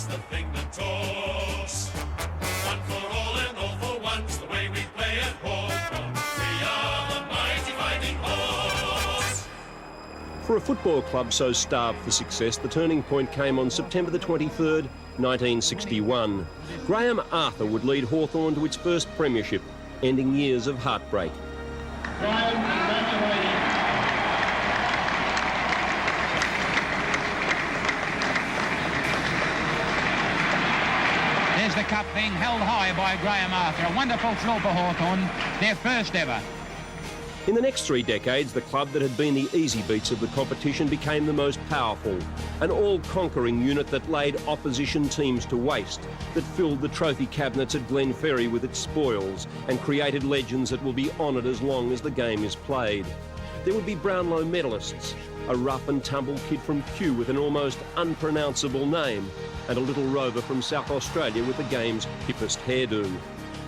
That's the thing that talks. One for all and all for one's the way we play at Hawthorn. We are the mighty fighting Hawks. For a football club so starved for success, the turning point came on September the 23rd, 1961. Graham Arthur would lead Hawthorn to its first premiership, ending years of heartbreak. Graham, congratulations. There's the cup being held high by Graham Arthur. A wonderful thrill for Hawthorn, their first ever. In the next 3 decades, the club that had been the easy beats of the competition became the most powerful, an all-conquering unit that laid opposition teams to waste, that filled the trophy cabinets at Glenferrie with its spoils and created legends that will be honoured as long as the game is played. There would be Brownlow medalists, a rough and tumble kid from Kew with an almost unpronounceable name, and a little rover from South Australia with the game's hippest hairdo.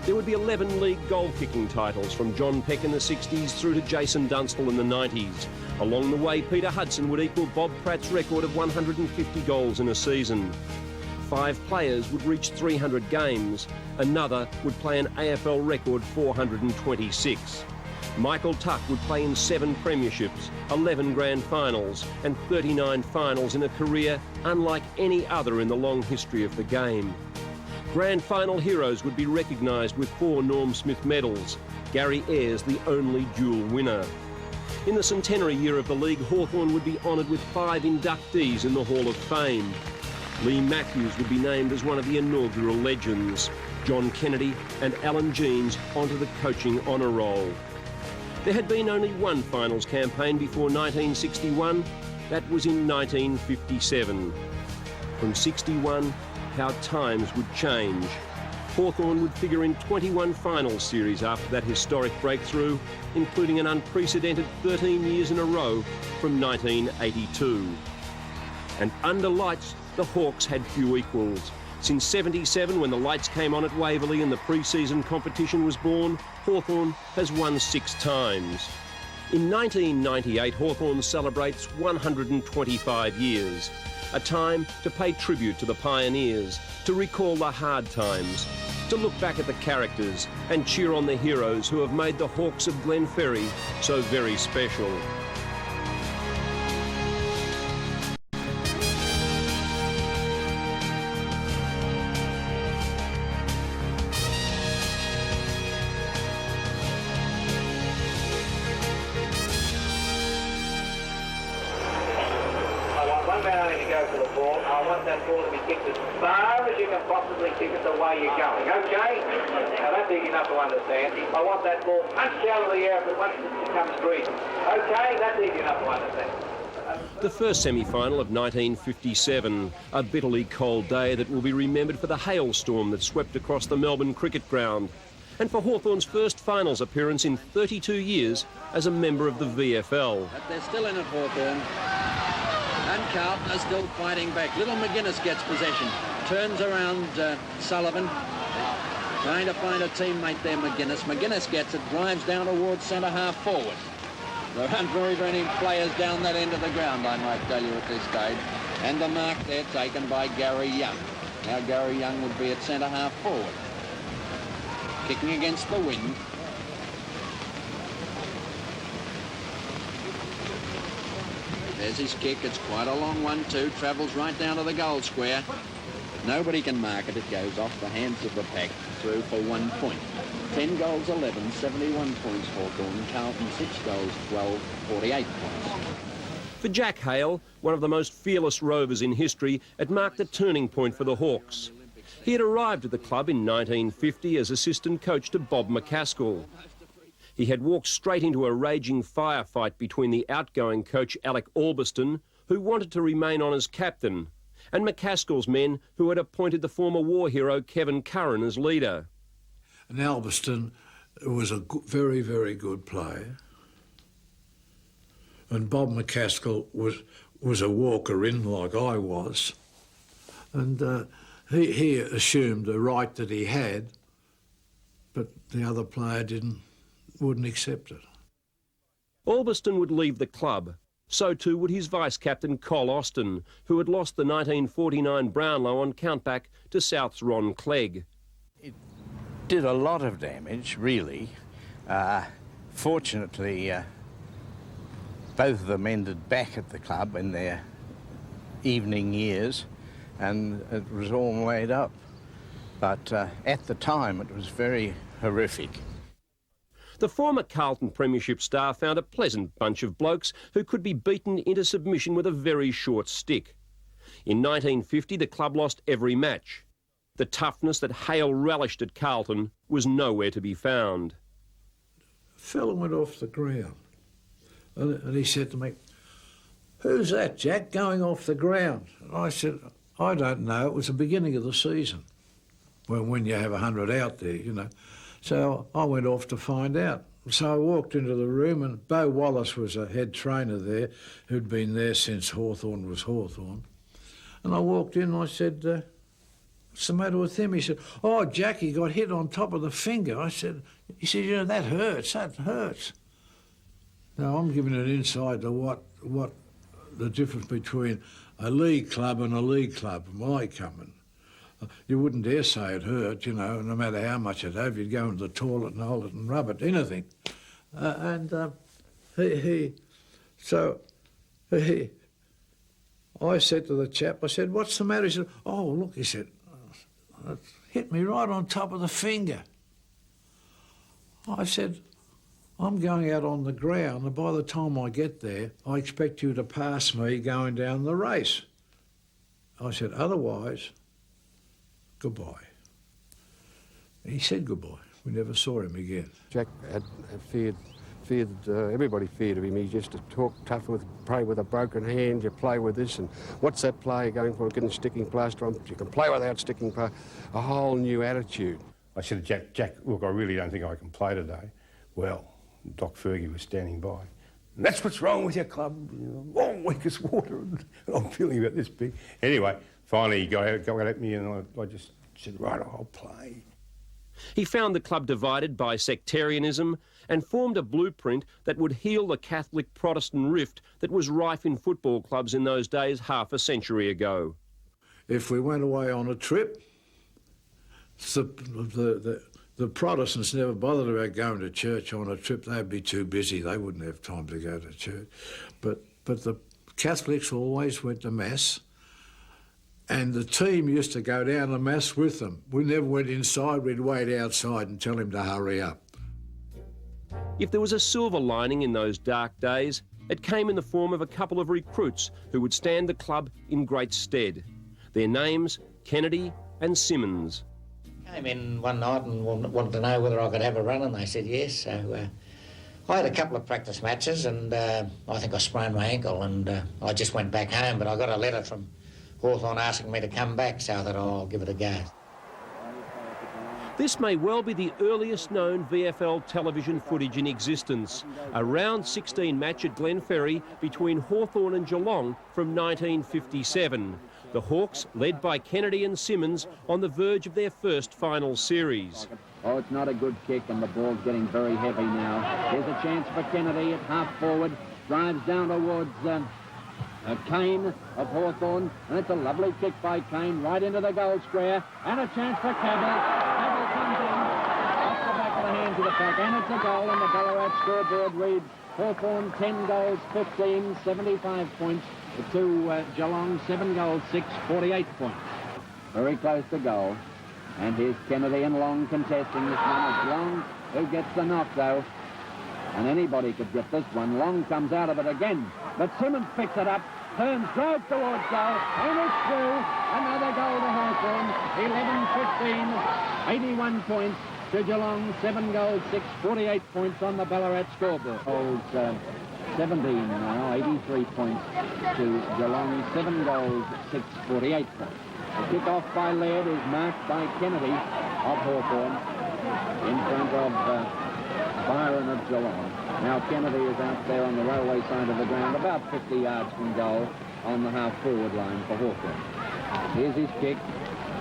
There would be 11 league goal-kicking titles from John Peck in the 60s through to Jason Dunstall in the 90s. Along the way, Peter Hudson would equal Bob Pratt's record of 150 goals in a season. 5 players would reach 300 games. Another would play an AFL record 426. Michael Tuck would play in 7 premierships, 11 grand finals and 39 finals in a career unlike any other in the long history of the game. Grand final heroes would be recognised with 4 Norm Smith medals, Gary Ayres the only dual winner. In the centenary year of the league, Hawthorn would be honoured with 5 inductees in the Hall of Fame. Lee Matthews would be named as one of the inaugural legends. John Kennedy and Alan Jeans onto the coaching honour roll. There had been only one finals campaign before 1961. That was in 1957. From 61, how times would change. Hawthorn would figure in 21 finals series after that historic breakthrough, including an unprecedented 13 years in a row from 1982. And under lights, the Hawks had few equals. Since 77, when the lights came on at Waverley and the pre-season competition was born, Hawthorn has won 6 times. In 1998, Hawthorn celebrates 125 years. A time to pay tribute to the pioneers, to recall the hard times, to look back at the characters and cheer on the heroes who have made the Hawks of Glenferrie so very special. I want that ball to be kicked as far as you can possibly kick it the way you're going, okay? Now that's easy enough to understand. I want that ball punched out of the air if it once it becomes green. Okay, that's easy enough to understand. The first semi-final of 1957, a bitterly cold day that will be remembered for the hailstorm that swept across the Melbourne cricket ground, and for Hawthorn's first finals appearance in 32 years as a member of the VFL. But they're still in it, Hawthorn. And Carlton are still fighting back. Little McGuinness gets possession. Turns around Sullivan. Trying to find a teammate there, McGuinness. McGuinness gets it, drives down towards centre-half forward. There aren't very many players down that end of the ground, I might tell you, at this stage. And the mark there taken by Gary Young. Now Gary Young would be at centre-half forward. Kicking against the wind. There's his kick. It's quite a long one too. Travels right down to the goal square. Nobody can mark it. It goes off the hands of the pack. Through for 1 point. 10 goals, 11, 71 points Hawthorn. Carlton 6 goals, 12, 48 points. For Jack Hale, one of the most fearless rovers in history, it marked a turning point for the Hawks. He had arrived at the club in 1950 as assistant coach to Bob McCaskill. He had walked straight into a raging firefight between the outgoing coach Alec Albiston, who wanted to remain on as captain, and McCaskill's men, who had appointed the former war hero Kevin Curran as leader. And Albiston was a very, very good player. And Bob McCaskill was a walker-in like I was. And he assumed the right that he had, but the other player wouldn't accept it. Albiston would leave the club, So too would his vice-captain Col Austin, who had lost the 1949 Brownlow on countback to South's Ron Clegg. It did a lot of damage, really. Fortunately, both of them ended back at the club in their evening years, and it was all made up. But at the time, it was very horrific. The former Carlton Premiership star found a pleasant bunch of blokes who could be beaten into submission with a very short stick. In 1950, the club lost every match. The toughness that Hale relished at Carlton was nowhere to be found. A fella went off the ground, and he said to me, "Who's that, Jack, going off the ground?" And I said, "I don't know. It was the beginning of the season, when you have 100 out there, you know." So I went off to find out. So I walked into the room, and Bo Wallace was a head trainer there, who'd been there since Hawthorn was Hawthorn. And I walked in and I said, "What's the matter with him?" He said, "Oh, Jack, he got hit on top of the finger." He said, "You know, that hurts. Now, I'm giving an insight to what the difference between a league club and a league club, my coming. You wouldn't dare say it hurt, you know, no matter how much it had. You'd go into the toilet and hold it and rub it, anything. I said to the chap, I said, "What's the matter?" He said, "Oh, look," he said, "it hit me right on top of the finger." I said, "I'm going out on the ground, and by the time I get there, I expect you to pass me going down the race." I said, "Otherwise, goodbye." He said goodbye. We never saw him again. Jack had feared, everybody feared of him. He used to talk tough, play with a broken hand, you play with this, and what's that play you're going for, getting sticking plaster on? You can play without sticking plaster. A whole new attitude. I said to Jack, "Look, I really don't think I can play today." Well, Doc Fergie was standing by. "And that's what's wrong with your club, all weak as water." And I'm feeling about this big. Anyway, finally he got at me, and I just said, "Right, I'll play." He found the club divided by sectarianism and formed a blueprint that would heal the Catholic-Protestant rift that was rife in football clubs in those days half a century ago. If we went away on a trip, the Protestants never bothered about going to church on a trip. They'd be too busy. They wouldn't have time to go to church. But the Catholics always went to Mass, and the team used to go down to Mass with them. We never went inside. We'd wait outside and tell him to hurry up. If there was a silver lining in those dark days, it came in the form of a couple of recruits who would stand the club in great stead. Their names, Kennedy and Simmons. Came in one night and wanted to know whether I could have a run, and they said yes. So I had a couple of practice matches, and I think I sprained my ankle, and I just went back home. But I got a letter from Hawthorn asking me to come back, so I thought, I'll give it a go. This may well be the earliest known VFL television footage in existence, a round 16 match at Glenferrie between Hawthorn and Geelong from 1957. The Hawks, led by Kennedy and Simmons, on the verge of their first final series. Oh, it's not a good kick, and the ball's getting very heavy now. There's a chance for Kennedy at half forward, drives down towards Kane of Hawthorn, and it's a lovely kick by Kane right into the goal square, and a chance for Cavill. Cavill comes in off the back of the hand to the pack, and it's a goal, and the Ballarat scoreboard reads Hawthorn 10 goals, 15, 75 points, to Geelong 7 goals, 6, 48 points. Very close to goal, and here's Kennedy and Long contesting this one. It's Long who gets the knock though, and anybody could get this one. Long comes out of it again, but Simmons picks it up, turns, drives towards goal, and it's through. Another goal to Hawthorn, 11-15, 81 points to Geelong, 7 goals, 6, 48 points on the Ballarat scoreboard. 17 now, 83 points to Geelong, 7 goals, 6, 48 points. The kick-off by Laird is marked by Kennedy of Hawthorn in front of Byron of Geelong. Now Kennedy is out there on the railway side of the ground, about 50 yards from goal on the half-forward line for Hawthorn. Here's his kick,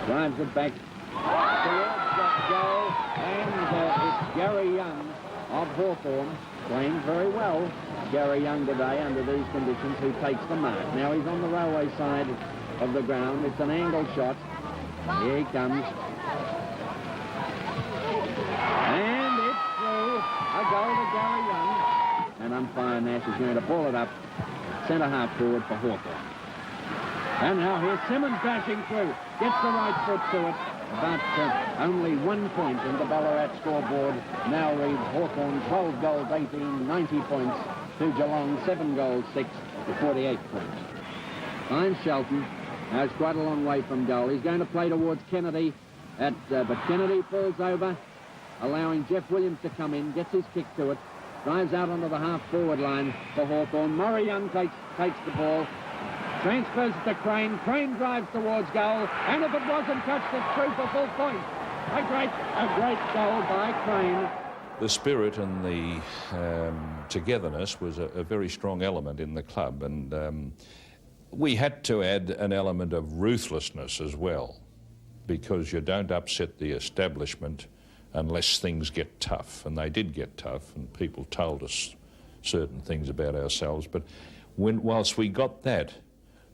drives it back towards that goal, and it's Gary Young of Hawthorn, playing very well. Gary Young today under these conditions, who takes the mark. Now he's on the railway side of the ground. It's an angled shot. Here he comes. And it's through. A goal to Gary Young. And umpire Nash is going to ball it up centre half forward for Hawthorn. And now here's Simmons dashing through. Gets the right foot to it. But only 1 point in the Ballarat scoreboard. Now reads Hawthorn 12 goals, 18, 90 points. To Geelong 7 goals, 6 to 48 points. Finds Shelton. Now it's quite a long way from goal. He's going to play towards Kennedy. But Kennedy falls over, allowing Jeff Williams to come in. Gets his kick to it. Drives out onto the half-forward line for Hawthorn. Murray Young takes the ball. Transfers it to Crane. Crane drives towards goal. And if it wasn't touched, it's through for full point. A great goal by Crane. The spirit and the togetherness was a very strong element in the club, and we had to add an element of ruthlessness as well, because you don't upset the establishment unless things get tough, and they did get tough, and people told us certain things about ourselves. But whilst we got that,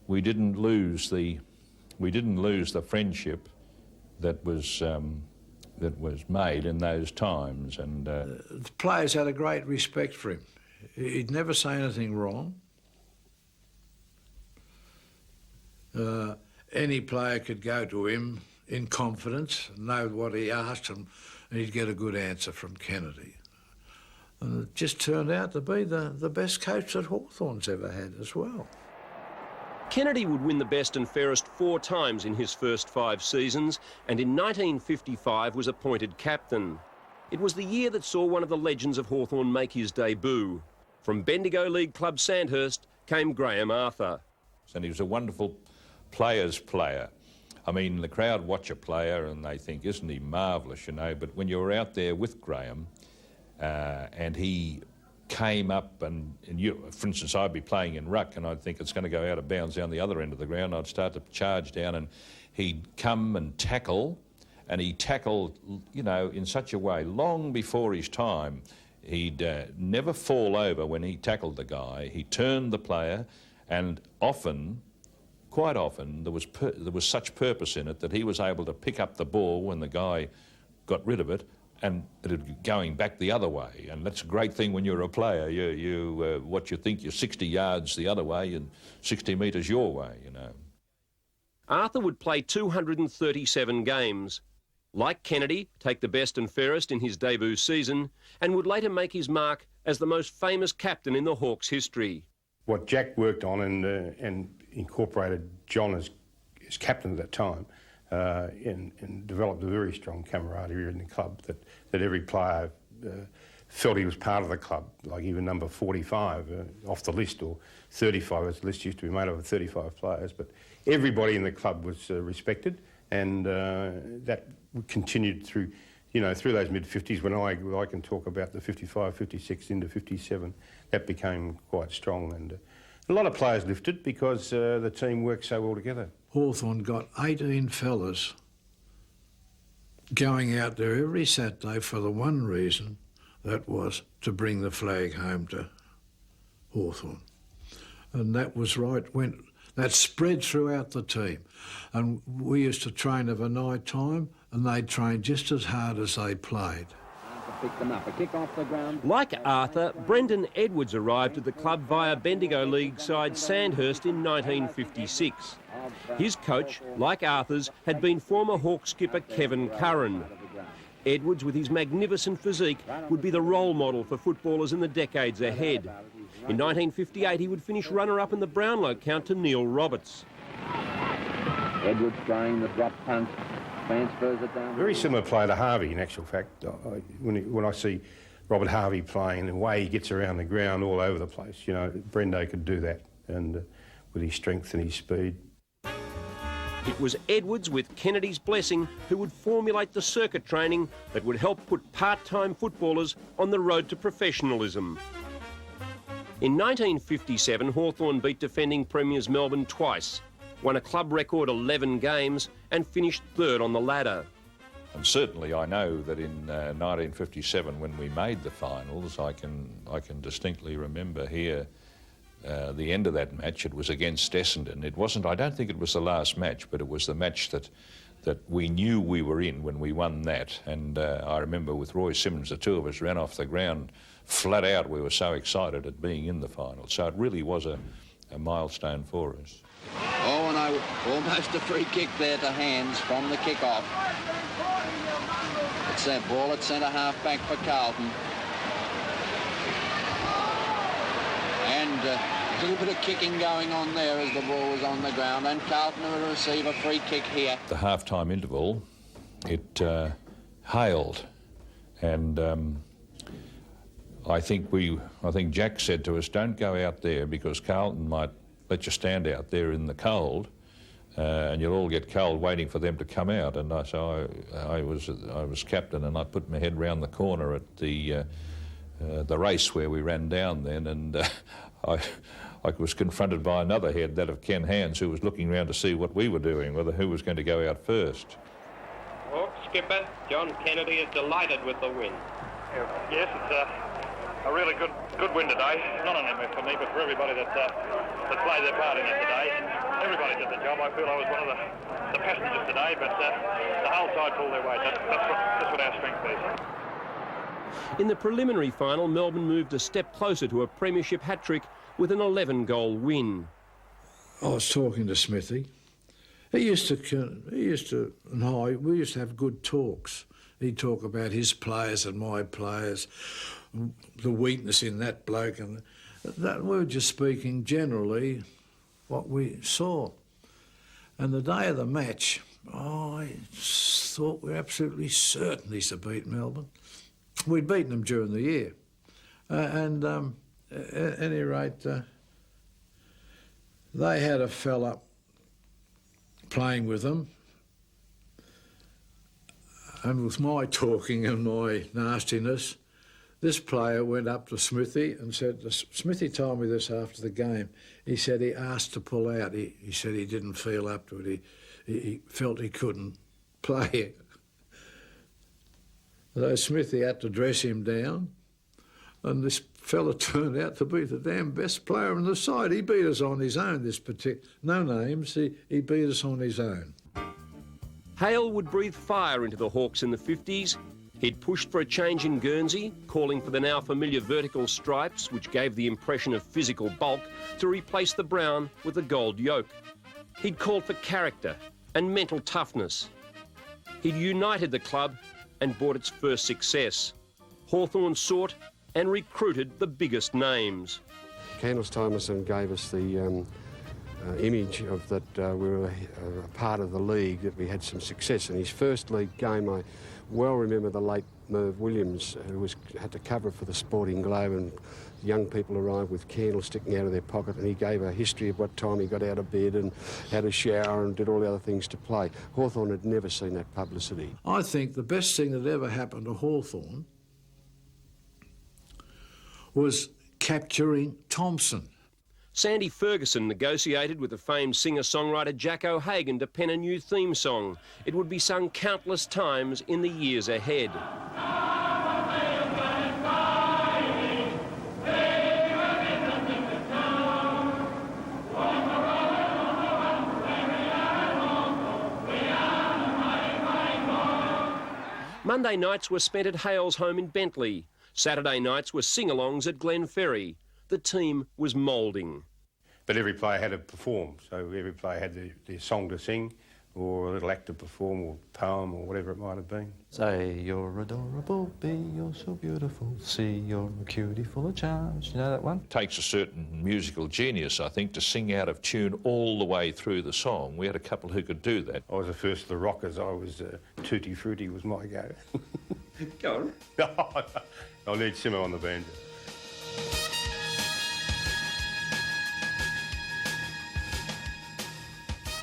we didn't lose the friendship that was made in those times. And the players had a great respect for him. He'd never say anything wrong. Any player could go to him in confidence, know what he asked, and he'd get a good answer from Kennedy. And it just turned out to be the best coach that Hawthorn's ever had as well. Kennedy would win the best and fairest 4 times in his first 5 seasons, and in 1955 was appointed captain. It was the year that saw one of the legends of Hawthorn make his debut. From Bendigo League club Sandhurst came Graham Arthur. And he was a wonderful player's player. I mean, the crowd watch a player and they think, isn't he marvellous, you know? But when you were out there with Graham and he came up and you, for instance, I'd be playing in ruck and I'd think it's going to go out of bounds down the other end of the ground. I'd start to charge down and he'd come and tackle, and he tackled, you know, in such a way, long before his time. He'd never fall over when he tackled the guy. He turned the player, and quite often, there was such purpose in it that he was able to pick up the ball when the guy got rid of it, and it going back the other way. And that's a great thing when you're a player. What you think you're 60 yards the other way and 60 metres your way, you know. Arthur would play 237 games. Like Kennedy, take the best and fairest in his debut season, and would later make his mark as the most famous captain in the Hawks' history. What Jack worked on and incorporated John as captain at that time, and developed a very strong camaraderie in the club that every player felt he was part of the club, like even number 45 off the list, or 35, the list used to be made up of 35 players, but everybody in the club was respected, and that continued through, through those mid-50s when I can talk about the 55, 56 into 57. That became quite strong, and a lot of players lifted because the team worked so well together. Hawthorn got 18 fellas going out there every Saturday for the one reason, that was to bring the flag home to Hawthorn. And that was right, that spread throughout the team. And we used to train of a night time, and they'd train just as hard as they played. Pick them up, a kick off the ground. Like Arthur, Brendan Edwards arrived at the club via Bendigo League side Sandhurst in 1956. His coach, like Arthur's, had been former Hawk skipper Kevin Curran. Edwards, with his magnificent physique, would be the role model for footballers in the decades ahead. In 1958, he would finish runner-up in the Brownlow count to Neil Roberts. Edwards trying the drop punt. Transfers it down. Very similar player to Harvey, in actual fact. When I see Robert Harvey playing, the way he gets around the ground all over the place, Brendo could do that, and with his strength and his speed. It was Edwards, with Kennedy's blessing, who would formulate the circuit training that would help put part-time footballers on the road to professionalism. In 1957, Hawthorn beat defending premiers Melbourne twice, won a club record 11 games and finished third on the ladder. And certainly I know that in 1957, when we made the finals, I can distinctly remember here the end of that match. It was against Essendon. It wasn't, I don't think it was the last match, but it was the match that we knew we were in when we won that. And I remember with Roy Simmons, the two of us ran off the ground flat out. We were so excited at being in the final. So it really was a milestone for us. Oh, and almost a free kick there to Hands from the kick-off. It's that ball at centre-half back for Carlton. And a little bit of kicking going on there as the ball was on the ground, and Carlton will receive a free kick here. The half-time interval, it hailed, and I think Jack said to us, don't go out there because Carlton might let you stand out there in the cold, and you'll all get cold waiting for them to come out. And so I was captain, and I put my head round the corner at the race where we ran down then, and I was confronted by another head, that of Ken Hands, who was looking round to see what we were doing, who was going to go out first. Well, Skipper, John Kennedy is delighted with the win. Yes, it's a really good win today. Not only for me, but for everybody that played their part in it today. Everybody did the job. I feel I was one of the passengers today, but the whole side pulled their weight. That's what our strength is. In the preliminary final, Melbourne moved a step closer to a premiership hat-trick with an 11-goal win. I was talking to Smithy. We used to have good talks. He'd talk about his players and my players, the weakness in that bloke, and that we were just speaking generally what we saw. And the day of the match, I thought we were absolutely certain he's to beat Melbourne. We'd beaten them during the year. At any rate, they had a fella playing with them, and with my talking and my nastiness, this player went up to Smithy and said, Smithy told me this after the game, he said he asked to pull out. He said he didn't feel up to it. He felt he couldn't play it. So Smithy had to dress him down, and this fella turned out to be the damn best player on the side. He beat us on his own, no names, he beat us on his own. Hale would breathe fire into the Hawks in the 50s. He'd pushed for a change in Guernsey, calling for the now familiar vertical stripes, which gave the impression of physical bulk, to replace the brown with a gold yoke. He'd called for character and mental toughness. He'd united the club and brought its first success. Hawthorn sought and recruited the biggest names. Candles Thomason gave us the image of that we were a part of the league, that we had some success. In his first league game, I well remember the late Merv Williams, who had to cover for the Sporting Globe, and young people arrived with candles sticking out of their pocket, and he gave a history of what time he got out of bed and had a shower and did all the other things to play. Hawthorn had never seen that publicity. I think the best thing that ever happened to Hawthorn was capturing Thompson. Sandy Ferguson negotiated with the famed singer-songwriter Jack O'Hagan to pen a new theme song. It would be sung countless times in the years ahead. Monday nights were spent at Hale's home in Bentley. Saturday nights were sing-alongs at Glenferrie. The team was moulding. But every player had to perform, so every player had their song to sing, or a little act to perform, or poem, or whatever it might have been. Say you're adorable, B, you're so beautiful, C, you're a cutie full of charms. You know that one? It takes a certain musical genius, I think, to sing out of tune all the way through the song. We had a couple who could do that. I was the first of the rockers. I was Tutti Frutti was my go. Go on. I'll need Simo on the banjo.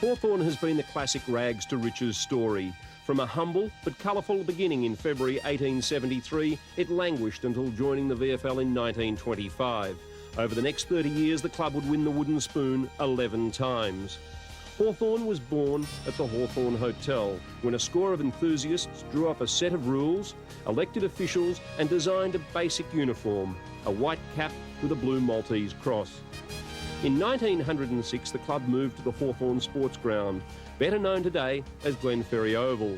Hawthorn has been the classic rags to riches story. From a humble but colourful beginning in February 1873, it languished until joining the VFL in 1925. Over the next 30 years, the club would win the wooden spoon 11 times. Hawthorn was born at the Hawthorn Hotel when a score of enthusiasts drew up a set of rules, elected officials and designed a basic uniform, a white cap with a blue Maltese cross. In 1906, the club moved to the Hawthorn Sports Ground, better known today as Glenferrie Oval.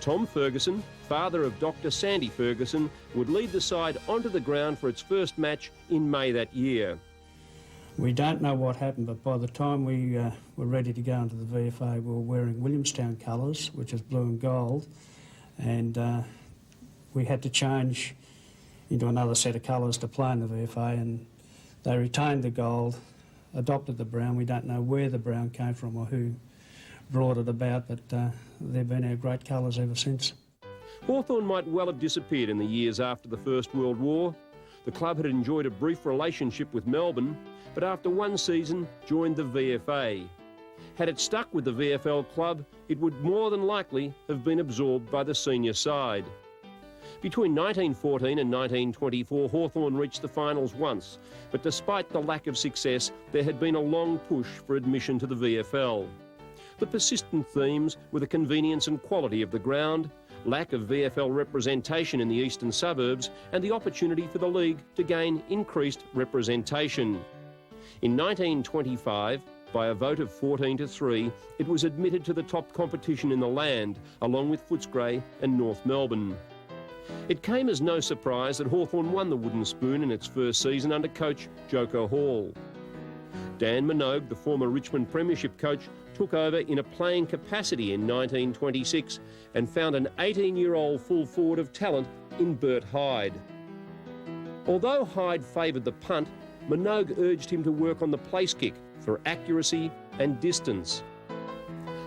Tom Ferguson, father of Dr. Sandy Ferguson, would lead the side onto the ground for its first match in May that year. We don't know what happened, but by the time we were ready to go into the VFA, we were wearing Williamstown colours, which is blue and gold, and we had to change into another set of colours to play in the VFA, and they retained the gold, adopted the brown. We don't know where the brown came from or who brought it about, but they've been our great colours ever since. Hawthorn might well have disappeared in the years after the First World War. The club had enjoyed a brief relationship with Melbourne, but after one season joined the VFA. Had it stuck with the VFL club, it would more than likely have been absorbed by the senior side. Between 1914 and 1924, Hawthorn reached the finals once, but despite the lack of success, there had been a long push for admission to the VFL. The persistent themes were the convenience and quality of the ground, lack of VFL representation in the eastern suburbs, and the opportunity for the league to gain increased representation. In 1925, by a vote of 14-3, it was admitted to the top competition in the land, along with Footscray and North Melbourne. It came as no surprise that Hawthorn won the wooden spoon in its first season under coach Joko Hall. Dan Minogue, the former Richmond Premiership coach, took over in a playing capacity in 1926 and found an 18-year-old full forward of talent in Bert Hyde. Although Hyde favoured the punt, Minogue urged him to work on the place kick for accuracy and distance.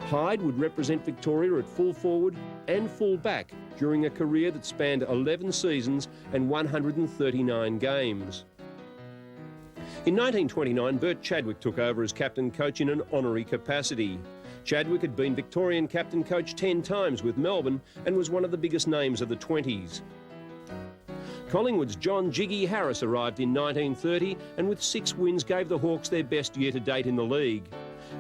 Hyde would represent Victoria at full forward and full back during a career that spanned 11 seasons and 139 games. In 1929, Bert Chadwick took over as captain coach in an honorary capacity. Chadwick had been Victorian captain coach 10 times with Melbourne and was one of the biggest names of the 20s. Collingwood's John Jiggy Harris arrived in 1930 and with 6 wins gave the Hawks their best year to date in the league.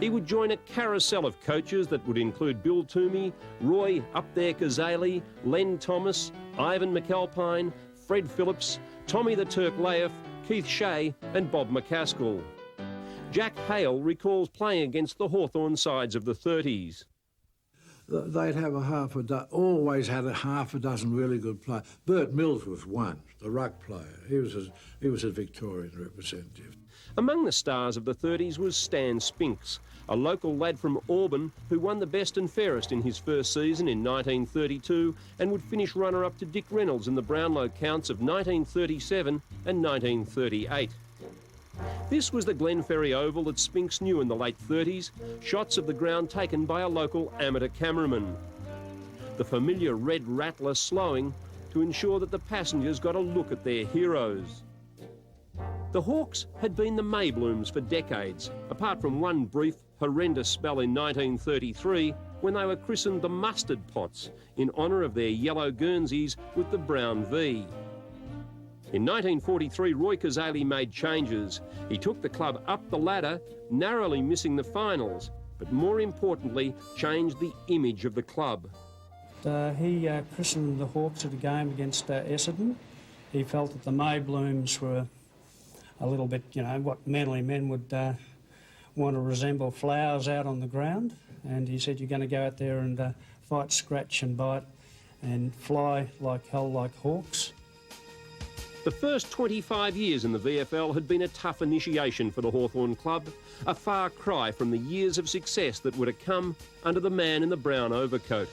He would join a carousel of coaches that would include Bill Toomey, Roy Up There Kazali, Len Thomas, Ivan McAlpine, Fred Phillips, Tommy the Turk Layoff, Keith Shea and Bob McCaskill. Jack Hale recalls playing against the Hawthorn sides of the 30s. They'd have always had a half a dozen really good players. Bert Mills was one, the ruck player. He was a Victorian representative. Among the stars of the 30s was Stan Spinks, a local lad from Auburn who won the best and fairest in his first season in 1932 and would finish runner-up to Dick Reynolds in the Brownlow counts of 1937 and 1938. This was the Glenferrie Oval that Spinks knew in the late 30s, shots of the ground taken by a local amateur cameraman. The familiar red rattler slowing to ensure that the passengers got a look at their heroes. The Hawks had been the Mayblooms for decades, apart from one brief, horrendous spell in 1933 when they were christened the Mustard Pots in honour of their yellow Guernseys with the brown V. In 1943, Roy Kazali made changes. He took the club up the ladder, narrowly missing the finals, but more importantly, changed the image of the club. He christened the Hawks at a game against Essendon. He felt that the Mayblooms were a little bit, what manly men would want to resemble, flowers out on the ground. And he said, you're going to go out there and fight, scratch and bite and fly like hell like hawks. The first 25 years in the VFL had been a tough initiation for the Hawthorn club, a far cry from the years of success that would have come under the man in the brown overcoat.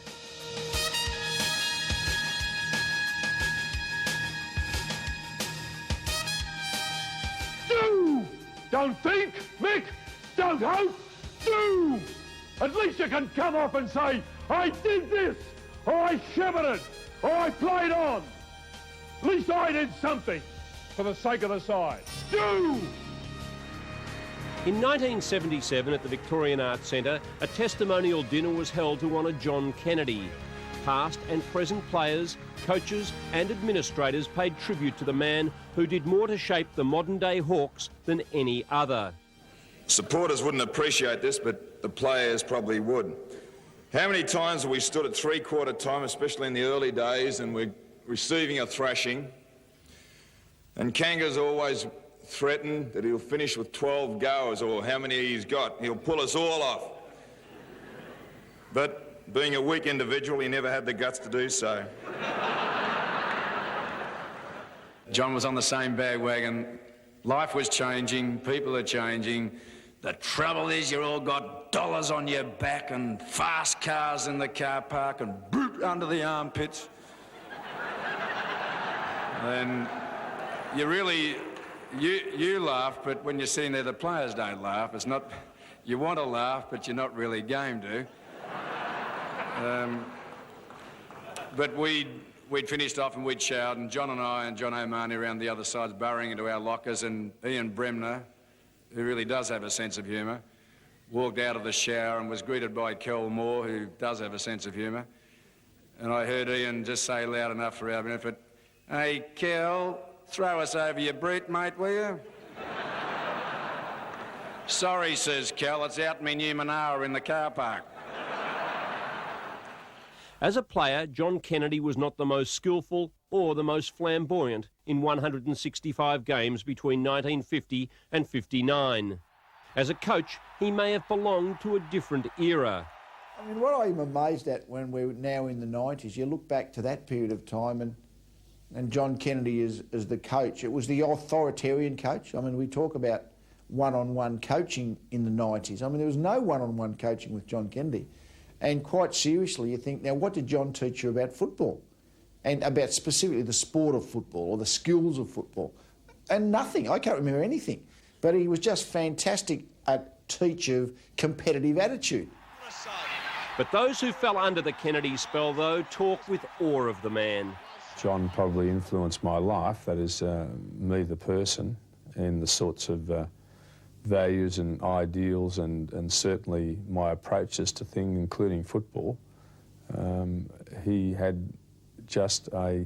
Do! Don't think, Mick! Don't hope! Do! At least you can come up and say, I did this, or I shivered it, or I played on. At least I did something for the sake of the side. Do! In 1977 at the Victorian Arts Centre, a testimonial dinner was held to honour John Kennedy. Past and present players, coaches and administrators paid tribute to the man who did more to shape the modern-day Hawks than any other. Supporters wouldn't appreciate this, but the players probably would. How many times have we stood at three-quarter time, especially in the early days, and we're receiving a thrashing, and Kanga's always threatened that he'll finish with 12 goers, or how many he's got. He'll pull us all off. But being a weak individual, he never had the guts to do so. John was on the same bandwagon. Life was changing, people are changing. The trouble is you all got dollars on your back and fast cars in the car park and boot under the armpits. And you really, you laugh, but when you're sitting there, the players don't laugh. It's not, you want to laugh, but you're not really game to. But we'd finished off and we'd showered, and John and I and John O'Mahony around the other sides burrowing into our lockers, and Ian Bremner, who really does have a sense of humour, walked out of the shower and was greeted by Kel Moore, who does have a sense of humour. And I heard Ian just say loud enough for our benefit, "Hey, Kel, throw us over your breet, mate, will you?" "Sorry," says Kel, "it's out in me new Manara in the car park." As a player, John Kennedy was not the most skillful or the most flamboyant in 165 games between 1950 and 59. As a coach, he may have belonged to a different era. I mean, what I'm amazed at when we're now in the 90s, you look back to that period of time and John Kennedy as the coach. It was the authoritarian coach. I mean, we talk about one-on-one coaching in the 90s. I mean, there was no one-on-one coaching with John Kennedy. And quite seriously, you think, now, what did John teach you about football? And about specifically the sport of football or the skills of football? And nothing. I can't remember anything. But he was just fantastic at teach of competitive attitude. But those who fell under the Kennedy spell, though, talk with awe of the man. John probably influenced my life, that is, me the person, and the sorts of values and ideals and certainly my approaches to things, including football. He had just a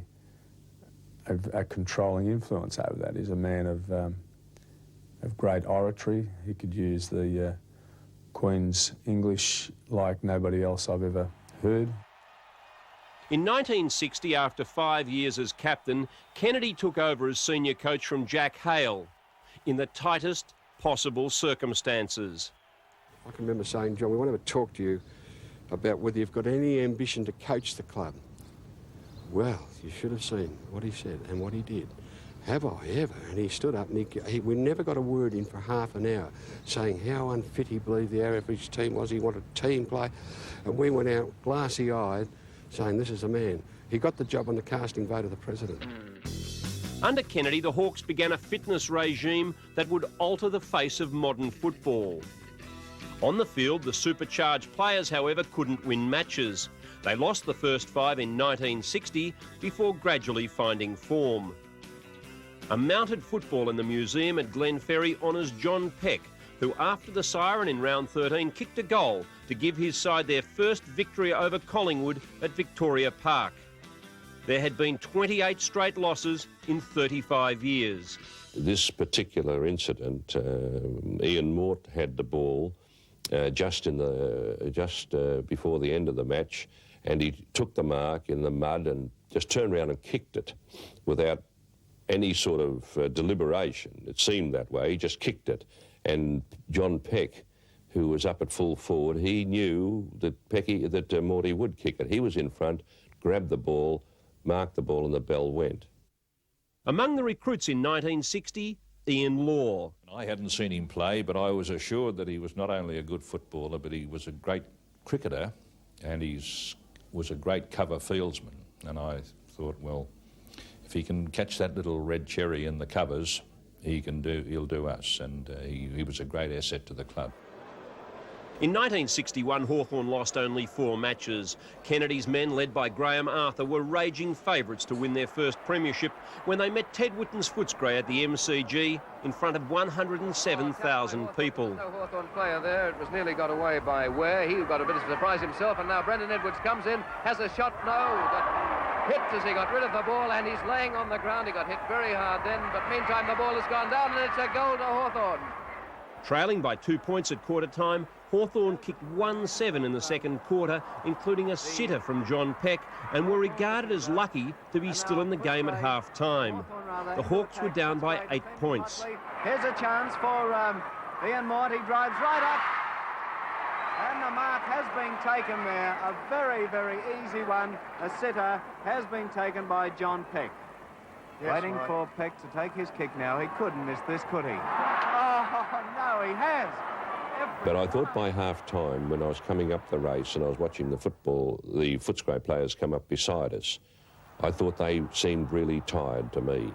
controlling influence over that. He's a man of great oratory. He could use the Queen's English like nobody else I've ever heard. In 1960, after 5 years as captain, Kennedy took over as senior coach from Jack Hale in the tightest possible circumstances. I can remember saying, "John, we want to talk to you about whether you've got any ambition to coach the club." Well, you should have seen what he said and what he did. "Have I ever?" And he stood up and we never got a word in for half an hour saying how unfit he believed the average team was. He wanted team play. And we went out glassy-eyed saying, "This is a man." He got the job on the casting vote of the president. Under Kennedy, the Hawks began a fitness regime that would alter the face of modern football. On the field, the supercharged players, however, couldn't win matches. They lost the first 5 in 1960 before gradually finding form. A mounted football in the museum at Glenferrie honours John Peck, who after the siren in round 13 kicked a goal to give his side their first victory over Collingwood at Victoria Park. There had been 28 straight losses in 35 years. This particular incident, Ian Mort had the ball just before the end of the match, and he took the mark in the mud and just turned around and kicked it without any sort of deliberation. It seemed that way. He just kicked it. And John Peck, who was up at full forward, he knew that Morty would kick it. He was in front, grabbed the ball, marked the ball, and the bell went. Among the recruits in 1960, Ian Law. I hadn't seen him play, but I was assured that he was not only a good footballer, but he was a great cricketer, and he was a great cover fieldsman. And I thought, well, if he can catch that little red cherry in the covers, he'll do us, and he was a great asset to the club. In 1961, Hawthorn lost only 4 matches. Kennedy's men, led by Graham Arthur, were raging favourites to win their first premiership when they met Ted Whitton's Footscray at the MCG in front of 107,000 people. No Hawthorn player there. It was nearly got away by Ware. He got a bit of surprise himself, and now Brendan Edwards comes in, has a shot, got hit as he got rid of the ball, and he's laying on the ground. He got hit very hard then, but meantime the ball has gone down, and it's a goal to Hawthorn. Trailing by 2 points at quarter time, Hawthorn kicked 1-7 in the second quarter, including a sitter from John Peck, and were regarded as lucky to be still in the game at half-time. The Hawks were down by 8 points. Here's a chance for Ian Mort. He drives right up. And the mark has been taken there. A very, very easy one. A sitter has been taken by John Peck. Yes, waiting for Peck to take his kick now. He couldn't miss this, could he? Oh, no, he has. But I thought by half-time, when I was coming up the race and I was watching the Footscray players come up beside us, I thought they seemed really tired to me.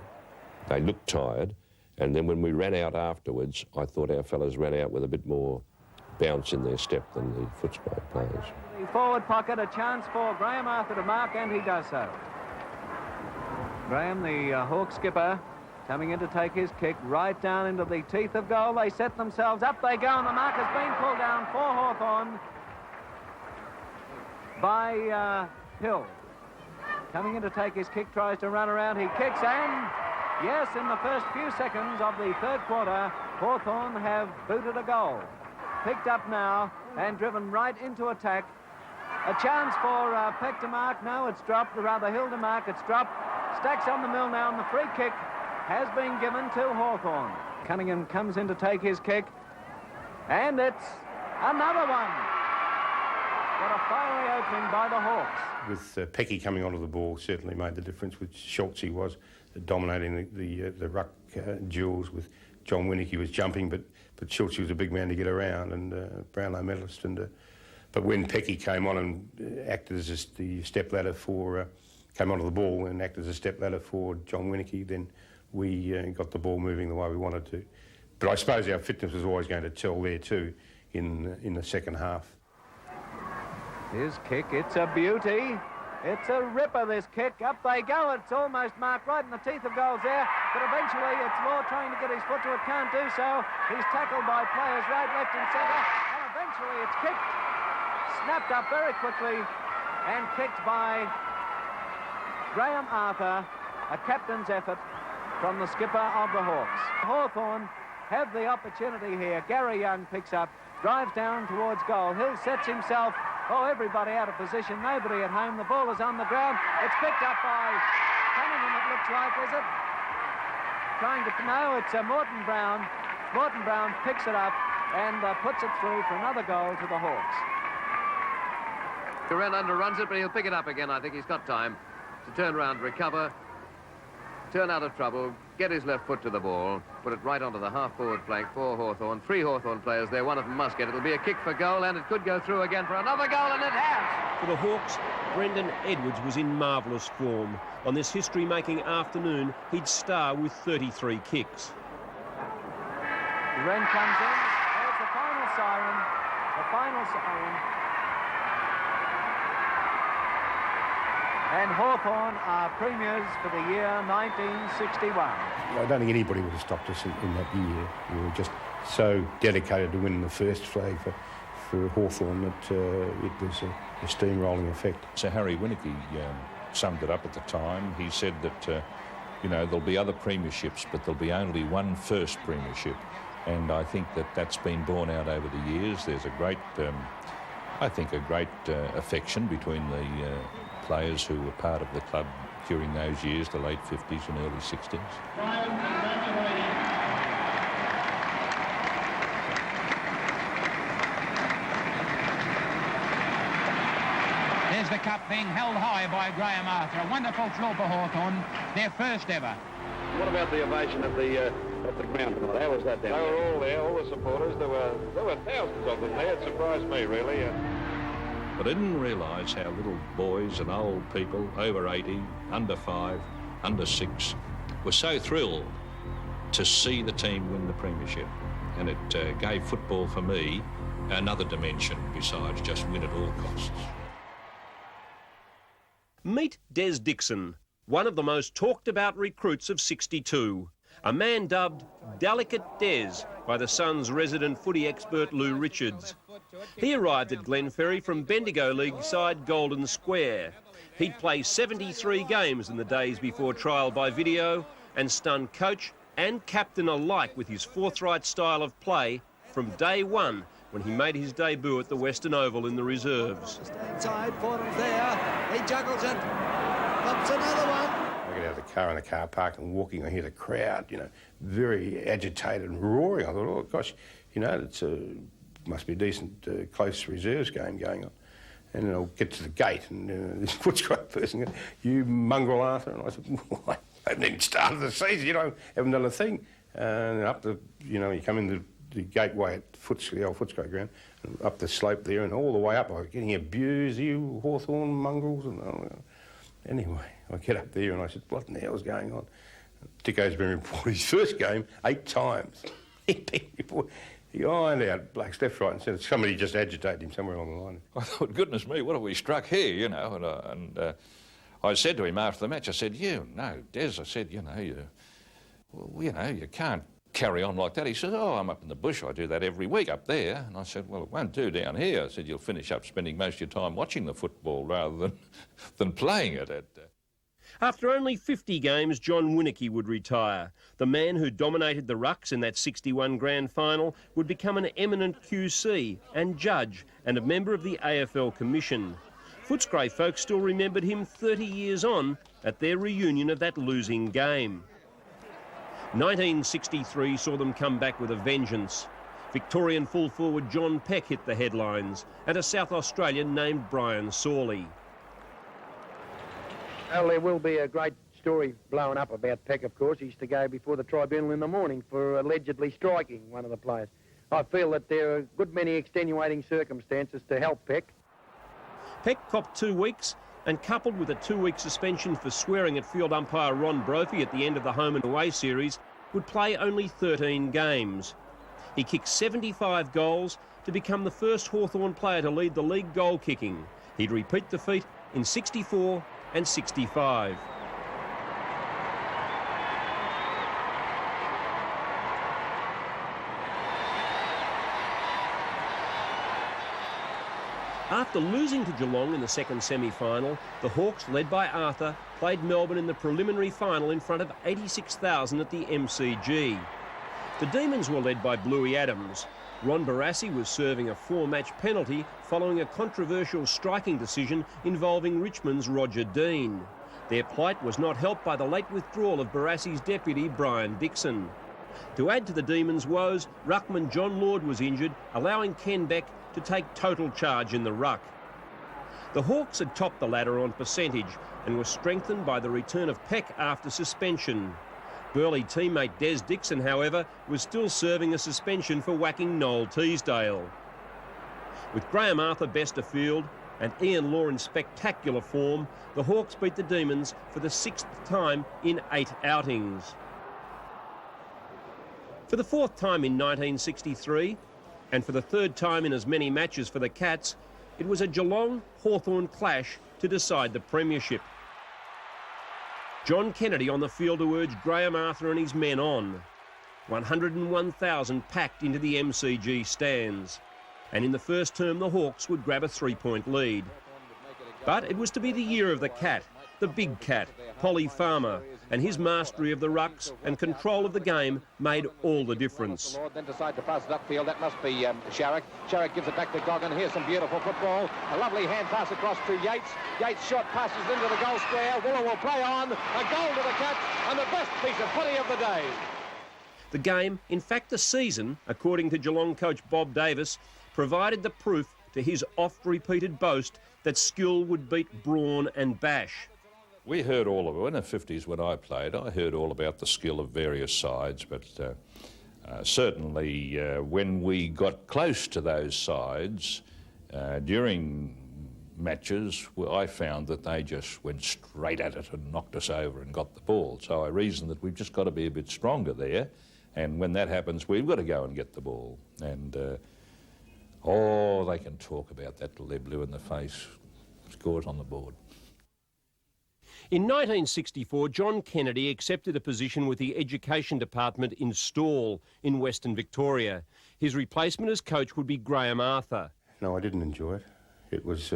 They looked tired, and then when we ran out afterwards, I thought our fellas ran out with a bit more bounce in their step than the Footscray players. The forward pocket, a chance for Graham Arthur to mark, and he does so. Graham, the Hawk skipper, coming in to take his kick right down into the teeth of goal. They set themselves up, they go, and the mark has been pulled down for Hawthorn by Hill. Coming in to take his kick, tries to run around, he kicks, and yes, in the first few seconds of the third quarter, Hawthorn have booted a goal. Picked up now and driven right into attack. A chance for Peck to mark. No, it's dropped, or rather Hill to mark. It's dropped. Stacks on the mill now, and the free kick has been given to Hawthorn. Cunningham comes in to take his kick, and it's another one. What a fiery opening by the Hawks. With Pecky coming onto the ball certainly made the difference, with Schultz he was dominating the ruck duels. With John Winnick he was jumping, but Schultz was a big man to get around, and Brownlow medalist. But when Pecky came on and acted as the step ladder for, came onto the ball and acted as a step ladder for John Winnick, then we got the ball moving the way we wanted to. But I suppose our fitness was always going to tell there too in the second half. His kick, it's a beauty. It's a ripper, this kick. Up they go. It's almost marked right in the teeth of goals there. But eventually it's Law trying to get his foot to it. Can't do so. He's tackled by players right, left and centre. And eventually it's kicked. Snapped up very quickly and kicked by Graham Arthur. A captain's effort from the skipper of the Hawks. Hawthorn have the opportunity here. Gary Young picks up, drives down towards goal. Hill sets himself. Oh, everybody out of position, nobody at home. The ball is on the ground. It's picked up by Cunningham, it looks like, is it? Trying to, no, it's Morton Brown. Morton Brown picks it up and puts it through for another goal to the Hawks. Durant underruns it, but he'll pick it up again. I think he's got time to turn round, recover, turn out of trouble, get his left foot to the ball, put it right onto the half-forward flank for Hawthorn. 3 Hawthorn players there, one of them must get. It'll be a kick for goal, and it could go through again for another goal, and it has! For the Hawks, Brendan Edwards was in marvellous form. On this history-making afternoon, he'd star with 33 kicks. Wren comes in. There's the final siren. The final siren. And Hawthorn are premiers for the year 1961. I don't think anybody would have stopped us in that year. We were just so dedicated to winning the first flag for Hawthorn that it was a steamrolling effect. So Harry Winnick summed it up at the time. He said that, you know, there'll be other premierships, but there'll be only one first premiership. And I think that that's been borne out over the years. There's a great, I think, a great affection between the players who were part of the club during those years, the late 50s and early 60s. There's the cup being held high by Graham Arthur. A wonderful thrill for Hawthorn, their first ever. What about the ovation at the ground tonight? How was that down there? They were all there, all the supporters. There were thousands of them there. It surprised me, really. But I didn't realise how little boys and old people, over 80, under 5, under 6, were so thrilled to see the team win the premiership. And it gave football, for me, another dimension besides just win at all costs. Meet Des Dixon, one of the most talked about recruits of 62. A man dubbed Delicate Des by the Sun's resident footy expert Lou Richards. He arrived at Glenferrie from Bendigo League side Golden Square. He'd play 73 games in the days before trial by video and stunned coach and captain alike with his forthright style of play from day one when he made his debut at the Western Oval in the reserves. Inside, Fordham's there. He juggles it. Pops another one. I get out of the car in the car park and walking, I hear the crowd, you know, very agitated and roaring. I thought, oh gosh, you know, it's must be a decent close reserves game going on. And I'll get to the gate and this Footscray person goes, "You mongrel, Arthur." And I said, well, I haven't even started the season, you know, haven't done a thing. And up the, you know, you come in the gateway at the old Footscray ground, and up the slope there and all the way up, I was getting abused, you Hawthorn mongrels. And anyway, I get up there and I said, what in the hell's going on? Dicko's been reported his first game 8 times. He ironed out blacks left, right and centre. Somebody just agitated him somewhere along the line. I thought, goodness me, what have we struck here, you know? And I said to him after the match, I said, Des, I said, you can't carry on like that. He said, oh, I'm up in the bush. I do that every week up there. And I said, well, it won't do down here. I said, you'll finish up spending most of your time watching the football rather than playing it. After only 50 games, John Winicky would retire. The man who dominated the rucks in that 61 grand final would become an eminent QC and judge and a member of the AFL Commission. Footscray folks still remembered him 30 years on at their reunion of that losing game. 1963 saw them come back with a vengeance. Victorian full forward John Peck hit the headlines and a South Australian named Brian Sawley. Well, there will be a great story blowing up about Peck, of course. He's to go before the tribunal in the morning for allegedly striking one of the players. I feel that there are a good many extenuating circumstances to help Peck. Peck copped 2 weeks, and coupled with a 2-week suspension for swearing at field umpire Ron Brophy at the end of the home and away series, would play only 13 games. He kicked 75 goals to become the first Hawthorn player to lead the league goal kicking. He'd repeat the feat in 64 and 65. After losing to Geelong in the second semi-final, the Hawks, led by Arthur, played Melbourne in the preliminary final in front of 86,000 at the MCG. The Demons were led by Bluey Adams. Ron Barassi was serving a 4-match penalty following a controversial striking decision involving Richmond's Roger Dean. Their plight was not helped by the late withdrawal of Barassi's deputy, Brian Dixon. To add to the Demons' woes, ruckman John Lord was injured, allowing Ken Beck to take total charge in the ruck. The Hawks had topped the ladder on percentage and were strengthened by the return of Peck after suspension. Burley teammate Des Dixon, however, was still serving a suspension for whacking Noel Teasdale. With Graham Arthur best afield and Ian Law in spectacular form, the Hawks beat the Demons for the 6th time in 8 outings. For the 4th time in 1963, and for the 3rd time in as many matches for the Cats, it was a Geelong-Hawthorn clash to decide the premiership. John Kennedy on the field to urge Graham Arthur and his men on. 101,000 packed into the MCG stands. And in the first term, the Hawks would grab a 3-point lead. But it was to be the year of the Cat, the big cat, Polly Farmer, and his mastery of the rucks and control of the game made all the difference. Then decide to pass it upfield. That must be Sharrock. Sharrock gives it back to Goggin. Here's some beautiful football. A lovely hand pass across to Yates. Yates' shot passes into the goal square. Wooler will play on. A goal to the Cats and the best piece of footy of the day. The game, in fact the season, according to Geelong coach Bob Davis, provided the proof to his oft-repeated boast that skill would beat brawn and bash. We heard all of it. In the 50s when I played, I heard all about the skill of various sides, but certainly when we got close to those sides, during matches, I found that they just went straight at it and knocked us over and got the ball. So I reasoned that we've just got to be a bit stronger there, and when that happens, we've got to go and get the ball. And, they can talk about that till they're blue in the face. Scores on the board. In 1964, John Kennedy accepted a position with the Education Department in Stawell in Western Victoria. His replacement as coach would be Graham Arthur. No, I didn't enjoy it. It was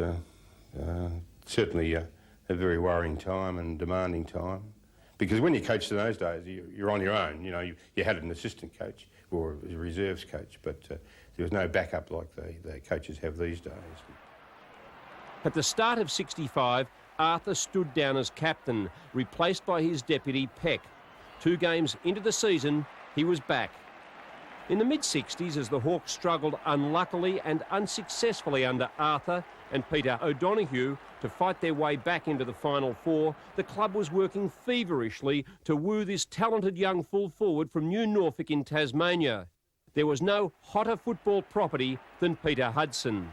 certainly a very worrying time and demanding time. Because when you coached in those days, you're on your own. You know, you had an assistant coach. or a reserves coach, but there was no backup like the coaches have these days. At the start of '65, Arthur stood down as captain, replaced by his deputy Peck. 2 games into the season, he was back. In the mid-60s, as the Hawks struggled unluckily and unsuccessfully under Arthur and Peter O'Donoghue to fight their way back into the Final Four, the club was working feverishly to woo this talented young full forward from New Norfolk in Tasmania. There was no hotter football property than Peter Hudson.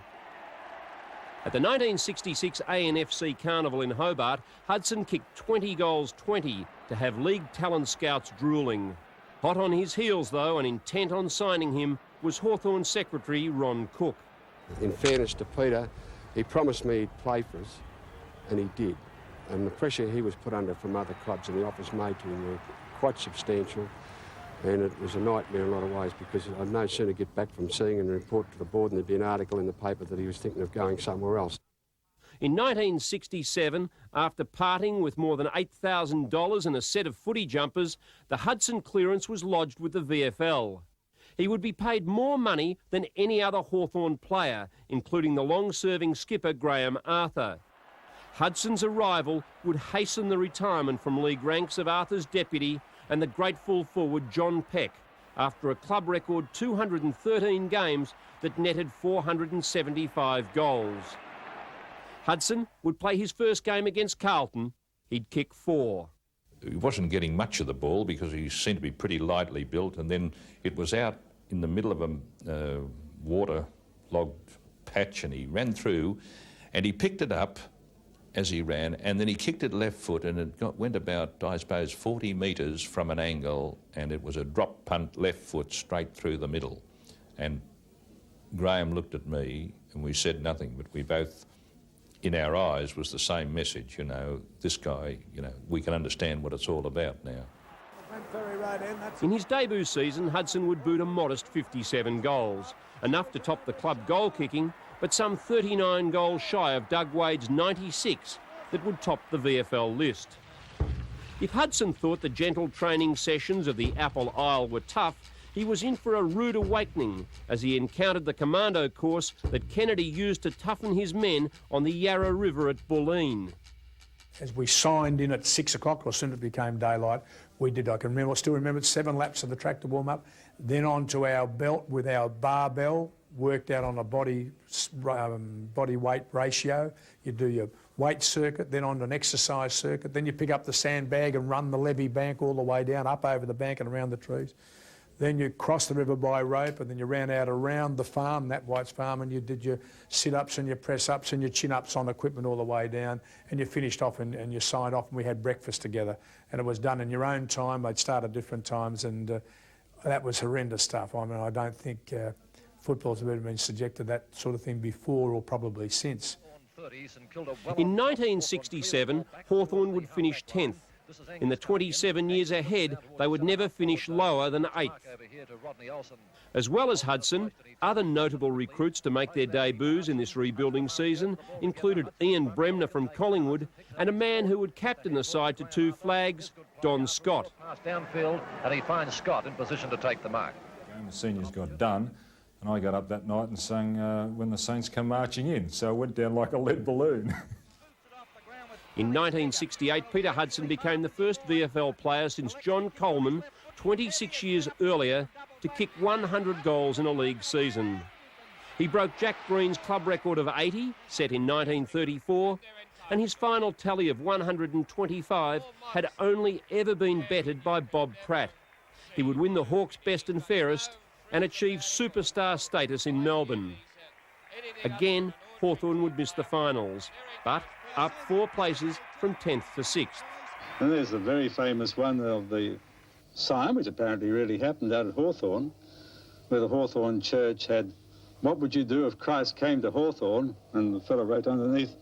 At the 1966 ANFC Carnival in Hobart, Hudson kicked 20 goals 20 to have league talent scouts drooling. Hot on his heels, though, and intent on signing him, was Hawthorn secretary Ron Cook. In fairness to Peter, he promised me he'd play for us, and he did. And the pressure he was put under from other clubs and the offers made to him were quite substantial. And it was a nightmare in a lot of ways, because I'd no sooner get back from seeing and report to the board and there'd be an article in the paper that he was thinking of going somewhere else. In 1967, after parting with more than $8,000 and a set of footy jumpers, the Hudson clearance was lodged with the VFL. He would be paid more money than any other Hawthorn player, including the long-serving skipper Graham Arthur. Hudson's arrival would hasten the retirement from league ranks of Arthur's deputy and the great full forward John Peck, after a club record 213 games that netted 475 goals. Hudson would play his first game against Carlton. He'd kick 4. He wasn't getting much of the ball because he seemed to be pretty lightly built, and then it was out in the middle of a waterlogged patch, and he ran through and he picked it up as he ran, and then he kicked it left foot, and it went about, I suppose, 40 metres from an angle, and it was a drop punt left foot straight through the middle. And Graham looked at me and we said nothing, but we both, in our eyes, was the same message, you know, this guy, you know, we can understand what it's all about now. In his debut season, Hudson would boot a modest 57 goals, enough to top the club goal kicking, but some 39 goals shy of Doug Wade's 96 that would top the VFL list. If Hudson thought the gentle training sessions of the Apple Isle were tough, he was in for a rude awakening as he encountered the commando course that Kennedy used to toughen his men on the Yarra River at Bulleen. As we signed in at 6 o'clock, or as soon as it became daylight, we did, I still remember, 7 laps of the track to warm up, then onto our belt with our barbell, worked out on a body weight ratio. You do your weight circuit, then onto an exercise circuit, then you pick up the sandbag and run the levee bank all the way down, up over the bank and around the trees. Then you cross the river by rope, and then you ran out around the farm, that White's farm, and you did your sit-ups and your press-ups and your chin-ups on equipment all the way down, and you finished off and you signed off, and we had breakfast together. And it was done in your own time. They'd start at different times, and that was horrendous stuff. I mean, I don't think football's ever been subjected to that sort of thing before, or probably since. In 1967, Hawthorn would finish 10th. In the 27 years ahead, they would never finish lower than 8th. As well as Hudson, other notable recruits to make their debuts in this rebuilding season included Ian Bremner from Collingwood and a man who would captain the side to 2 flags, Don Scott. Downfield, and he finds Scott in position to take the mark. The seniors got done, and I got up that night and sang When the Saints Come Marching In, so I went down like a lead balloon. In 1968, Peter Hudson became the first VFL player since John Coleman, 26 years earlier, to kick 100 goals in a league season. He broke Jack Green's club record of 80, set in 1934, and his final tally of 125 had only ever been bettered by Bob Pratt. He would win the Hawks' best and fairest and achieve superstar status in Melbourne. Again, Hawthorn would miss the finals, but up 4 places from 10th to 6th. And there's the very famous one of the psalm, which apparently really happened out at Hawthorn, where the Hawthorn church had, "What would you do if Christ came to Hawthorn?" And the fellow wrote underneath,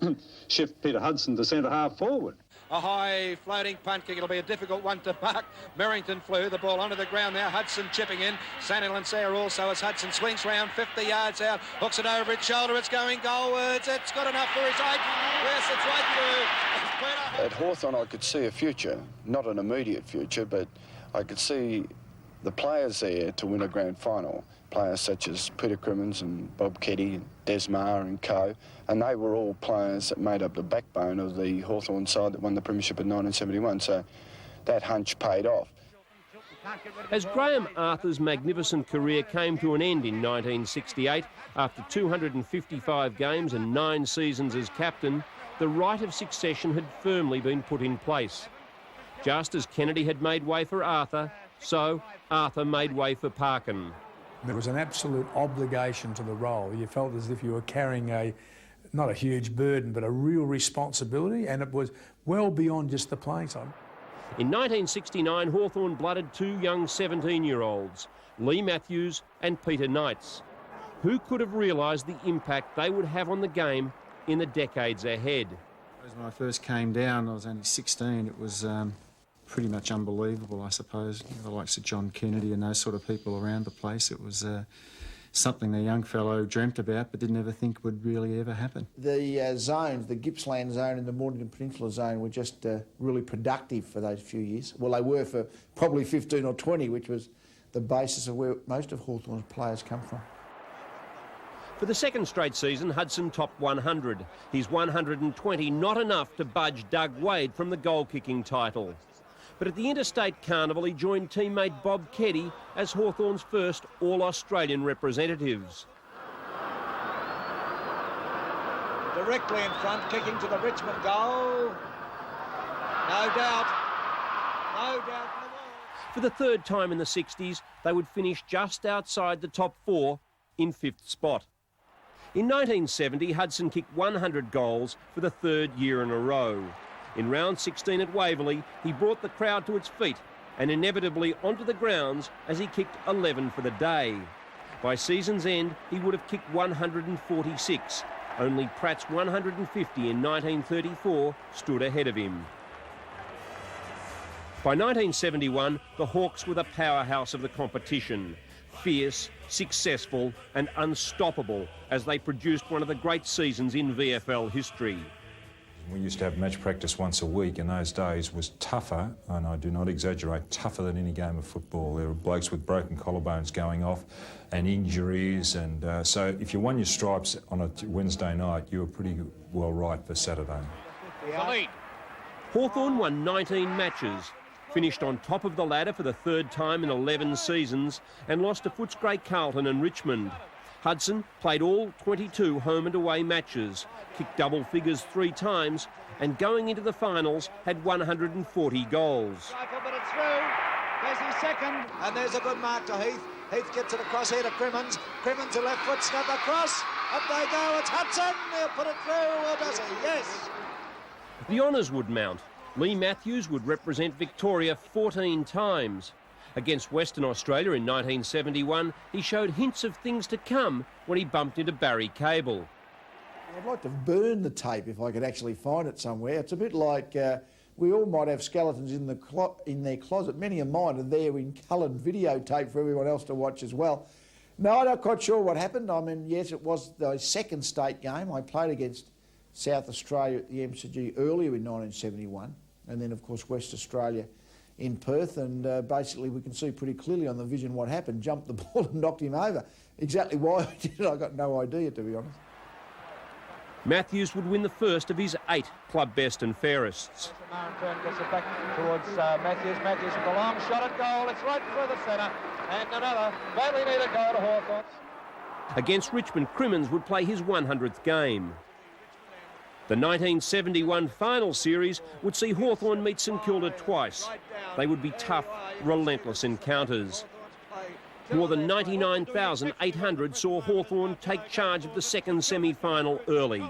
"Shift Peter Hudson to centre half forward." A high floating punt kick. It'll be a difficult one to mark. Merrington flew the ball onto the ground now. Hudson chipping in. Sandy Lancea also as Hudson swings round 50 yards out. Hooks it over its shoulder. It's going goalwards. It's got enough for his 8. Yes, it's right through. At Hawthorn I could see a future. Not an immediate future, but I could see the players there to win a grand final, players such as Peter Crimmins and Bob Keddy and Des Maher and co, and they were all players that made up the backbone of the Hawthorn side that won the premiership in 1971, so that hunch paid off. As Graham Arthur's magnificent career came to an end in 1968, after 255 games and 9 seasons as captain, the right of succession had firmly been put in place. Just as Kennedy had made way for Arthur, so Arthur made way for Parkin. There was an absolute obligation to the role. You felt as if you were carrying not a huge burden, but a real responsibility, and it was well beyond just the playing side. In 1969, Hawthorn blooded 2 young 17-year-olds, Lee Matthews and Peter Knights. Who could have realised the impact they would have on the game in the decades ahead? When I first came down, I was only 16. It was pretty much unbelievable, I suppose. The likes of John Kennedy and those sort of people around the place. It was something the young fellow dreamt about but didn't ever think would really ever happen. The zones, the Gippsland zone and the Mornington Peninsula zone were just really productive for those few years. Well, they were for probably 15 or 20, which was the basis of where most of Hawthorn's players come from. For the second straight season, Hudson topped 100. His 120 not enough to budge Doug Wade from the goal-kicking title. But at the Interstate Carnival, he joined teammate Bob Keddy as Hawthorn's first All-Australian representatives. Directly in front, kicking to the Richmond goal. No doubt. No doubt. For the third time in the 60s, they would finish just outside the top 4 in 5th spot. In 1970, Hudson kicked 100 goals for the 3rd year in a row. In round 16 at Waverley, he brought the crowd to its feet and inevitably onto the grounds as he kicked 11 for the day. By season's end, he would have kicked 146. Only Pratt's 150 in 1934 stood ahead of him. By 1971, the Hawks were the powerhouse of the competition. Fierce, successful and unstoppable as they produced one of the great seasons in VFL history. We used to have match practice once a week. In those days was tougher, and I do not exaggerate, tougher than any game of football. There were blokes with broken collarbones going off and injuries, and so if you won your stripes on a Wednesday night, you were pretty well right for Saturday. Hawthorn won 19 matches, finished on top of the ladder for the 3rd time in 11 seasons and lost to Footscray Carlton and Richmond. Hudson played all 22 home and away matches, kicked double figures 3 times and going into the finals had 140 goals. But it's through. There's his second. And there's a good mark to Heath. Heath gets it across here to Crimmins. Crimmins a left foot snap across. Up they go. It's Hudson. He'll put it through. Or does he? Yes. The honours would mount. Lee Matthews would represent Victoria 14 times. Against Western Australia in 1971, he showed hints of things to come when he bumped into Barry Cable. I'd like to burn the tape if I could actually find it somewhere. It's a bit like we all might have skeletons in their closet. Many of mine are there in coloured videotape for everyone else to watch as well. No, I'm not quite sure what happened. I mean, yes, it was the second state game. I played against South Australia at the MCG earlier in 1971, and then, of course, West Australia in Perth, and basically we can see pretty clearly on the vision what happened. Jumped the ball and knocked him over. Exactly why I did it, I got no idea, to be honest. Matthews would win the first of his 8 club best and fairests. Turn gets it back towards Matthews. Matthews with a long shot at goal. It's right through the centre. And another badly needed goal to Hawthorn. Against Richmond, Crimmins would play his 100th game. The 1971 final series would see Hawthorn meet St Kilda twice. They would be tough, relentless encounters. More than 99,800 saw Hawthorn take charge of the second semi-final early.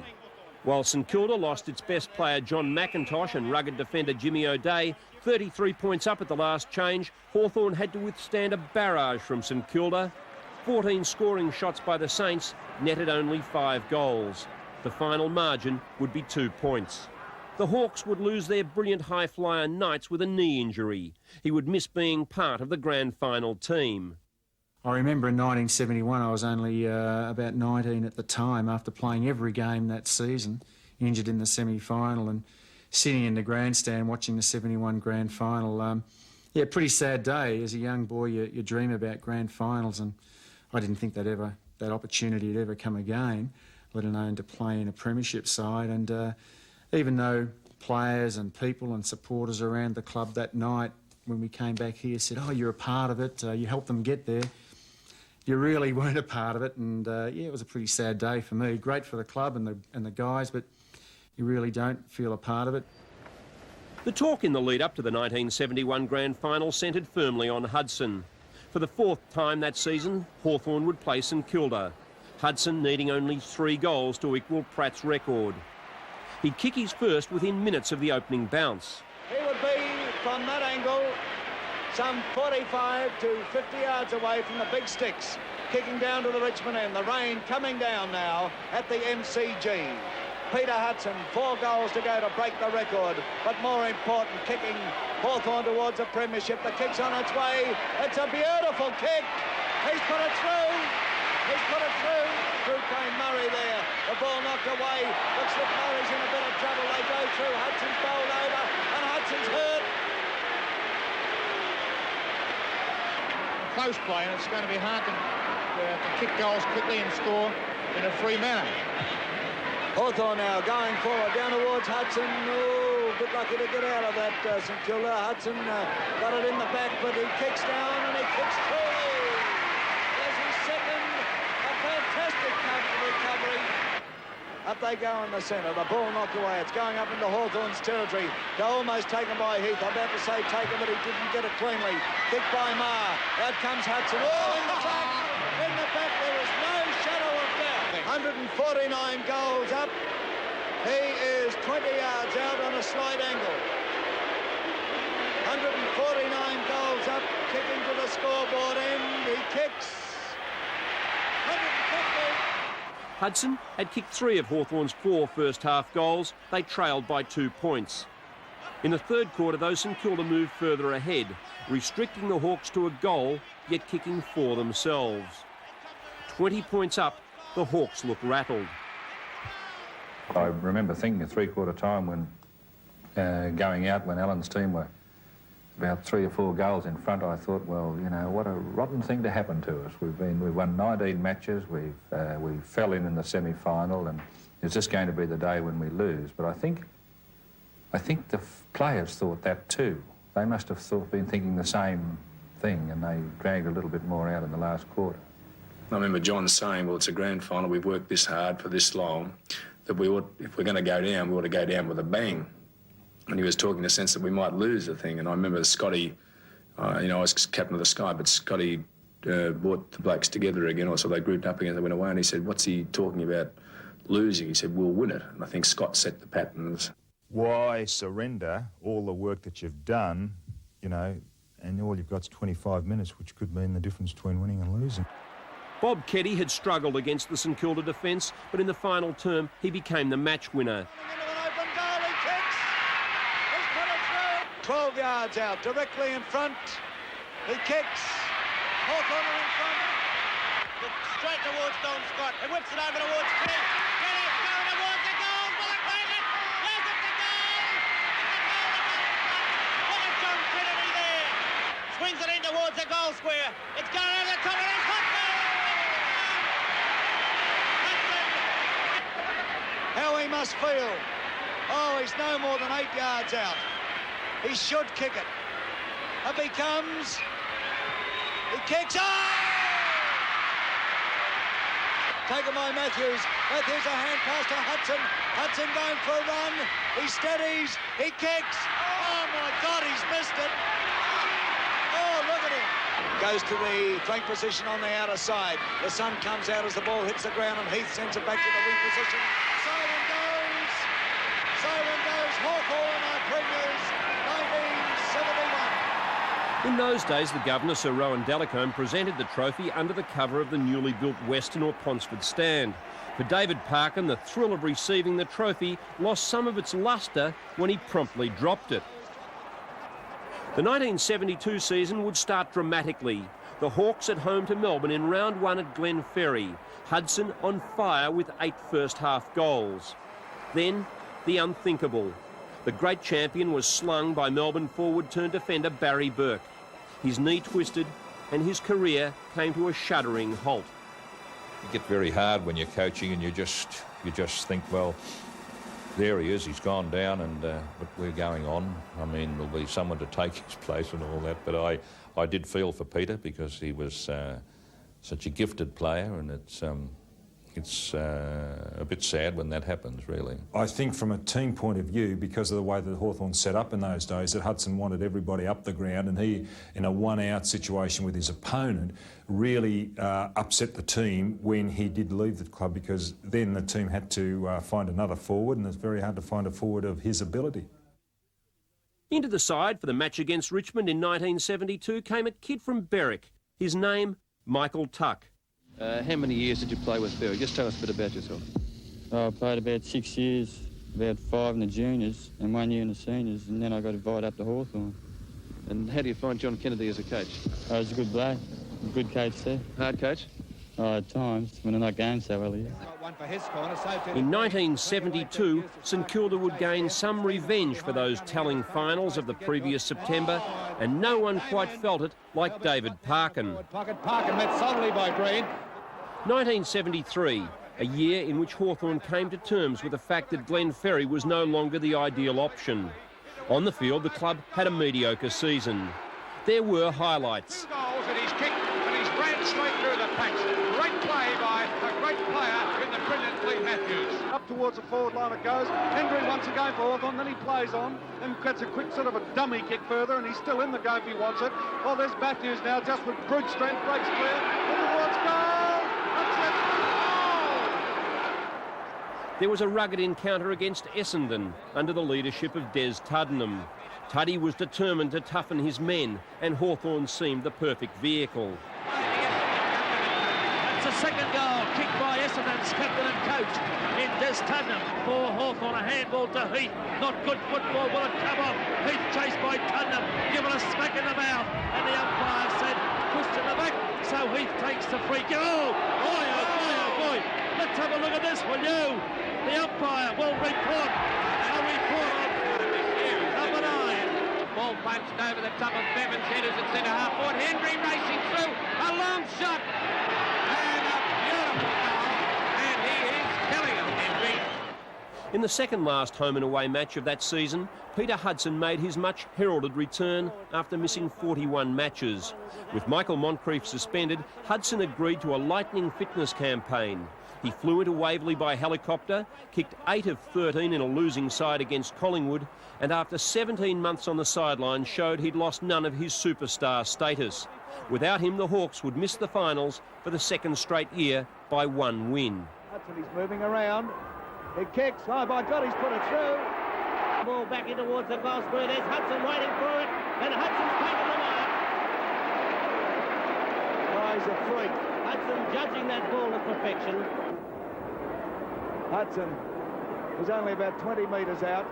While St Kilda lost its best player John McIntosh and rugged defender Jimmy O'Day, 33 points up at the last change, Hawthorn had to withstand a barrage from St Kilda. 14 scoring shots by the Saints netted only 5 goals. The final margin would be 2 points. The Hawks would lose their brilliant high flyer Knights with a knee injury. He would miss being part of the grand final team. I remember in 1971, I was only about 19 at the time, after playing every game that season, injured in the semi-final and sitting in the grandstand watching the 71 grand final. Yeah, pretty sad day. As a young boy, you dream about grand finals, and I didn't think that opportunity would ever come again, let alone to play in a premiership side. And even though players and people and supporters around the club that night, when we came back here, said, "Oh, you're a part of it, you helped them get there," you really weren't a part of it. And yeah, it was a pretty sad day for me. Great for the club and the guys, but you really don't feel a part of it. The talk in the lead-up to the 1971 grand final centred firmly on Hudson. For the fourth time that season, Hawthorn would play St Kilda, Hudson needing only 3 goals to equal Pratt's record. He'd kick his first within minutes of the opening bounce. He would be, from that angle, some 45 to 50 yards away from the big sticks, kicking down to the Richmond end. The rain coming down now at the MCG. Peter Hudson, 4 goals to go to break the record, but more important, kicking Hawthorn towards a premiership. The kick's on its way. It's a beautiful kick. He's put it through. He's put it through. Through came Murray there. The ball knocked away. Looks like Murray's in a bit of trouble. They go through. Hudson's bowled over, and Hudson's hurt. Close play, and it's going to be hard to kick goals quickly and score in a free manner. Hawthorn now going forward, down towards Hudson. Oh, a bit lucky to get out of that St Kilda. Hudson got it in the back, but he kicks down and he kicks through. There's his second. A fantastic recovery. Up they go in the centre. The ball knocked away. It's going up into Hawthorn's territory. They're almost taken by Heath. I'm about to say taken, but he didn't get it cleanly. Kicked by Marr. Out comes Hudson. Oh, in the back. In the back, there is no shadow of doubt. 149 goals up. He is 20 yards out on a slight angle. 149 goals up, kicking to the scoreboard end. He kicks. 150. Hudson had kicked 3 of Hawthorn's 4 first-half goals. They trailed by 2 points. In the third quarter, though, St Kilda moved further ahead, restricting the Hawks to a goal, yet kicking 4 themselves. 20 points up, the Hawks look rattled. I remember thinking at three-quarter time when going out when Alan's team were about 3 or 4 goals in front, I thought, well, you know, what a rotten thing to happen to us. We've won 19 matches, we fell in the semi-final, and is this going to be the day when we lose? But I think the players thought that too. They must have been thinking the same thing, and they dragged a little bit more out in the last quarter. I remember John saying, well, it's a grand final, we've worked this hard for this long, that if we're going to go down, we ought to go down with a bang. And he was talking in the sense that we might lose the thing. And I remember Scotty, you know, I was captain of the Sky, but Scotty brought the blokes together again, or so they grouped up again, they went away, and he said, what's he talking about losing? He said, we'll win it. And I think Scott set the patterns. Why surrender all the work that you've done, you know, and all you've got is 25 minutes, which could mean the difference between winning and losing. Bob Keddy had struggled against the St Kilda defence, but in the final term, he became the match winner. 12 yards out, directly in front. He kicks. Hawthorn are in front. Straight towards Don Scott. He whips it over towards Keddy. Keddy's going towards the goal. Will it make it? Yes, it's the goal! Look at John Kennedy there. Swings it in towards the goal square. It's going over the top of his hot goal. How he must feel. Oh, he's no more than 8 yards out. He should kick it. Up he comes. He kicks. Oh! Taken by Matthews. Matthews a hand pass to Hudson. Hudson going for a run. He steadies. He kicks. Oh my God, he's missed it. Oh, look at him. Goes to the flank position on the outer side. The sun comes out as the ball hits the ground, and Heath sends it back to the wing position. Siren goes. Siren goes. Hawthorn are premiers. 1971. In those days, the Governor, Sir Rowan Delacombe, presented the trophy under the cover of the newly built Western or Ponsford stand. For David Parkin, the thrill of receiving the trophy lost some of its lustre when he promptly dropped it. The 1972 season would start dramatically. The Hawks at home to Melbourne in round 1 at Glenferrie. Hudson on fire with 8 first-half goals. Then, the unthinkable. The great champion was slung by Melbourne forward-turned-defender Barry Burke. His knee twisted and his career came to a shuddering halt. You get very hard when you're coaching and you just think, well, there he is, he's gone down, and but we're going on. I mean, there'll be someone to take his place and all that. But I did feel for Peter because he was such a gifted player, and it's a bit sad when that happens, really. I think from a team point of view, because of the way that Hawthorn set up in those days, that Hudson wanted everybody up the ground, and he, in a one-out situation with his opponent, really upset the team when he did leave the club, because then the team had to find another forward, and it's very hard to find a forward of his ability. Into the side for the match against Richmond in 1972 came a kid from Berwick. His name, Michael Tuck. How many years did you play with Berwick? Just tell us a bit about yourself. I played about 6 years, about 5 in the juniors and 1 year in the seniors, and then I got invited up to Hawthorn. And how do you find John Kennedy as a coach? I was a good bloke, a good coach too. Hard coach? At times, when they're not going so well, yeah. In 1972, St Kilda would gain some revenge for those telling finals of the previous September, and no one quite felt it like David Parkin. Parkin met solidly by Green. 1973, a year in which Hawthorn came to terms with the fact that Glenn Ferry was no longer the ideal option. On the field, the club had a mediocre season. There were highlights. 2 goals and he's kicked and he's ran straight through the patch. Great play by a great player in the brilliant Lee Matthews. Up towards the forward line it goes. Hendry wants to go for Hawthorn, then he plays on and gets a quick sort of a dummy kick further, and he's still in the go if he wants it. Well, there's Matthews now, just with brute strength, breaks clear. And towards goal! That's it! Goal! There was a rugged encounter against Essendon under the leadership of Des Tuddenham. Tuddy was determined to toughen his men, and Hawthorn seemed the perfect vehicle. It's a second goal, kicked by Essendon's captain and coach in Des Tuddenham. For Hawthorn, a handball to Heath. Not good football, will it come off? Heath chased by Tuddenham, given a smack in the mouth, and the umpire said, push to the back, so Heath takes the free kick. Oh, boy, oh, boy, oh, boy. Let's have a look at this, will you? The umpire will report. A report on number 9. Ball punched over the top of Bevan's head as at centre half forward. Hendry racing through, a long shot, and a beautiful goal, and he is killing him, Hendry. In the second last home and away match of that season, Peter Hudson made his much heralded return after missing 41 matches. With Michael Moncrief suspended, Hudson agreed to a lightning fitness campaign. He flew into Waverley by helicopter, kicked 8 of 13 in a losing side against Collingwood, and after 17 months on the sideline showed he'd lost none of his superstar status. Without him, the Hawks would miss the finals for the second straight year by 1 win. Hudson, he's moving around. He kicks. Oh, by God, he's put it through. Ball back in towards the goal square. There's Hudson waiting for it, and Hudson's taken the mark. Oh, he's a freak. Hudson judging that ball to perfection. Hudson is only about 20 metres out.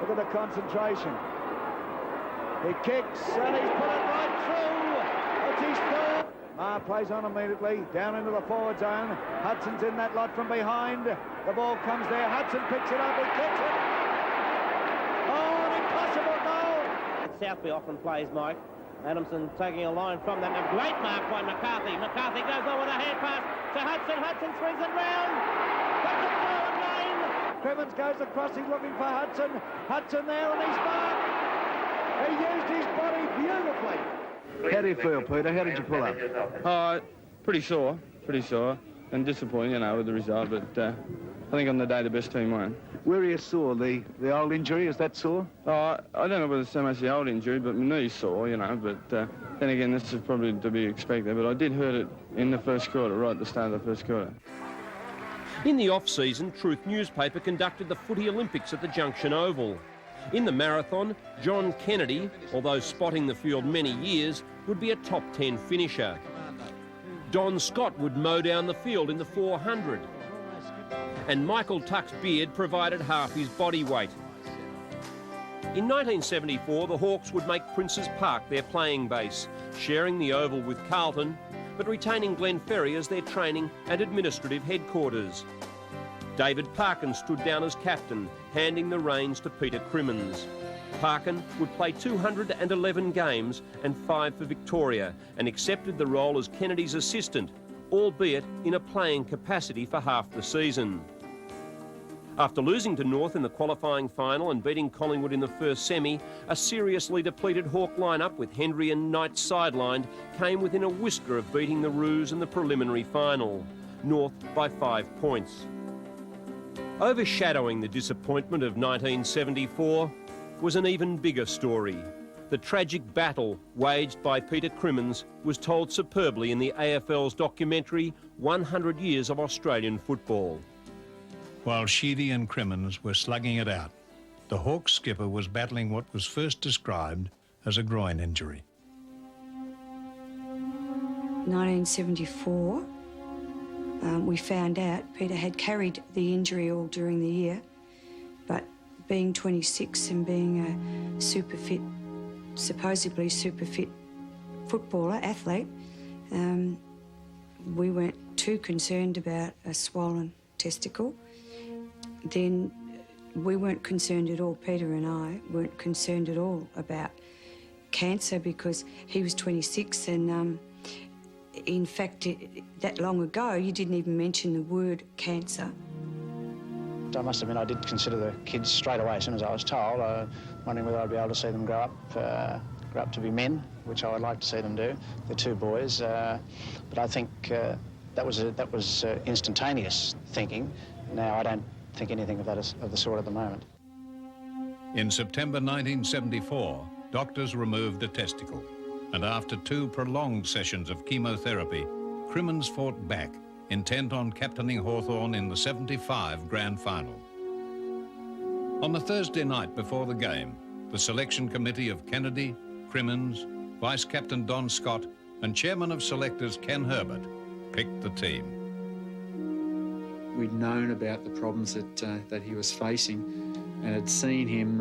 Look at the concentration. He kicks, and he's put it right through. It's his third. Marr plays on immediately, down into the forward zone. Hudson's in that lot from behind. The ball comes there. Hudson picks it up, he kicks it. Oh, an impossible goal. Southby often plays, Mike. Adamson taking a line from them. A great mark by McCarthy. McCarthy goes on with a hand pass to Hudson. Hudson swings it round. Got the throw again. Crimmins goes across. He's looking for Hudson. Hudson there, and he's marked. He used his body beautifully. How do you feel, Peter? How did you pull up? Pretty sore, and disappointed, you know, with the result. But I think on the day the best team won. Where are you sore? The old injury, is that sore? I don't know whether it's so much the old injury, but my knee's sore, you know. But then again, this is probably to be expected. But I did hurt it in the first quarter, right at the start of the first quarter. In the off-season, Truth newspaper conducted the Footy Olympics at the Junction Oval. In the marathon, John Kennedy, although spotting the field many years, would be a top 10 finisher. Don Scott would mow down the field in the 400. And Michael Tuck's beard provided half his body weight. In 1974, the Hawks would make Princes Park their playing base, sharing the oval with Carlton, but retaining Glen Ferry as their training and administrative headquarters. David Parkin stood down as captain, handing the reins to Peter Crimmins. Parkin would play 211 games and 5 for Victoria and accepted the role as Kennedy's assistant, albeit in a playing capacity for half the season. After losing to North in the qualifying final and beating Collingwood in the first semi, a seriously depleted Hawk lineup with Hendry and Knight sidelined came within a whisker of beating the Roos in the preliminary final, North by 5 points. Overshadowing the disappointment of 1974 was an even bigger story. The tragic battle waged by Peter Crimmins was told superbly in the AFL's documentary 100 Years of Australian Football. While Sheedy and Crimmins were slugging it out, the Hawks skipper was battling what was first described as a groin injury. 1974, we found out Peter had carried the injury all during the year, but being 26 and being a super fit, supposedly super fit footballer, athlete, we weren't too concerned about a swollen testicle. Then we weren't concerned at all, Peter and I weren't concerned at all about cancer because he was 26 and in fact, that long ago, you didn't even mention the word cancer. I must admit I did consider the kids straight away as soon as I was told, wondering whether I'd be able to see them grow up to be men, which I would like to see them do. They're 2 boys, but I think that was instantaneous thinking. Now I don't think anything of the sort at the moment. In September 1974, doctors removed a testicle, and after 2 prolonged sessions of chemotherapy, Crimmins fought back, intent on captaining Hawthorn in the 75 grand final. On the Thursday night before the game, the selection committee of Kennedy, Crimmins, Vice-Captain Don Scott and Chairman of Selectors Ken Herbert picked the team. We'd known about the problems that he was facing and had seen him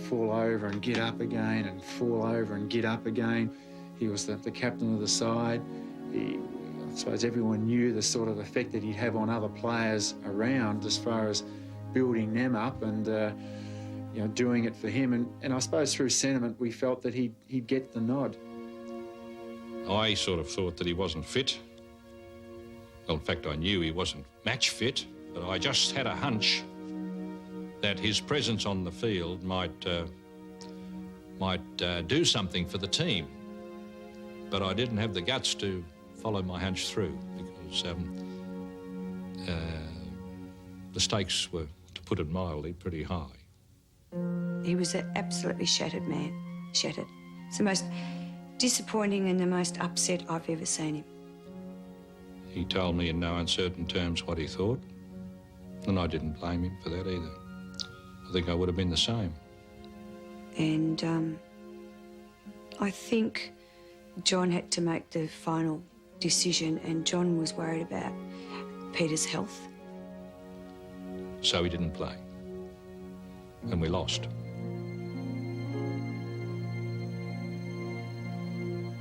fall over and get up again and fall over and get up again. He was the captain of the side. I suppose everyone knew the sort of effect that he'd have on other players around as far as building them up and doing it for him. And I suppose through sentiment we felt that he'd get the nod. I sort of thought that he wasn't fit. Well, in fact, I knew he wasn't match fit, but I just had a hunch that his presence on the field might do something for the team. But I didn't have the guts to follow my hunch through because the stakes were, to put it mildly, pretty high. He was an absolutely shattered man, shattered. It's the most disappointing and the most upset I've ever seen him. He told me in no uncertain terms what he thought, and I didn't blame him for that either. I think I would have been the same. And I think John had to make the final decision, and John was worried about Peter's health. So he didn't play, and we lost.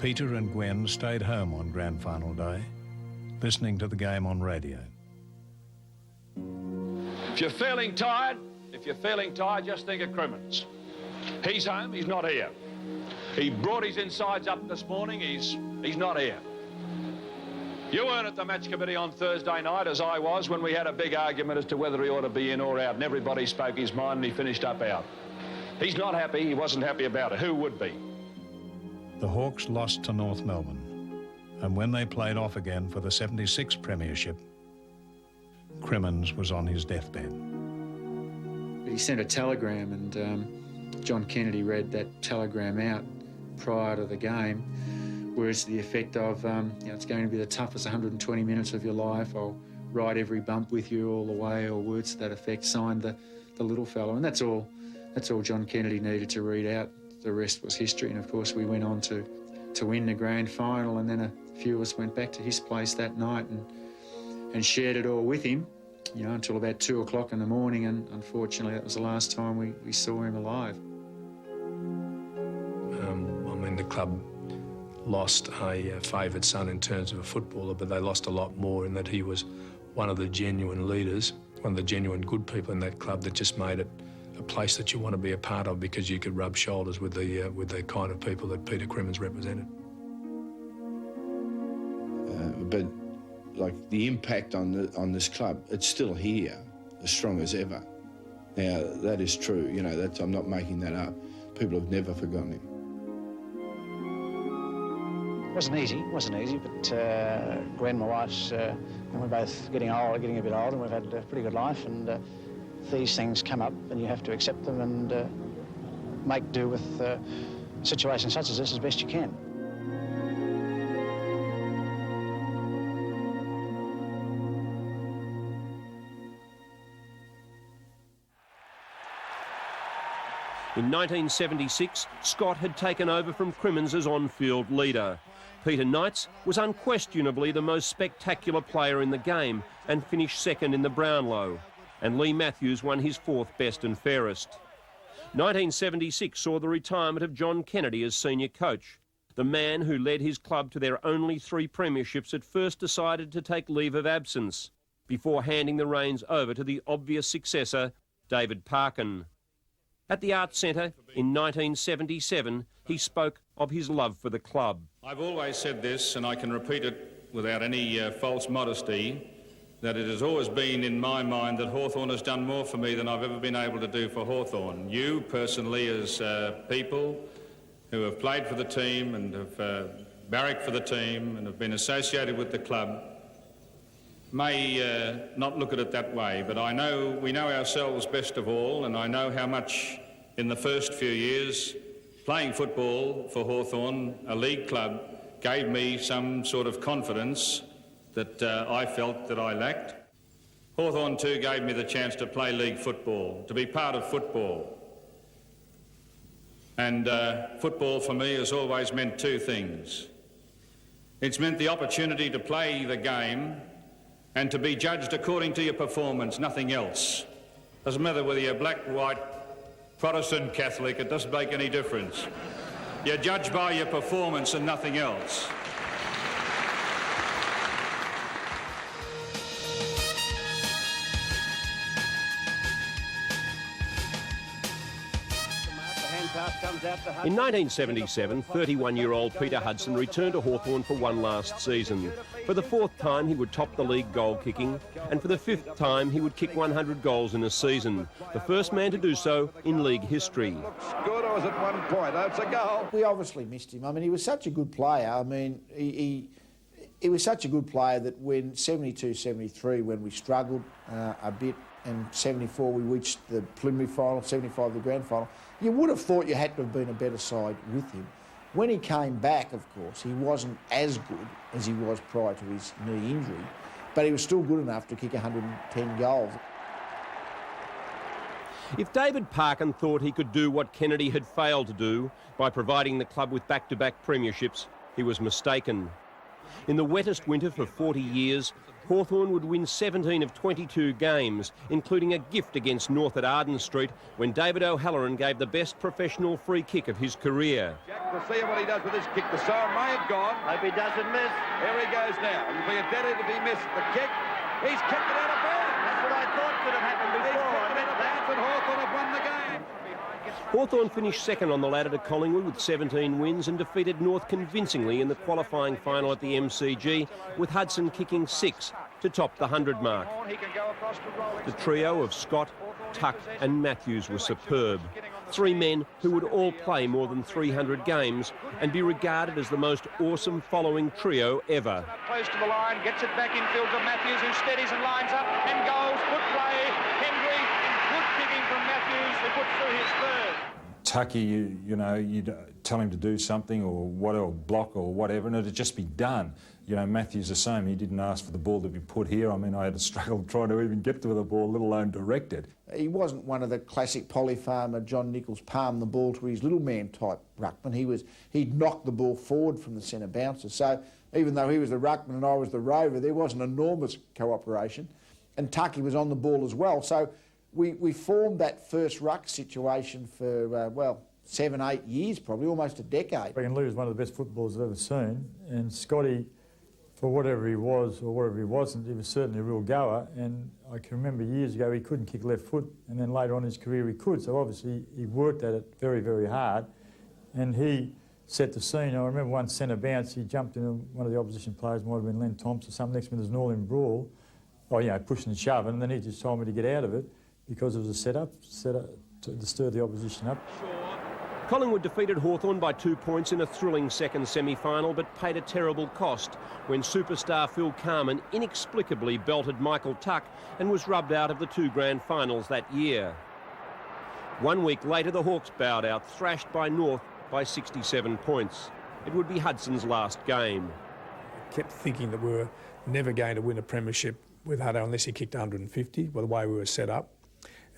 Peter and Gwen stayed home on grand final day, listening to the game on radio. If you're feeling tired, just think of Crimmins. He's home, he's not here. He brought his insides up this morning, he's not here. You weren't at the match committee on Thursday night, as I was, when we had a big argument as to whether he ought to be in or out, and everybody spoke his mind and he finished up out. He's not happy, he wasn't happy about it. Who would be? The Hawks lost to North Melbourne, and when they played off again for the 76 premiership, Crimmins was on his deathbed. He sent a telegram, and John Kennedy read that telegram out prior to the game. Words to the effect of, it's going to be the toughest 120 minutes of your life. I'll ride every bump with you all the way, or words to that effect. Signed the little fella, and that's all John Kennedy needed to read out. The rest was history, and of course we went on to win the grand final, and then a few of us went back to his place that night and shared it all with him, until about 2 o'clock in the morning, and unfortunately that was the last time we saw him alive. The club lost a favoured son in terms of a footballer, but they lost a lot more in that he was one of the genuine leaders one of the genuine good people in that club that just made it a place that you want to be a part of because you could rub shoulders with the kind of people that Peter Crimmins represented. But like the impact on this club, it's still here, as strong as ever. Now that is true. You know, I'm not making that up. People have never forgotten him. It wasn't easy, but Gwen, my wife's, and we're both getting a bit older, and we've had a pretty good life, and these things come up, and you have to accept them and make do with situations such as this as best you can. In 1976, Scott had taken over from Crimmins as on-field leader. Peter Knights was unquestionably the most spectacular player in the game and finished second in the Brownlow. And Lee Matthews won his fourth best and fairest. 1976 saw the retirement of John Kennedy as senior coach. The man who led his club to their only 3 premierships at first decided to take leave of absence before handing the reins over to the obvious successor, David Parkin. At the Arts Centre in 1977, he spoke of his love for the club. I've always said this, and I can repeat it without any false modesty, that it has always been in my mind that Hawthorn has done more for me than I've ever been able to do for Hawthorn. You, personally, as people who have played for the team and have barracked for the team and have been associated with the club, may not look at it that way, but we know ourselves best of all, and I know how much in the first few years playing football for Hawthorn, a league club, gave me some sort of confidence that I felt that I lacked. Hawthorn too gave me the chance to play league football, to be part of football. And football for me has always meant 2 things. It's meant the opportunity to play the game and to be judged according to your performance, nothing else. Doesn't matter whether you're black, white, Protestant, Catholic, it doesn't make any difference. You're judged by your performance and nothing else. In 1977, 31-year-old Peter Hudson returned to Hawthorn for one last season. For the 4th time, he would top the league goal-kicking, and for the 5th time, he would kick 100 goals in a season. The first man to do so in league history. Good, or was it 1 point? That's a goal. We obviously missed him. I mean, he was such a good player. I mean, he was such a good player that when 72-73, when we struggled a bit, and 74 we reached the preliminary final, 75 the grand final, you would have thought you had to have been a better side with him. When he came back, of course, he wasn't as good as he was prior to his knee injury, but he was still good enough to kick 110 goals. If David Parkin thought he could do what Kennedy had failed to do by providing the club with back-to-back premierships, he was mistaken. In the wettest winter for 40 years, Hawthorn would win 17 of 22 games, including a gift against North at Arden Street when David O'Halloran gave the best professional free kick of his career. Jack, we'll see what he does with this kick. The siren may have gone. Hope he doesn't miss. Here he goes now. It'll be a dead end if he missed the kick. He's kicked it out of bounds. That's what I thought could have happened before. He's kicked it out of bounds and Hawthorn have won the game. Hawthorn finished second on the ladder to Collingwood with 17 wins and defeated North convincingly in the qualifying final at the MCG, with Hudson kicking 6 to top the 100 mark. The trio of Scott, Tuck and Matthews were superb. 3 men who would all play more than 300 games and be regarded as the most awesome following trio ever. Close to the line, gets it back in field to Matthews, who steadies and lines up and goes. Good play, Hendry, good kicking from Matthews, who puts through his third. Tucky, you know, you'd tell him to do something or block or whatever, and it'd just be done. You know, Matthews the same. He didn't ask for the ball to be put here. I mean, I had to struggle trying to even get to the ball, let alone direct it. He wasn't one of the classic polyfarmer John Nichols palm the ball to his little man type ruckman. He'd knock the ball forward from the centre bouncer. So even though he was the ruckman and I was the rover, there was an enormous cooperation. And Tucky was on the ball as well. So we formed that first ruck situation for, 7, 8 years, probably, almost a decade. I can lose one of the best footballers I've ever seen. And Scotty, for whatever he was or whatever he wasn't, he was certainly a real goer. And I can remember years ago he couldn't kick left foot, and then later on in his career he could. So obviously he worked at it very, very hard, and he set the scene. I remember one centre bounce, he jumped into one of the opposition players, might have been Len Thompson or something. Next minute there's an all-in brawl, pushing and shoving, and then he just told me to get out of it because it was a set-up to stir the opposition up. Collingwood defeated Hawthorn by 2 points in a thrilling second semi-final, but paid a terrible cost when superstar Phil Carman inexplicably belted Michael Tuck and was rubbed out of the 2 grand finals that year. 1 week later, the Hawks bowed out, thrashed by North by 67 points. It would be Hudson's last game. I kept thinking that we were never going to win a premiership with Hutto unless he kicked 150, by the way we were set up.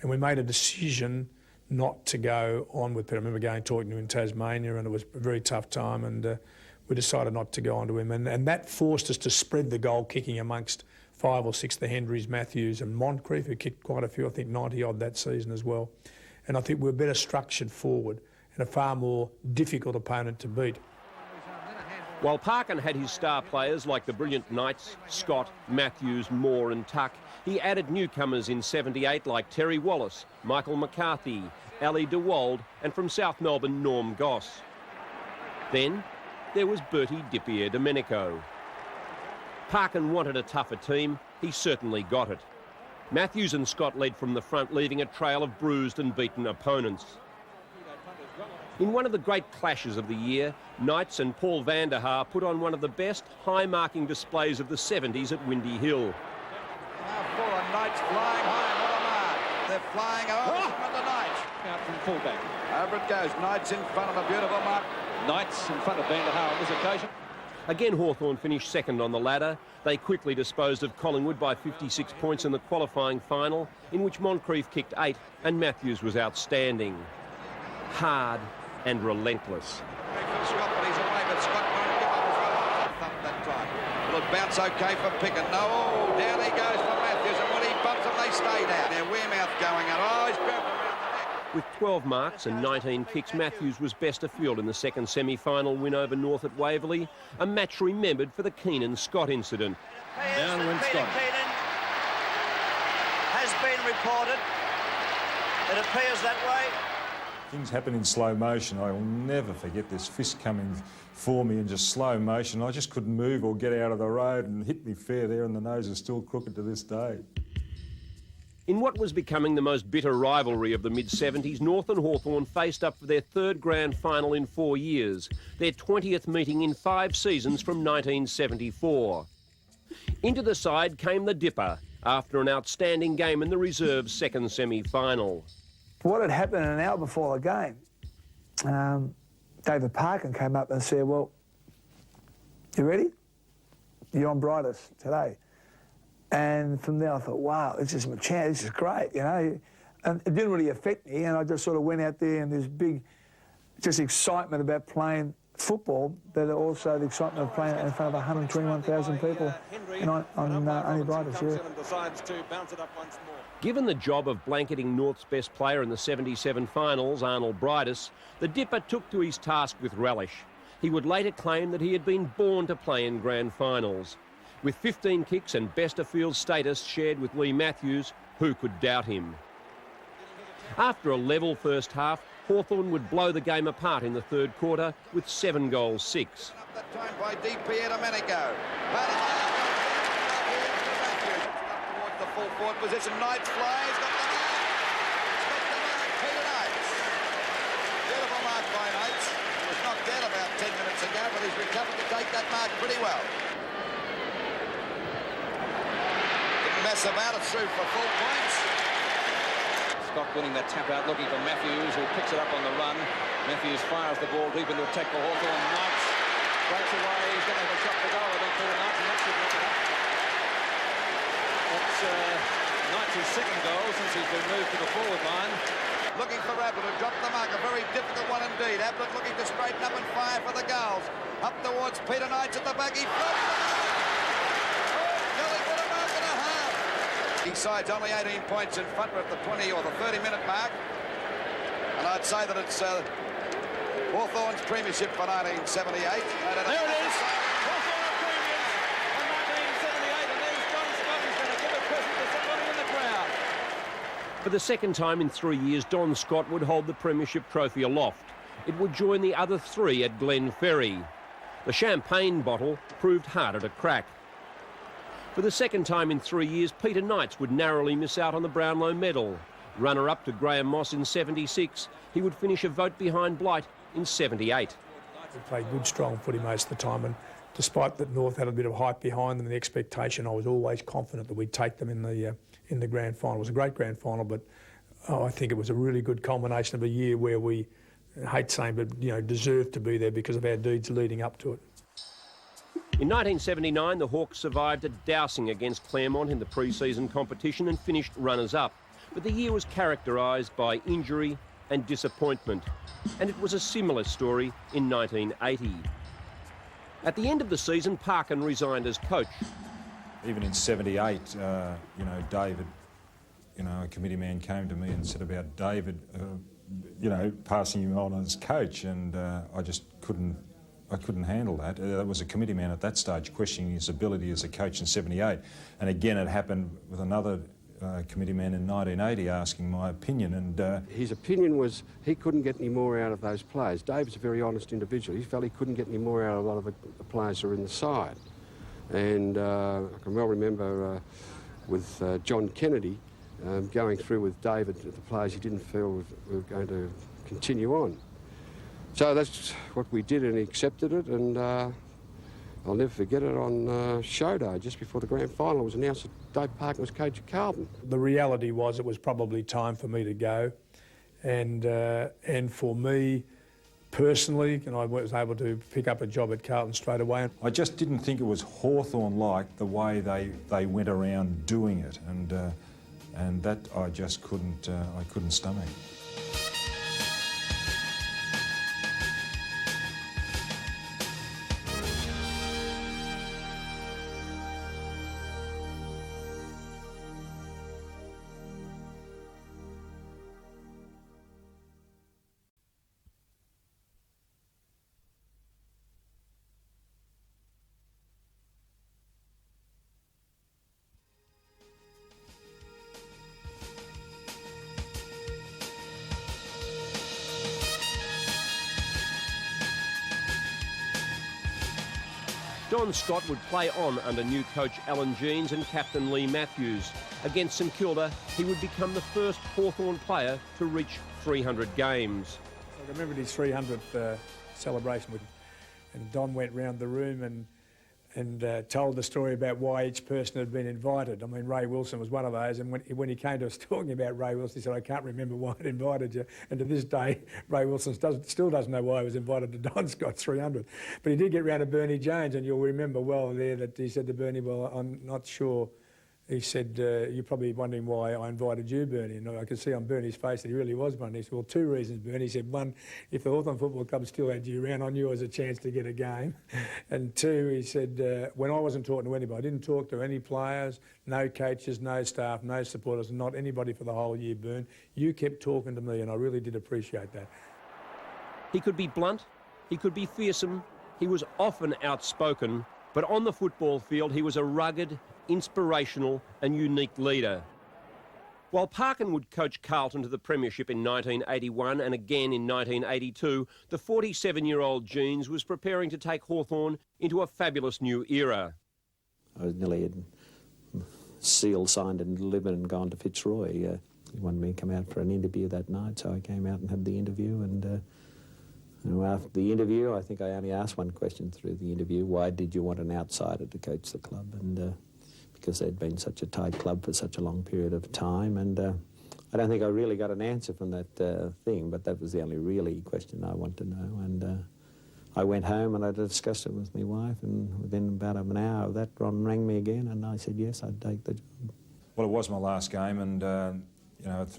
And we made a decision not to go on with Peter. I remember talking to him in Tasmania, and it was a very tough time, and we decided not to go on to him. And that forced us to spread the goal kicking amongst 5 or 6, the Hendrys, Matthews and Moncrief, who kicked quite a few, I think 90-odd that season as well. And I think we were better structured forward and a far more difficult opponent to beat. While Parkin had his star players like the brilliant Knights, Scott, Matthews, Moore and Tuck, he added newcomers in 78 like Terry Wallace, Michael McCarthy, Ali de Wolde and from South Melbourne, Norm Goss. Then there was Bertie Di Domenico. Parkin wanted a tougher team. He certainly got it. Matthews and Scott led from the front, leaving a trail of bruised and beaten opponents. In one of the great clashes of the year, Knights and Paul van der Haar put on one of the best high-marking displays of the 70s at Windy Hill. Now full on Knights flying high, what a mark. They're flying over from the Knights. Out from fullback. Over it goes, Knights in front of a beautiful mark. Knights in front of van der Haar on this occasion. Again, Hawthorn finished second on the ladder. They quickly disposed of Collingwood by 56 points in the qualifying final, in which Moncrief kicked 8 and Matthews was outstanding. Hard and relentless. Scott, but he's away, but Scott won't give up as well. Thump that time. Will it bounce okay for Pickett? No, down he goes for Matthews, and when he bumps them, they stay down. Now Wearmouth going out. Oh, he's grabbed around the neck. With 12 marks and 19 kicks, Matthews was best afield in the second semi-final win over North at Waverley, a match remembered for the Keenan-Scott incident. Down went Scott. Keenan has been reported. It appears that way. Things happen in slow motion. I will never forget this fist coming for me in just slow motion. I just couldn't move or get out of the road, and hit me fair there, and the nose is still crooked to this day. In what was becoming the most bitter rivalry of the mid-70s, North and Hawthorn faced up for their 3rd grand final in 4 years, their 20th meeting in 5 seasons from 1974. Into the side came the Dipper after an outstanding game in the reserves' second semi-final. What had happened an hour before the game, David Parkin came up and said, well, you ready? You're on brightest today. And from there I thought, wow, this is my chance, this is great, you know. And it didn't really affect me, and I just sort of went out there and there's big just excitement about playing football, but also the excitement of playing in front of 121,000 people on only brightest, yeah. Given the job of blanketing North's best player in the 77 finals, Arnold Brightus, the Dipper took to his task with relish. He would later claim that he had been born to play in grand finals. With 15 kicks and best of field status shared with Lee Matthews, who could doubt him? After a level first half, Hawthorn would blow the game apart in the 3rd quarter with 7 goals 6. Up that time by Di Domenico. Towards the full forward position. Knights flies. Got the mark. Got the mark. Peter Knights. Beautiful mark by Knights. He was knocked out about 10 minutes ago, but he's recovered to take that mark pretty well. Didn't mess about it, through for full points. Scott winning that tap out, looking for Matthews, who picks it up on the run. Matthews fires the ball deep into attack for Hawthorn. Knights breaks away. He's going to have a shot for goal, I think, Peter Knights, and that should knock it up. That's Knights' 2nd goal since he's been moved to the forward line. Looking for Ablett, who dropped the mark. A very difficult one indeed. Ablett looking to straighten up and fire for the goals. Up towards Peter Knights at the back. He floats. Each side's only 18 points in front. We're at the 20 or the 30-minute mark. And I'd say that it's Hawthorn's premiership for 1978. There it is. Hawthorn premiers. For the second time in 3 years, Don Scott would hold the premiership trophy aloft. It would join the other three at Glen Ferry. The champagne bottle proved harder to crack. For the second time in 3 years, Peter Knights would narrowly miss out on the Brownlow medal. Runner-up to Graham Moss in 76, he would finish a vote behind Blight in 78. We played good, strong footy most of the time, and despite that North had a bit of hype behind them and the expectation, I was always confident that we'd take them in the grand final. It was a great grand final, but I think it was a really good culmination of a year where we, I hate saying, but deserved to be there because of our deeds leading up to it. In 1979, the Hawks survived a dousing against Claremont in the pre-season competition and finished runners-up. But the year was characterised by injury and disappointment, and it was a similar story in 1980. At the end of the season, Parkin resigned as coach. Even in 78, David, a committee man came to me and said about David, passing him on as coach, and I just couldn't handle that. There was a committee man at that stage questioning his ability as a coach in 78, and again it happened with another committee man in 1980 asking my opinion, and his opinion was he couldn't get any more out of those players. David's a very honest individual. He felt he couldn't get any more out of a lot of the players who are in the side, and I can well remember with John Kennedy going through with David the players he didn't feel were going to continue on. So that's what we did, and he accepted it, and I'll never forget it on show day, just before the grand final. It was announced that Dave Parkin was coach of Carlton. The reality was it was probably time for me to go, and for me personally, I was able to pick up a job at Carlton straight away. I just didn't think it was Hawthorn-like the way they went around doing it, and that I just couldn't stomach. Don Scott would play on under new coach Alan Jeans and captain Lee Matthews. Against St Kilda, he would become the first Hawthorn player to reach 300 games. I remember his 300th celebration with him, and Don went round the room and told the story about why each person had been invited. I mean, Ray Wilson was one of those, and when he came to us talking about Ray Wilson, he said, I can't remember why I'd invited you. And to this day, Ray Wilson still doesn't know why he was invited to Don Scott's 300. But he did get round to Bernie Jones, and you'll remember well there that he said to Bernie, well, I'm not sure. He said, you're probably wondering why I invited you, Bernie. And I could see on Bernie's face that he really was wondering. He said, well, two reasons, Bernie. He said, one, if the Hawthorn Football Club still had you around, I knew there was a chance to get a game. And two, he said, when I wasn't talking to anybody, I didn't talk to any players, no coaches, no staff, no supporters, not anybody for the whole year, Bern. You kept talking to me, and I really did appreciate that. He could be blunt, he could be fearsome, he was often outspoken, but on the football field he was a rugged, inspirational and unique leader. While Parkin would coach Carlton to the premiership in 1981 and again in 1982, the 47-year-old Jeans was preparing to take Hawthorn into a fabulous new era. I was nearly had seal signed and delivered and gone to Fitzroy. He wanted me to come out for an interview that night, so I came out and had the interview, and after the interview, I think I only asked one question through the interview: why did you want an outsider to coach the club? And because they'd been such a tight club for such a long period of time, and I don't think I really got an answer from that thing, but that was the only really question I wanted to know. And I went home and I discussed it with my wife, and within about an hour of that, Ron rang me again, and I said yes, I'd take the job. Well, it was my last game, and at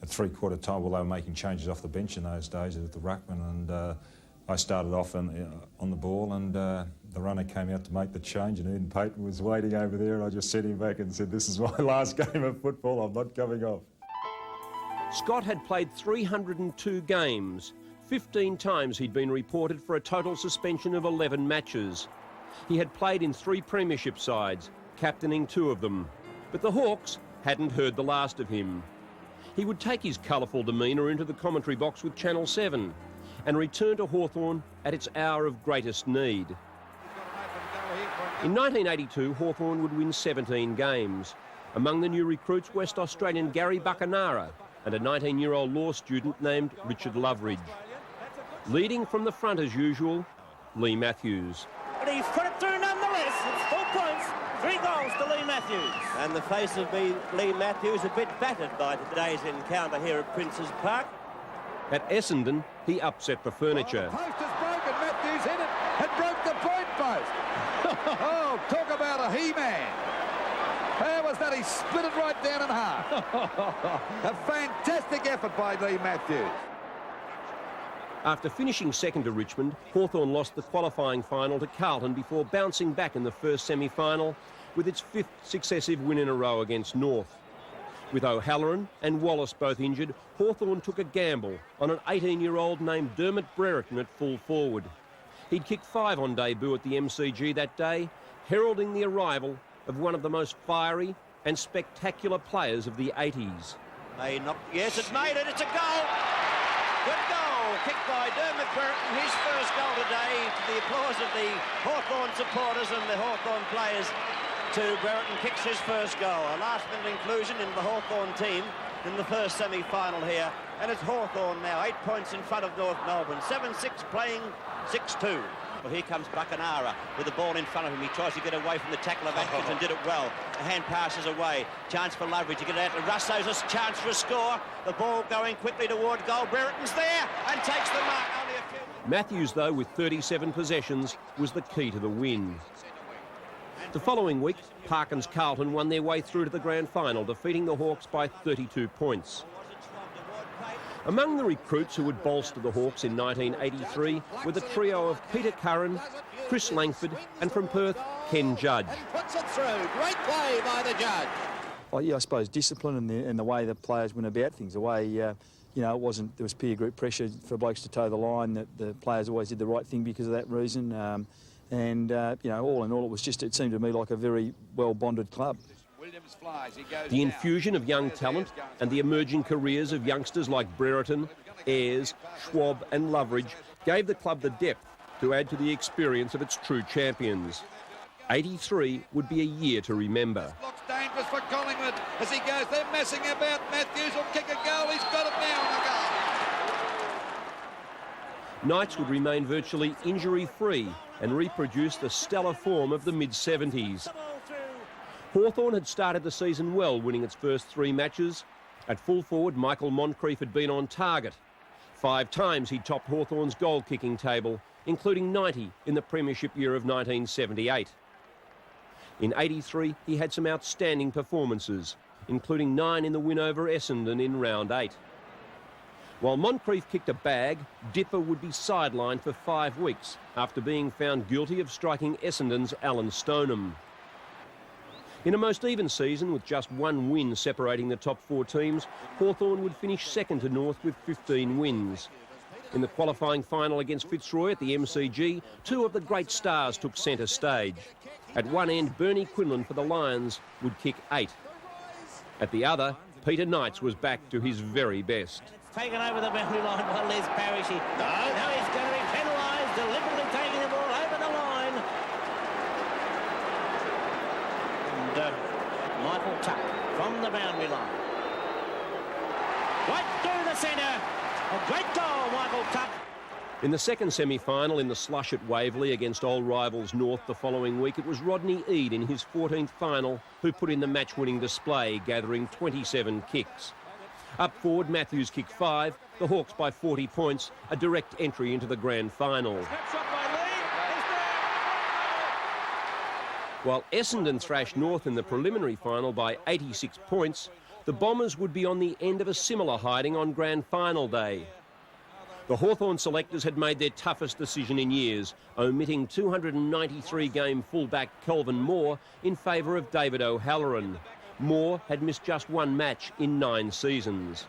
three-quarter time, well, they were making changes off the bench in those days at the ruckman, and I started off on the ball, and the runner came out to make the change, and Ian Payton was waiting over there, and I just sent him back and said, this is my last game of football, I'm not coming off. Scott had played 302 games. 15 times he'd been reported for a total suspension of 11 matches. He had played in 3 premiership sides, captaining 2 of them. But the Hawks hadn't heard the last of him. He would take his colourful demeanour into the commentary box with Channel 7 and return to Hawthorn at its hour of greatest need. In 1982, Hawthorn would win 17 games. Among the new recruits, West Australian Gary Buckenara and a 19-year-old law student named Richard Loveridge. Leading from the front as usual, Lee Matthews. But he's put it through nonetheless. It's 4 points, 3 goals to Lee Matthews. And the face of Lee Matthews a bit battered by today's encounter here at Princes Park. At Essendon, he upset the furniture. The post is broken. Matthews hit it and broke the point post. Oh, talk about a he-man. How was that? He split it right down in half. A fantastic effort by Lee Matthews. After finishing second to Richmond, Hawthorn lost the qualifying final to Carlton before bouncing back in the first semi-final with its 5th successive win in a row against North. With O'Halloran and Wallace both injured, Hawthorn took a gamble on an 18-year-old named Dermot Brereton at full forward. He'd kicked 5 on debut at the MCG that day, heralding the arrival of one of the most fiery and spectacular players of the 80s. Yes, it's made it. It's a goal. Good goal. Kicked by Dermot Brereton. His first goal today, to the applause of the Hawthorn supporters and the Hawthorn players. Brereton kicks his first goal. A last-minute inclusion in the Hawthorn team in the first semi-final here. And it's Hawthorn now, 8 points in front of North Melbourne. 7-6 playing 6-2. Well, here comes Buckenara with the ball in front of him. He tries to get away from the tackle of Atkins and did it well. The hand passes away. Chance for Loveridge to get out to Russo's a chance for a score. The ball going quickly toward goal. Brereton's there and takes the mark. Only a few. Matthews, though, with 37 possessions, was the key to the win. The following week, Parkins Carlton won their way through to the grand final, defeating the Hawks by 32 points. Among the recruits who would bolster the Hawks in 1983 were the trio of Peter Curran, Chris Langford and from Perth, Ken Judge. Puts it through. Great play by the judge. Well, yeah, I suppose discipline and the way the players went about things, the way, you know, there was peer group pressure for blokes to toe the line, that the players always did the right thing because of that reason. You know, all in all, it seemed to me like a very well-bonded club. The infusion of young talent and the emerging careers of youngsters like Brereton, Ayres, Schwab and Loveridge gave the club the depth to add to the experience of its true champions. 83 would be a year to remember. Looks dangerous for Collingwood as he goes. They're messing about. Matthews will kick a goal. He's got it now on the goal. Knights would remain virtually injury-free and reproduce the stellar form of the mid-70s. Hawthorn had started the season well, winning its first 3 matches. At full forward, Michael Moncrief had been on target. 5 times he topped Hawthorn's goal-kicking table, including 90 in the premiership year of 1978. In 83, he had some outstanding performances, including 9 in the win over Essendon in round 8. While Moncrief kicked a bag, Dipper would be sidelined for 5 weeks after being found guilty of striking Essendon's Alan Stoneham. In a most even season, with just 1 win separating the top 4 teams, Hawthorn would finish second to North with 15 wins. In the qualifying final against Fitzroy at the MCG, 2 of the great stars took centre stage. At one end, Bernie Quinlan for the Lions would kick 8. At the other, Peter Knights was back to his very best. Taken over the boundary line by Les Parrish. Now he's going to be penalised, deliberately taking the ball over the line. And Michael Tuck from the boundary line. Right through the centre. A great goal, Michael Tuck. In the second semi-final in the slush at Waverley against old rivals North the following week, it was Rodney Eade in his 14th final who put in the match-winning display, gathering 27 kicks. Up forward, Matthews kicked 5, the Hawks by 40 points, a direct entry into the grand final. While Essendon thrashed North in the preliminary final by 86 points, the Bombers would be on the end of a similar hiding on grand final day. The Hawthorn selectors had made their toughest decision in years, omitting 293-game fullback Kelvin Moore in favour of David O'Halloran. Moore had missed just 1 match in 9 seasons.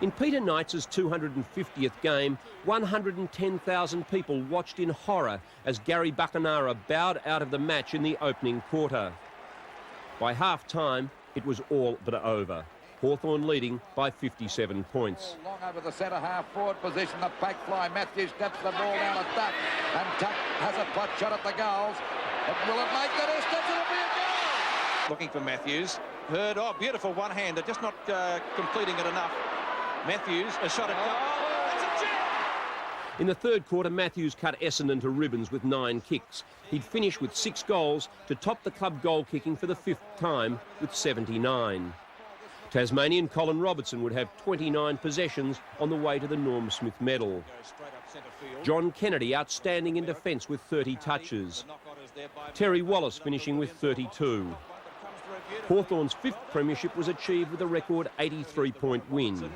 In Peter Knights' 250th game, 110,000 people watched in horror as Gary Buckenara bowed out of the match in the opening quarter. By half-time, it was all but over. Hawthorn leading by 57 points. Long over the centre half forward position, the back fly. Matthews steps the ball down at Tuck, and Tuck has a pot shot at the goals. But will it make the distance? It'll be a goal! Looking for Matthews. Hurd, oh, beautiful one-hander, just not completing it enough. Matthews, a shot at goal. That's a jam! In the third quarter, Matthews cut Essendon to ribbons with 9 kicks. He'd finish with 6 goals to top the club goal kicking for the 5th time with 79. Tasmanian Colin Robertson would have 29 possessions on the way to the Norm Smith medal. John Kennedy outstanding in defence with 30 touches. Terry Wallace finishing with 32. Hawthorn's 5th premiership was achieved with a record 83-point win.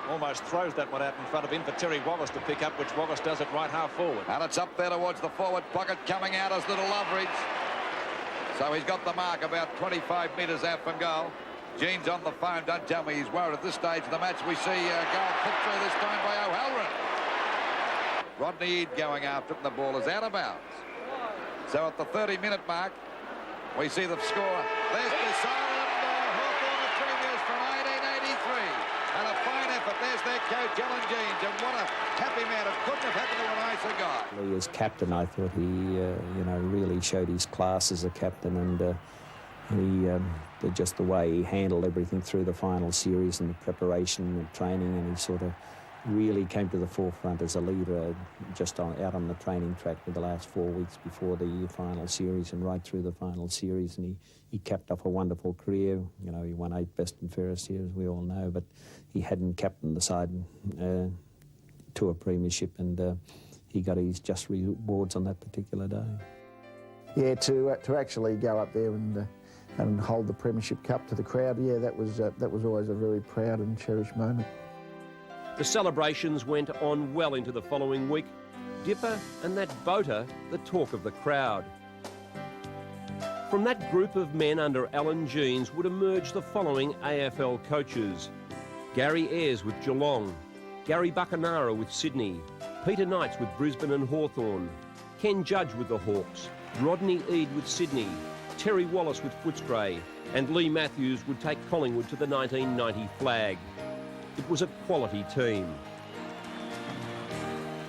Almost throws that one out in front of him for Terry Wallace to pick up, which Wallace does it right half forward. And it's up there towards the forward pocket, coming out as little Loveridge. So he's got the mark about 25 metres out from goal. Gene's on the phone. Don't tell me he's worried at this stage of the match. We see a goal put through this time by O'Halloran. Rodney Eade going after it, and the ball is out of bounds. So at the 30-minute mark, we see the score. There's the siren, Hawthorn the premiers from 1883. And a fine effort. There's their coach, Alan Genes. And what a happy man. It couldn't have happened to a nicer guy. As captain, I thought he, really showed his class as a captain, and just the way he handled everything through the final series and the preparation and training, and he sort of really came to the forefront as a leader just out on the training track for the last 4 weeks before the final series and right through the final series, and he capped off a wonderful career. He won 8 best and fairest here, as we all know, but he hadn't captained the side to a premiership, and he got his just rewards on that particular day. Yeah, to actually go up there and hold the premiership cup to the crowd, yeah, that was always a very proud and cherished moment. The celebrations went on well into the following week. Dipper and that boater, the talk of the crowd. From that group of men under Alan Genes would emerge the following AFL coaches. Gary Ayres with Geelong, Gary Buckenara with Sydney, Peter Knights with Brisbane and Hawthorn, Ken Judge with the Hawks, Rodney Eade with Sydney, Terry Wallace with Footscray, and Lee Matthews would take Collingwood to the 1990 flag. It was a quality team.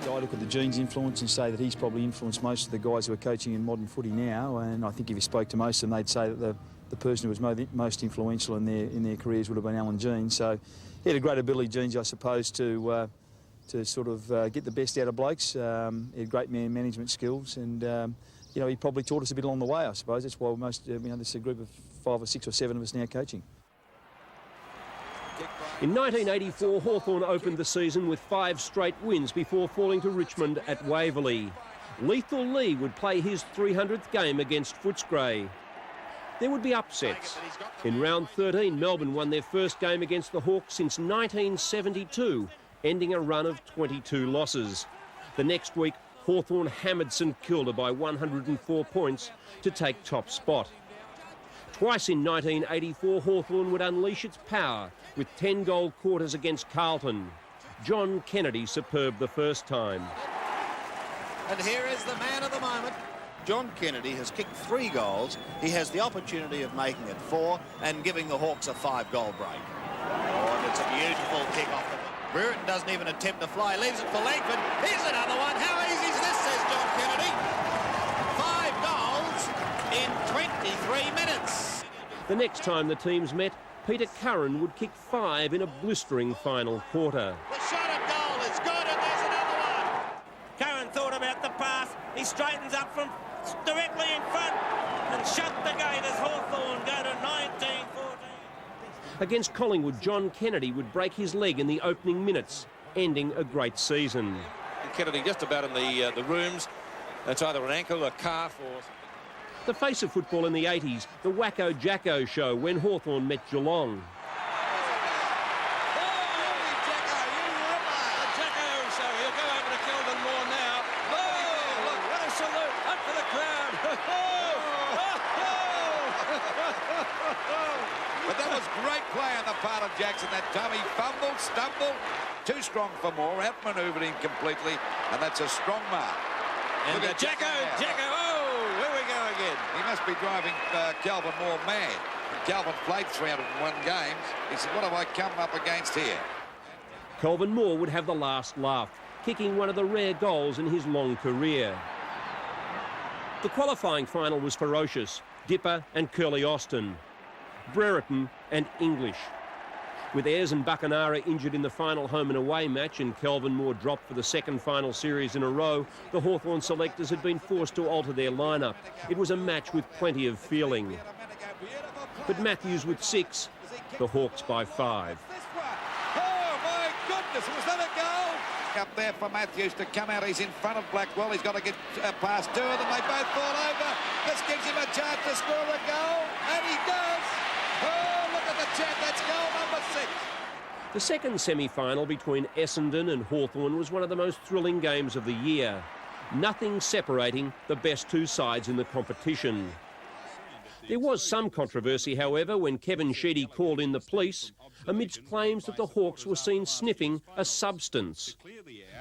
I look at the Genes influence and say that he's probably influenced most of the guys who are coaching in modern footy now, and I think if you spoke to most of them, they'd say that the person who was most influential in their careers would have been Alan Genes. So he had a great ability, Genes, I suppose, to sort of get the best out of blokes. He had great man management skills, and he probably taught us a bit along the way, I suppose. That's why most, there's a group of 5 or 6 or 7 of us now coaching. In 1984, Hawthorn opened the season with 5 straight wins before falling to Richmond at Waverley. Lethal Lee would play his 300th game against Footscray. There would be upsets. In round 13, Melbourne won their first game against the Hawks since 1972, ending a run of 22 losses. The next week, Hawthorn hammered St Kilda by 104 points to take top spot. Twice in 1984, Hawthorn would unleash its power with 10 goal quarters against Carlton. John Kennedy superb the first time. And here is the man of the moment. John Kennedy has kicked 3 goals. He has the opportunity of making it 4 and giving the Hawks a 5-goal break. Oh, and it's a beautiful kick off the mark. Brereton doesn't even attempt to fly, leaves it for Langford. Here's another one. How easy is this, says John Kennedy. 5 goals in 23 minutes. The next time the teams met, Peter Curran would kick 5 in a blistering final quarter. The shot at goal is good, and there's another one. Curran thought about the pass. He straightens up from directly in front and shut the gate as Hawthorn go to 19-14. Against Collingwood, John Kennedy would break his leg in the opening minutes, ending a great season. Kennedy just about in the rooms. That's either an ankle, a calf, or... The face of football in the 80s, the Wacko Jacko show when Hawthorn met Geelong. But that was great play on the part of Jackson that time. He fumbled, stumbled, too strong for more, outmanoeuvred him completely, and that's a strong mark. And look at Jacko, oh, here we go again. He must be driving Calvin Moore mad. Calvin played 301 games. He said, what have I come up against here? Kelvin Moore would have the last laugh, kicking one of the rare goals in his long career. The qualifying final was ferocious. Dipper and Curly Austin, Brereton and English. With Ayres and Buckenara injured in the final home and away match and Kelvin Moore dropped for the second final series in a row, the Hawthorn selectors had been forced to alter their lineup. It was a match with plenty of feeling. But Matthews with 6, the Hawks by 5. Oh, my goodness, was that a goal? Up there for Matthews to come out. He's in front of Blackwell. He's got to get past 2 of them. They both fall over. This gives him a chance to score a goal, and he does. Oh, look at the chat. That's goal number 6. The second semi-final between Essendon and Hawthorn was one of the most thrilling games of the year. Nothing separating the best 2 sides in the competition. There was some controversy, however, when Kevin Sheedy called in the police amidst claims that the Hawks were seen sniffing a substance.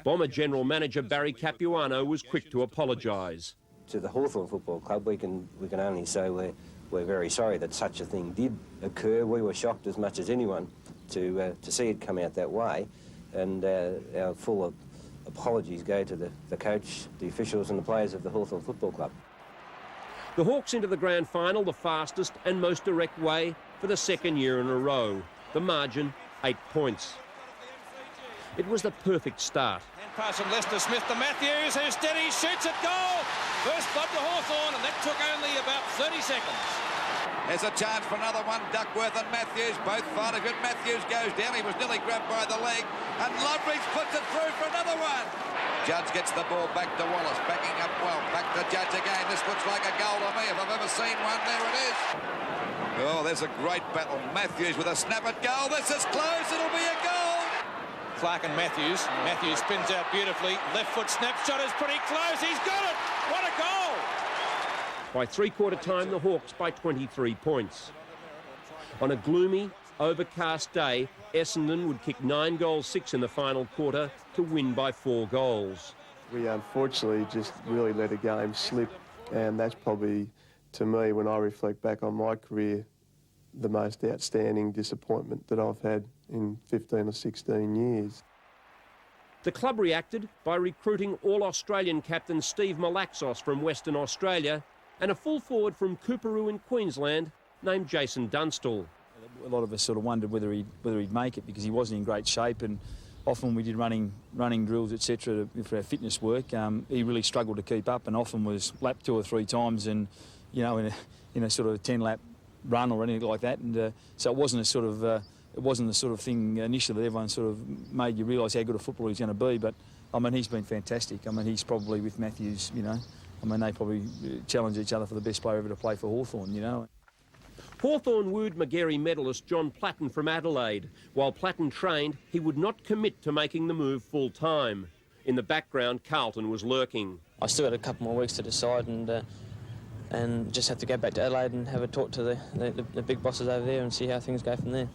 Bomber General Manager Barry Capuano was quick to apologise. To the Hawthorn Football Club, we can only say we're very sorry that such a thing did occur. We were shocked as much as anyone to see it come out that way, and our full apologies go to the coach, the officials and the players of the Hawthorn Football Club. The Hawks into the grand final the fastest and most direct way for the second year in a row. The margin, 8 points. It was the perfect start. And pass from Lester Smith to Matthews, who's steady, shoots at goal. First blood to Hawthorn, and that took only about 30 seconds. There's a chance for another one. Duckworth and Matthews both fighting good. Matthews goes down. He was nearly grabbed by the leg. And Loveridge puts it through for another one. Judge gets the ball back to Wallace. Backing up well. Back to Judge again. This looks like a goal to me. If I've ever seen one, there it is. Oh, there's a great battle. Matthews with a snap at goal. This is close. It'll be a goal. Clark and Matthews. Matthews spins out beautifully. Left foot snapshot is pretty close. He's got it. What a goal. By three-quarter time, the Hawks by 23 points. On a gloomy, overcast day, Essendon would kick 9 goals 6 in the final quarter to win by 4 goals. We unfortunately just really let a game slip, and that's probably, to me, when I reflect back on my career, the most outstanding disappointment that I've had in 15 or 16 years. The club reacted by recruiting All-Australian captain Steve Malaxos from Western Australia and a full forward from Coorparoo in Queensland named Jason Dunstall. A lot of us sort of wondered whether he'd make it because he wasn't in great shape, and often we did running drills, etc. for our fitness work. He really struggled to keep up and often was lapped 2 or 3 times, and you know, in a sort of 10-lap run or anything like that. And so it wasn't the sort of thing initially that everyone sort of made you realise how good a footballer he's going to be. But I mean, he's been fantastic. I mean, he's probably with Matthews, you know. I mean, they probably challenge each other for the best player ever to play for Hawthorn, you know. Hawthorn wooed Magarey medalist John Platten from Adelaide. While Platten trained, he would not commit to making the move full-time. In the background, Carlton was lurking. I still had a couple more weeks to decide and just have to go back to Adelaide and have a talk to the big bosses over there and see how things go from there.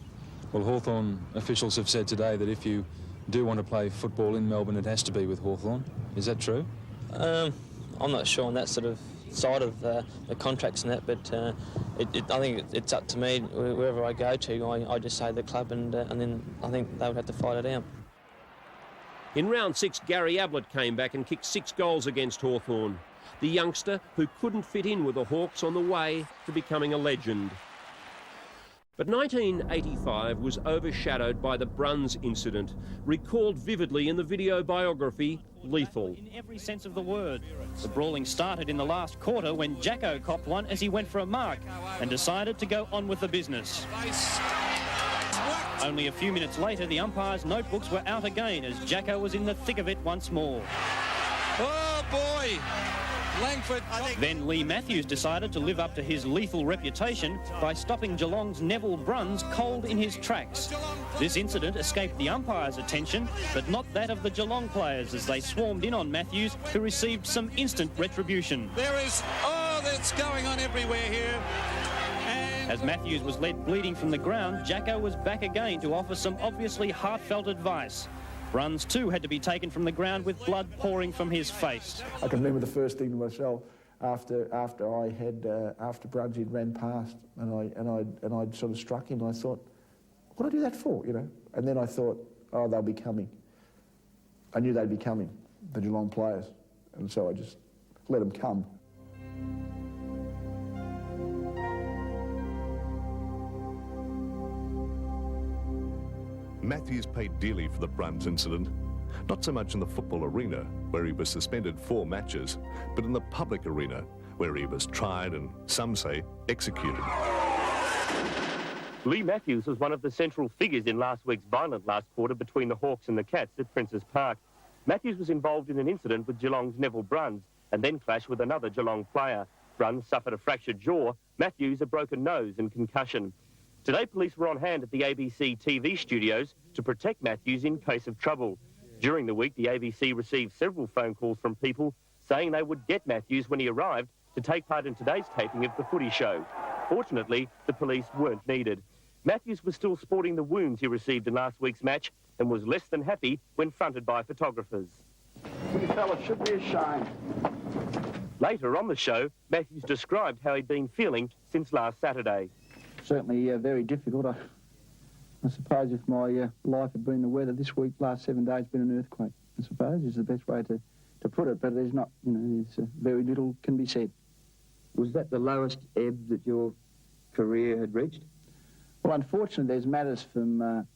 Well, Hawthorn officials have said today that if you do want to play football in Melbourne, it has to be with Hawthorn. Is that true? I'm not sure on that sort of side of the contracts and that, but I think it's up to me wherever I go to. I just say the club, and then I think they would have to fight it out. In round 6, Gary Ablett came back and kicked 6 goals against Hawthorn. The youngster who couldn't fit in with the Hawks on the way to becoming a legend. But 1985 was overshadowed by the Bruns incident, recalled vividly in the video biography, Lethal. In every sense of the word. The brawling started in the last quarter when Jacko copped one as he went for a mark and decided to go on with the business. Only a few minutes later, the umpires' notebooks were out again as Jacko was in the thick of it once more. Oh, boy! Langford. Then Lee Matthews decided to live up to his lethal reputation by stopping Geelong's Neville Bruns cold in his tracks. This incident escaped the umpire's attention, but not that of the Geelong players as they swarmed in on Matthews, who received some instant retribution. That's going on everywhere here. As Matthews was led bleeding from the ground, Jacko was back again to offer some obviously heartfelt advice. Bruns too had to be taken from the ground with blood pouring from his face. I can remember the first thing to myself, after Brunsy ran past and I'd sort of struck him, and I thought, what did I do that for, you know? And then I thought, oh, they'll be coming. I knew they'd be coming, the Geelong players, and so I just let them come. Matthews paid dearly for the Bruns incident, not so much in the football arena, where he was suspended 4 matches, but in the public arena, where he was tried and, some say, executed. Lee Matthews was one of the central figures in last week's violent last quarter between the Hawks and the Cats at Princes Park. Matthews was involved in an incident with Geelong's Neville Bruns and then clashed with another Geelong player. Bruns suffered a fractured jaw, Matthews a broken nose and concussion. Today, police were on hand at the ABC TV studios to protect Matthews in case of trouble. During the week, the ABC received several phone calls from people saying they would get Matthews when he arrived to take part in today's taping of the footy show. Fortunately, the police weren't needed. Matthews was still sporting the wounds he received in last week's match and was less than happy when fronted by photographers. You fellas should be ashamed. Later on the show, Matthews described how he'd been feeling since last Saturday. Certainly very difficult. I suppose if my life had been the weather this week, last 7 days, been an earthquake, I suppose, is the best way to put it. But there's not, you know, there's very little can be said. Was that the lowest ebb that your career had reached? Well, unfortunately, there's matters from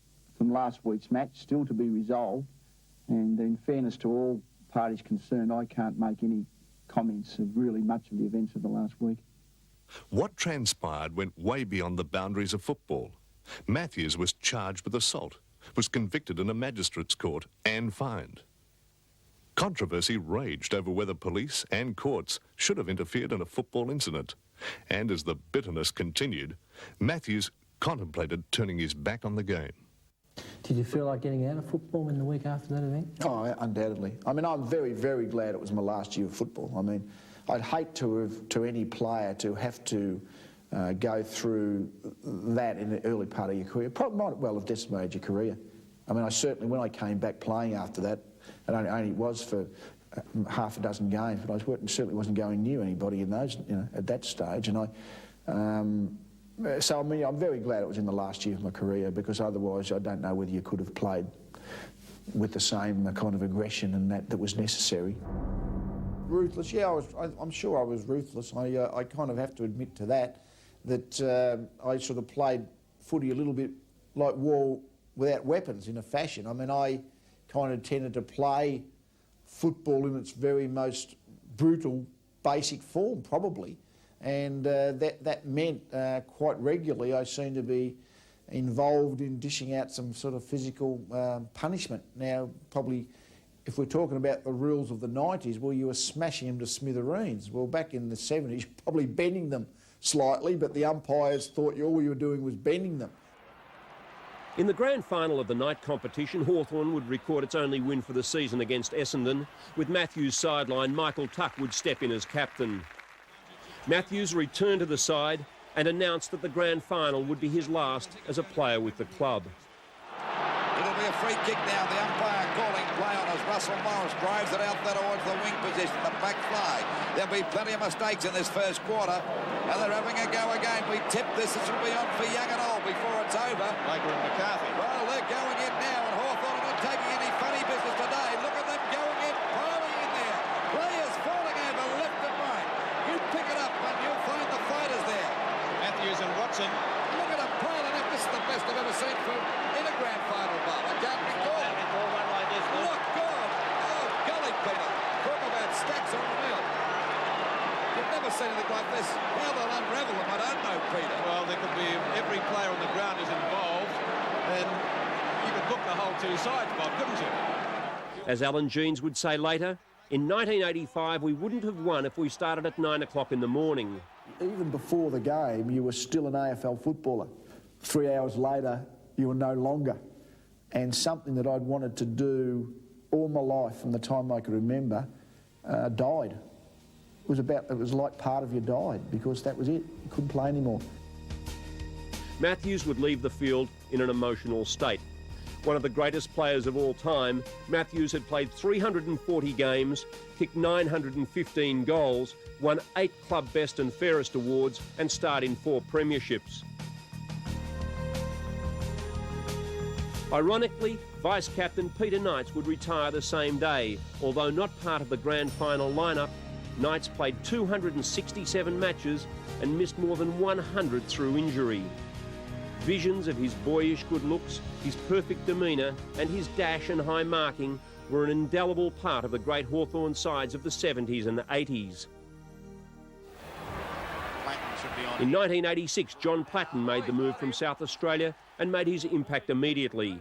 last week's match still to be resolved. And in fairness to all parties concerned, I can't make any comments of really much of the events of the last week. What transpired went way beyond the boundaries of football. Matthews was charged with assault, was convicted in a magistrate's court and fined. Controversy raged over whether police and courts should have interfered in a football incident. And as the bitterness continued, Matthews contemplated turning his back on the game. Did you feel like getting out of football in the week after that event? Oh, undoubtedly. I mean, I'm very, very glad it was my last year of football. I mean, I'd hate to any player to have to go through that in the early part of your career. Probably might well have decimated your career. I mean, I certainly, when I came back playing after that, and only was for half a dozen games, but I certainly wasn't going near anybody in those, you know, at that stage. And so I mean, I'm very glad it was in the last year of my career, because otherwise I don't know whether you could have played with the same kind of aggression and that was necessary. Ruthless, yeah, I'm sure I was ruthless. I kind of have to admit to that I sort of played footy a little bit like war without weapons in a fashion. I mean, I kind of tended to play football in its very most brutal, basic form, probably. And that meant quite regularly I seemed to be involved in dishing out some sort of physical punishment. Now, probably, if we're talking about the rules of the 90s, well, you were smashing them to smithereens. Well, back in the 70s, probably bending them slightly, but the umpires thought all you were doing was bending them. In the grand final of the night competition, Hawthorn would record its only win for the season against Essendon. With Matthews' sideline, Michael Tuck would step in as captain. Matthews returned to the side and announced that the grand final would be his last as a player with the club. It'll be a free kick now. The umpire calling play on as Russell Morris drives it out there towards the wing position, the back fly. There'll be plenty of mistakes in this first quarter, and they're having a go again. We tip this. This will be on for Young and Old before it's over. Baker and McCarthy. Well, they're going in now, and Hawthorn are not taking any funny business today. Look at them going in, piling in there. Players falling over left and right. You pick it up, and you'll find the fighters there. Matthews and Watson. Look at them piling up. This is the best I've ever seen in a grand final, Bob. I can't recall. Look good. Oh, golly, Peter. Talk about stacks on the mill. You've never seen anything like this. How they'll unravel them, I don't know, Peter. Well, there could be every player on the ground is involved, and you could book the whole two sides, Bob, couldn't you? As Alan Jeans would say later, in 1985 we wouldn't have won if we started at 9 o'clock in the morning. Even before the game, you were still an AFL footballer. 3 hours later, you were no longer. And something that I'd wanted to do all my life from the time I could remember died. It was like part of you died, because that was it. You couldn't play anymore. Matthews would leave the field in an emotional state. One of the greatest players of all time, Matthews had played 340 games, kicked 915 goals, won 8 Club Best and Fairest awards and starred in 4 premierships. Ironically, Vice-Captain Peter Knights would retire the same day. Although not part of the grand final lineup, Knights played 267 matches and missed more than 100 through injury. Visions of his boyish good looks, his perfect demeanour and his dash and high marking were an indelible part of the great Hawthorn sides of the 70s and 80s. In 1986, John Platten made the move from South Australia and made his impact immediately.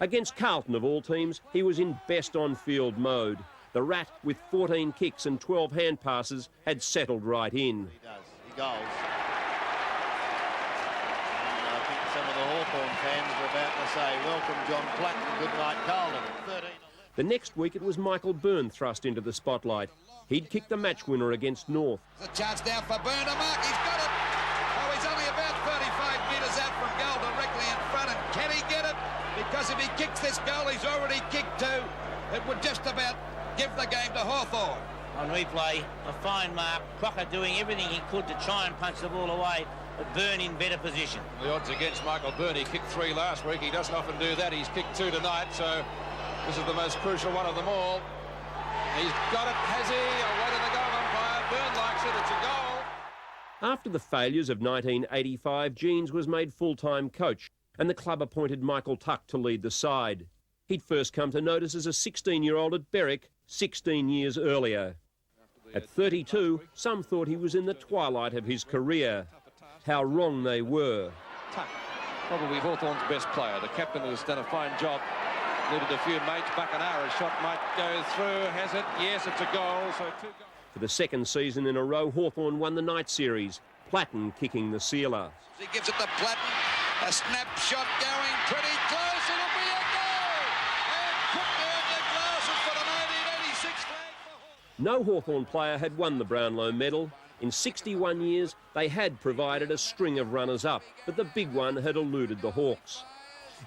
Against Carlton, of all teams, he was in best on-field mode. The Rat, with 14 kicks and 12 hand passes, had settled right in. He does. He goes. And I think some of the Hawthorn fans are about to say, welcome John Platten, good night Carlton. 13. The next week it was Michael Byrne thrust into the spotlight. He'd kicked the match winner against North. There's a chance now for Byrne to mark. He's got it. Oh, he's only about 35 metres out from goal, directly in front. And can he get it? Because if he kicks this goal, he's already kicked 2. It would just about give the game to Hawthorn. On replay, a fine mark. Crocker doing everything he could to try and punch the ball away, but Byrne in better position. The odds against Michael Byrne. He kicked 3 last week. He doesn't often do that. He's kicked 2 tonight, so this is the most crucial one of them all. He's got it, has he? Away to the goal umpire. Byrne likes it. It's a goal. After the failures of 1985, Jeans was made full-time coach, and the club appointed Michael Tuck to lead the side. He'd first come to notice as a 16-year-old at Berwick 16 years earlier. At 32, some thought he was in the twilight of his career. How wrong they were. Tuck, probably Hawthorn's best player. The captain has done a fine job. Needed a few mates. Bacanara's shot might go through. Has it? Yes, it's a goal. So 2 goals. For the second season in a row, Hawthorn won the night series, Platten kicking the sealer. He gives it to Platten. A snapshot going pretty close. It'll be a goal. And put down the glasses for the 1986 flag. No Hawthorn player had won the Brownlow medal. In 61 years, they had provided a string of runners-up, but the big one had eluded the Hawks.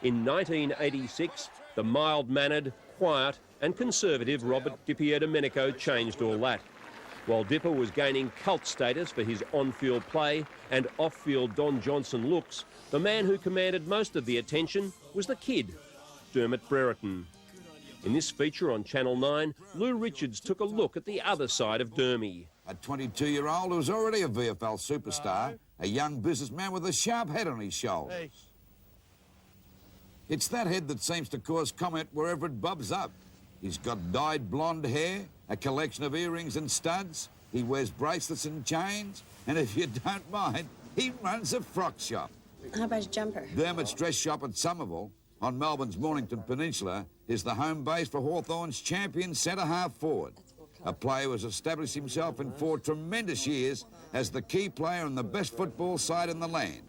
In 1986, the mild-mannered, quiet and conservative Robert Di-Domenico changed all that. While Dipper was gaining cult status for his on-field play and off-field Don Johnson looks, the man who commanded most of the attention was the kid, Dermot Brereton. In this feature on Channel 9, Lou Richards took a look at the other side of Dermy. A 22-year-old who was already a VFL superstar, a young businessman with a sharp head on his shoulders. It's that head that seems to cause comment wherever it bubs up. He's got dyed blonde hair, a collection of earrings and studs. He wears bracelets and chains. And if you don't mind, he runs a frock shop. How about a jumper? Dermot's dress shop at Somerville, on Melbourne's Mornington Peninsula, is the home base for Hawthorn's champion centre-half forward. A player who has established himself in 4 tremendous years as the key player in the best football side in the land.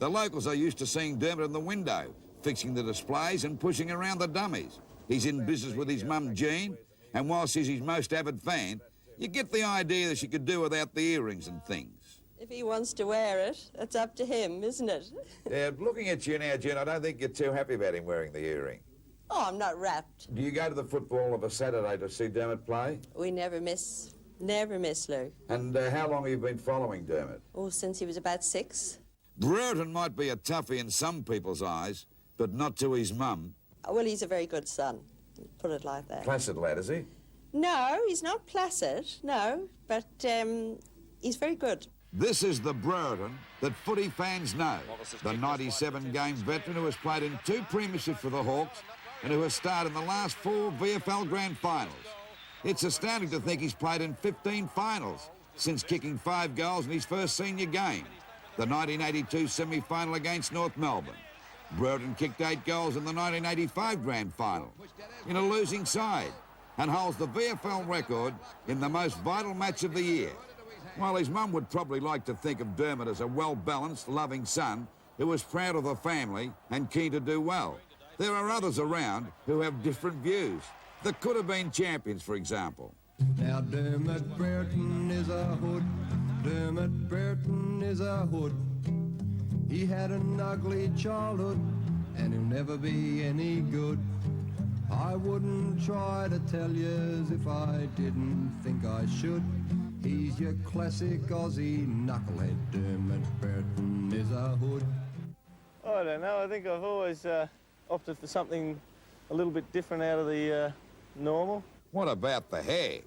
The locals are used to seeing Dermot in the window, fixing the displays and pushing around the dummies. He's in business with his mum, Jean, and whilst she's his most avid fan, you get the idea that she could do without the earrings and things. If he wants to wear it, it's up to him, isn't it? Yeah, looking at you now, Jean, I don't think you're too happy about him wearing the earring. Oh, I'm not wrapped. Do you go to the football of a Saturday to see Dermot play? We never miss, Lou. And how long have you been following Dermot? Oh, since he was about 6. Brereton might be a toughie in some people's eyes, but not to his mum. Well, he's a very good son, put it like that. Placid lad, is he? No, he's not placid, no, but he's very good. This is the Brereton that footy fans know, the 97-game veteran who has played in 2 premierships for the Hawks and who has starred in the last 4 VFL Grand Finals. It's astounding to think he's played in 15 finals since kicking 5 goals in his first senior game, the 1982 semi-final against North Melbourne. Brereton kicked 8 goals in the 1985 Grand Final in a losing side and holds the VFL record in the most vital match of the year. While his mum would probably like to think of Dermot as a well-balanced, loving son who was proud of the family and keen to do well, there are others around who have different views. The could have been champions, for example. Now Dermot Brereton is a hood, Dermot Brereton is a hood. He had an ugly childhood, and he'll never be any good. I wouldn't try to tell you as if I didn't think I should. He's your classic Aussie knucklehead. Dermot Brereton is a hood. I don't know. I think I've always opted for something a little bit different out of the normal. What about the hair?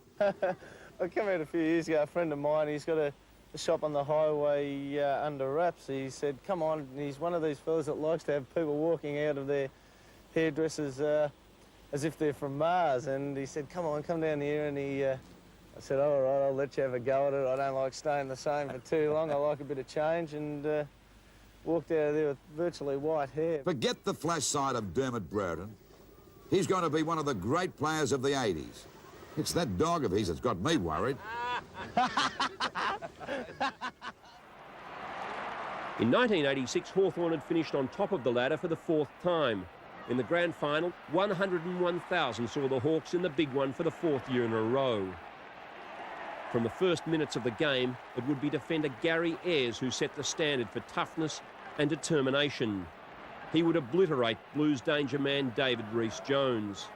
I came out a few years ago, a friend of mine, he's got a shop on the highway under wraps. He said, come on, and he's one of these fellas that likes to have people walking out of their hairdressers as if they're from Mars. And he said, come on, come down here. And I said, all right, I'll let you have a go at it. I don't like staying the same for too long. I like a bit of change. And walked out of there with virtually white hair. Forget the flash side of Dermot Brereton. He's going to be one of the great players of the 80s. It's that dog of his that's got me worried. In 1986, Hawthorn had finished on top of the ladder for the 4th time. In the grand final, 101,000 saw the Hawks in the big one for the 4th year in a row. From the first minutes of the game, it would be defender Gary Ayres who set the standard for toughness and determination. He would obliterate Blues danger man David Rhys-Jones.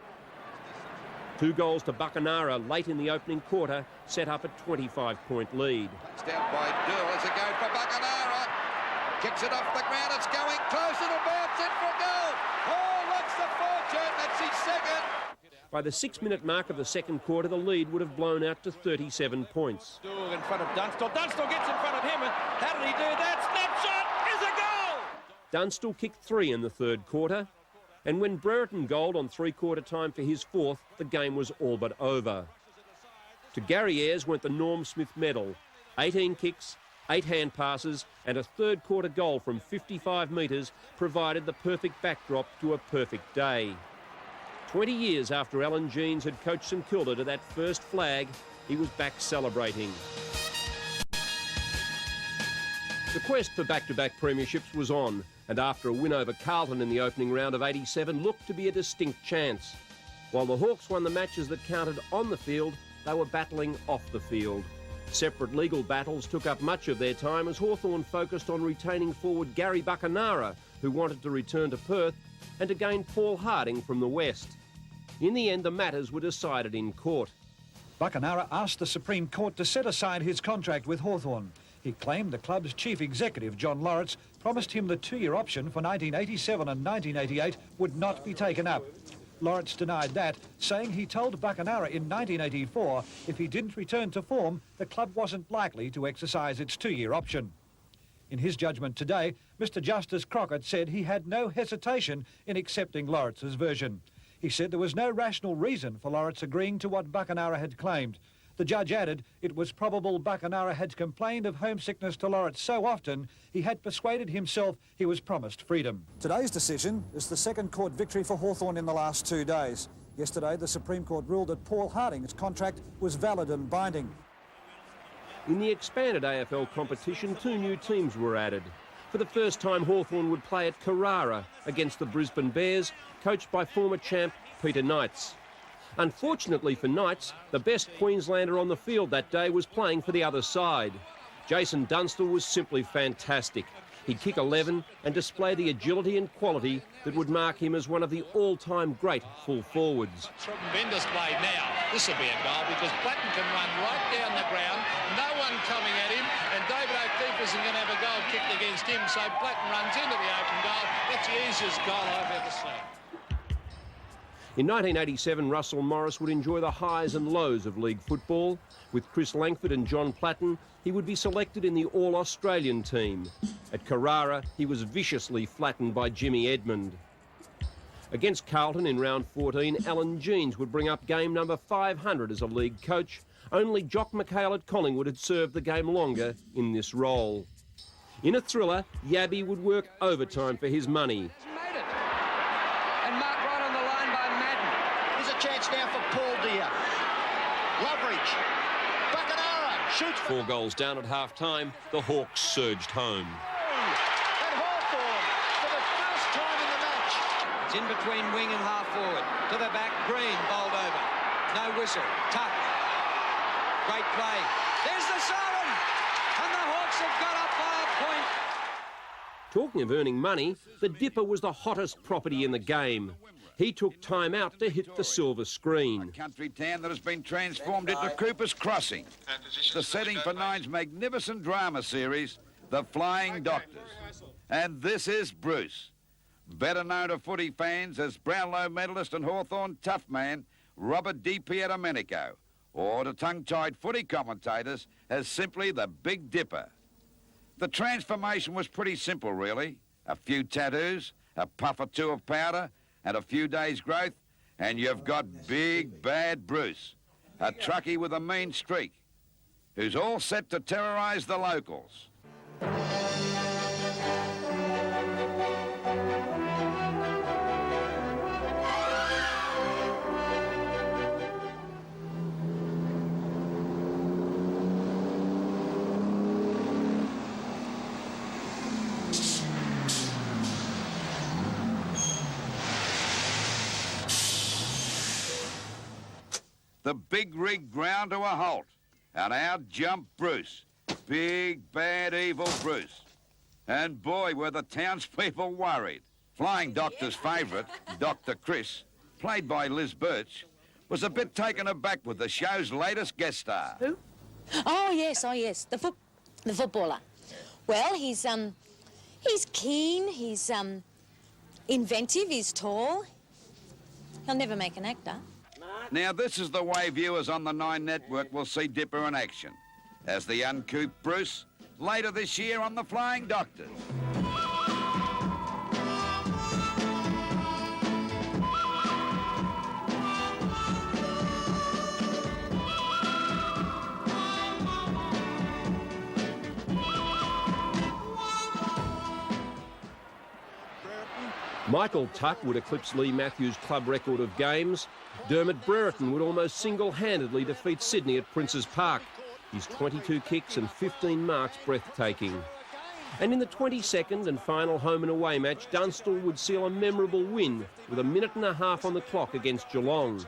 2 goals to Buckenara late in the opening quarter set up a 25-point lead. Down by Dill as a go for Buckenara. Kicks it off the ground, it's going close, it'll bounce in for a goal. Oh, what's the fortune? That's his second. By the 6-minute mark of the second quarter, the lead would have blown out to 37 points. In front of Dunstall. Dunstall gets in front of him, and how did he do that? Snapshot is a goal! Dunstall kicked 3 in the third quarter, and when Brereton goaled on 3-quarter time for his 4th, the game was all but over. To Gary Ayres went the Norm Smith medal, 18 kicks, 8 hand passes, and a third-quarter goal from 55 metres provided the perfect backdrop to a perfect day. 20 years after Alan Jeans had coached St Kilda to that first flag, he was back celebrating. The quest for back-to-back premierships was on, and after a win over Carlton in the opening round of 87 looked to be a distinct chance. While the Hawks won the matches that counted on the field, they were battling off the field. Separate legal battles took up much of their time as Hawthorn focused on retaining forward Gary Buckenara, who wanted to return to Perth, and to gain Paul Harding from the West. In the end, the matters were decided in court. Buckenara asked the Supreme Court to set aside his contract with Hawthorn. He claimed the club's chief executive, John Lawrence, promised him the 2-year option for 1987 and 1988 would not be taken up. Lawrence denied that, saying he told Buckenara in 1984 if he didn't return to form, the club wasn't likely to exercise its 2-year option. In his judgment today, Mr Justice Crockett said he had no hesitation in accepting Lawrence's version. He said there was no rational reason for Lawrence agreeing to what Buckenara had claimed. The judge added it was probable Buckenara had complained of homesickness to Lawrence so often he had persuaded himself he was promised freedom. Today's decision is the second court victory for Hawthorn in the last 2 days. Yesterday, the Supreme Court ruled that Paul Harding's contract was valid and binding. In the expanded AFL competition, 2 new teams were added. For the first time, Hawthorn would play at Carrara against the Brisbane Bears, coached by former champ Peter Knights. Unfortunately for Knights, the best Queenslander on the field that day was playing for the other side. Jason Dunstall was simply fantastic. He'd kick 11 and display the agility and quality that would mark him as one of the all-time great full forwards. Tremendous play now. This will be a goal because Platten can run right down the ground, no one coming at him, and David O'Keefe isn't going to have a goal kicked against him, so Platten runs into the open goal. That's the easiest goal I've ever seen. In 1987, Russell Morris would enjoy the highs and lows of league football. With Chris Langford and John Platten, he would be selected in the All-Australian team. At Carrara, he was viciously flattened by Jimmy Edmund. Against Carlton in round 14, Alan Jeans would bring up game number 500 as a league coach. Only Jock McHale at Collingwood had served the game longer in this role. In a thriller, Yabby would work overtime for his money. Chance now for Paul Deere. Loveridge. Buckenara shoots. 4 goals down at half-time, the Hawks surged home. And Hawthorn for the first time in the match. It's in between wing and half-forward. To the back, Green bowled over. No whistle. Tuck. Great play. There's the siren. And the Hawks have got up by a point. Talking of earning money, the Dipper was the hottest property in the game. He took time out to hit the silver screen. A country town that has been transformed into Cooper's Crossing, the setting for Nine's magnificent drama series, The Flying Doctors. And this is Bruce, better known to footy fans as Brownlow medalist and Hawthorn tough man Robert Di Pierdomenico, or to tongue-tied footy commentators as simply the Big Dipper. The transformation was pretty simple, really. A few tattoos, a puff or two of powder, and a few days' growth, and you've got Big Bad Bruce, a truckie with a mean streak, who's all set to terrorise the locals. The big rig ground to a halt, and out jumped Bruce, Big Bad Evil Bruce. And boy, were the townspeople worried. Flying Doctor's favourite, Dr. Chris, played by Liz Birch, was a bit taken aback with the show's latest guest star. Who? Oh yes, the footballer. Well, he's keen, he's inventive, he's tall. He'll never make an actor. Now, this is the way viewers on the Nine Network will see Dipper in action, as the uncouth Bruce, later this year on The Flying Doctors. Michael Tuck would eclipse Lee Matthews' club record of games. Dermot Brereton would almost single-handedly defeat Sydney at Princes Park. His 22 kicks and 15 marks breathtaking. And in the 22nd and final home and away match, Dunstall would seal a memorable win with a minute and a half on the clock against Geelong.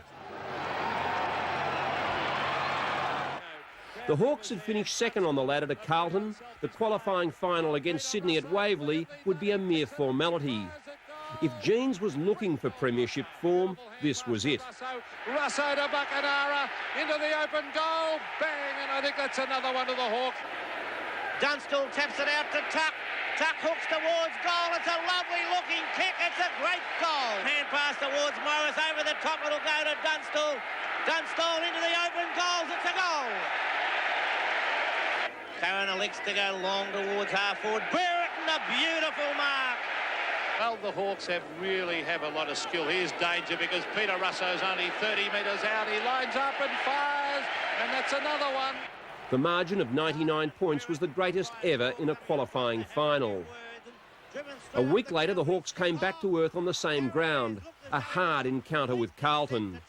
The Hawks had finished second on the ladder to Carlton. The qualifying final against Sydney at Waverley would be a mere formality. If Jeans was looking for premiership form, this was it. Russo to Buckenara, into the open goal, bang, and I think that's another one to the Hawks. Dunstall taps it out to Tuck. Tuck hooks towards goal. It's a lovely looking kick. It's a great goal. Hand pass towards Morris. Over the top it'll go to Dunstall. Dunstall into the open goals. It's a goal. Curran elects to go long towards half forward. Brereton, a beautiful mark. Well, the Hawks really have a lot of skill. Here's danger because Peter Russo's only 30 metres out. He lines up and fires, and that's another one. The margin of 99 points was the greatest ever in a qualifying final. A week later, the Hawks came back to earth on the same ground, a hard encounter with Carlton.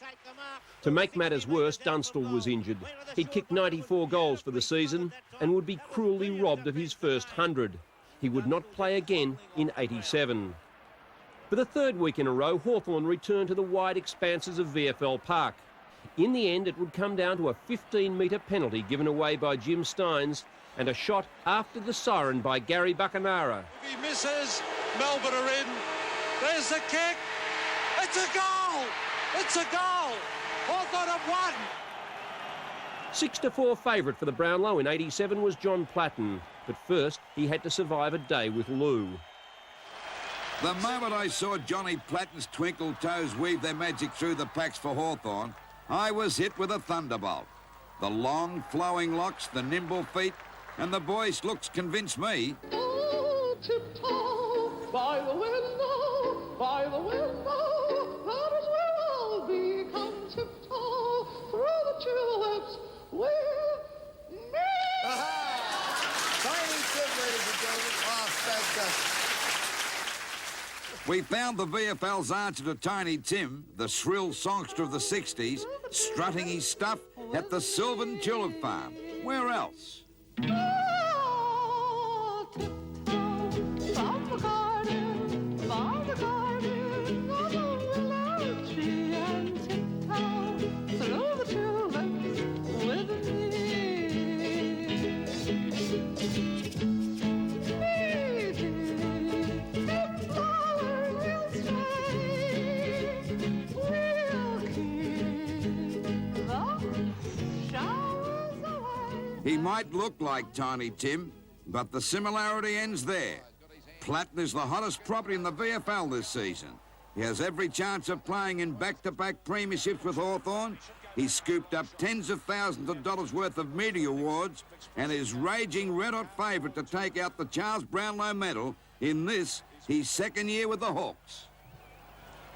To make matters worse, Dunstall was injured. He'd kicked 94 goals for the season and would be cruelly robbed of his first 100. He would not play again in '87. For the third week in a row, Hawthorn returned to the wide expanses of VFL Park. In the end, it would come down to a 15-metre penalty given away by Jim Steins and a shot after the siren by Gary Buckenara. He misses, Melbourne are in. There's the kick. It's a goal. It's a goal. Hawthorn have won. 6-4 favourite for the Brownlow in '87 was John Platten, but first he had to survive a day with Lou. The moment I saw Johnny Platten's twinkle toes weave their magic through the packs for Hawthorn, I was hit with a thunderbolt. The long, flowing locks, the nimble feet, and the boyish looks convinced me. Oh, tiptoe by the window, that is where I'll be. Come tiptoe through the tulips with me. Tiny Tim, ladies and gentlemen. Oh, fantastic. We found the VFL's answer to Tiny Tim, the shrill songster of the 60s, strutting his stuff at the Sylvan Tulip Farm. Where else? Oh, tiptoe from the garden, by the garden, along the willow tree, and tiptoe through the tulips with me. Me, dear. He might look like Tiny Tim, but the similarity ends there. Platten is the hottest property in the VFL this season. He has every chance of playing in back-to-back premierships with Hawthorn. He's scooped up tens of thousands of dollars worth of media awards and is raging red-hot favourite to take out the Charles Brownlow medal in this, his second year with the Hawks.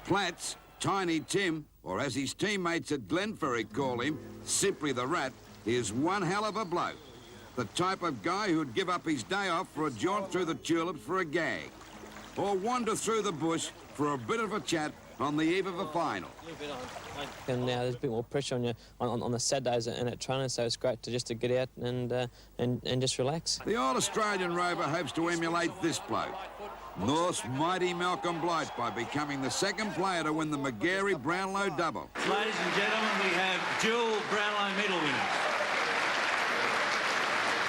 Platts, Tiny Tim, or as his teammates at Glenferrie call him, simply the Rat, is one hell of a bloke. The type of guy who'd give up his day off for a jaunt through the tulips for a gag, or wander through the bush for a bit of a chat on the eve of a final. And now there's a bit more pressure on you on the Saturdays and at training, so it's great to just get out and just relax. The All-Australian rover hopes to emulate this bloke, North's mighty Malcolm Blight, by becoming the second player to win the Magarey-Brownlow double. Ladies and gentlemen, we have dual Brownlow medal winners.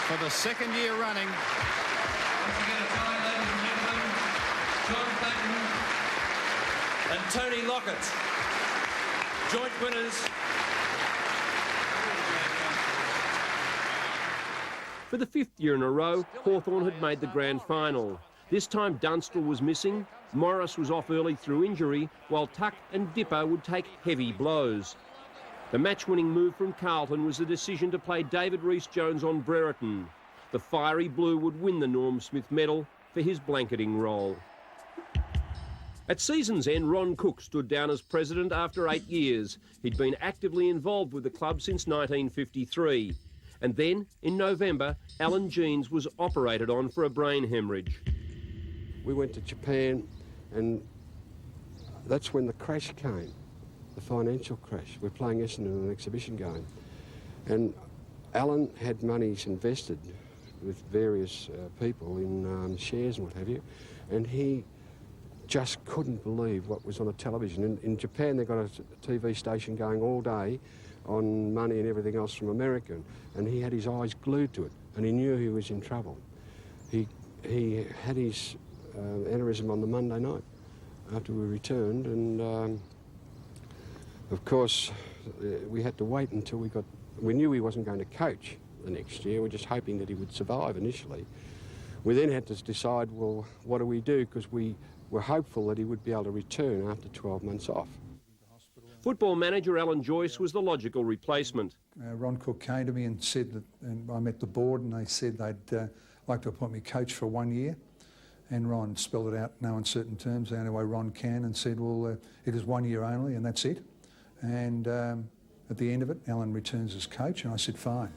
For the second year running. Once again, a tie, ladies and gentlemen, John Platten and Tony Lockett, joint winners. For the 5th year in a row, Hawthorn had made the grand final. This time Dunstall was missing, Morris was off early through injury, while Tuck and Dipper would take heavy blows. The match-winning move from Carlton was the decision to play David Rhys-Jones on Brereton. The fiery blue would win the Norm Smith medal for his blanketing role. At season's end, Ron Cook stood down as president after 8 years. He'd been actively involved with the club since 1953. And then, in November, Alan Jeans was operated on for a brain hemorrhage. We went to Japan, and that's when the crash came, the financial crash. We're playing Essendon in an exhibition game. And Alan had monies invested with various people in shares and what have you, and he just couldn't believe what was on the television. In Japan, they've got a TV station going all day on money and everything else from America, and he had his eyes glued to it, and he knew he was in trouble. He had his aneurysm on the Monday night after we returned, and of course we had to wait until we knew he wasn't going to coach the next year. We're just hoping that he would survive initially. We then had to decide, well, what do we do? Because we were hopeful that he would be able to return after 12 months off. Football manager Alan Joyce was the logical replacement. Ron Cook came to me and said that, and I met the board, and they said they'd like to appoint me coach for 1 year. And Ron spelled it out, no uncertain terms, the only way Ron can, and said, well, it is 1 year only, and that's it. And at the end of it, Alan returns as coach, and I said, fine.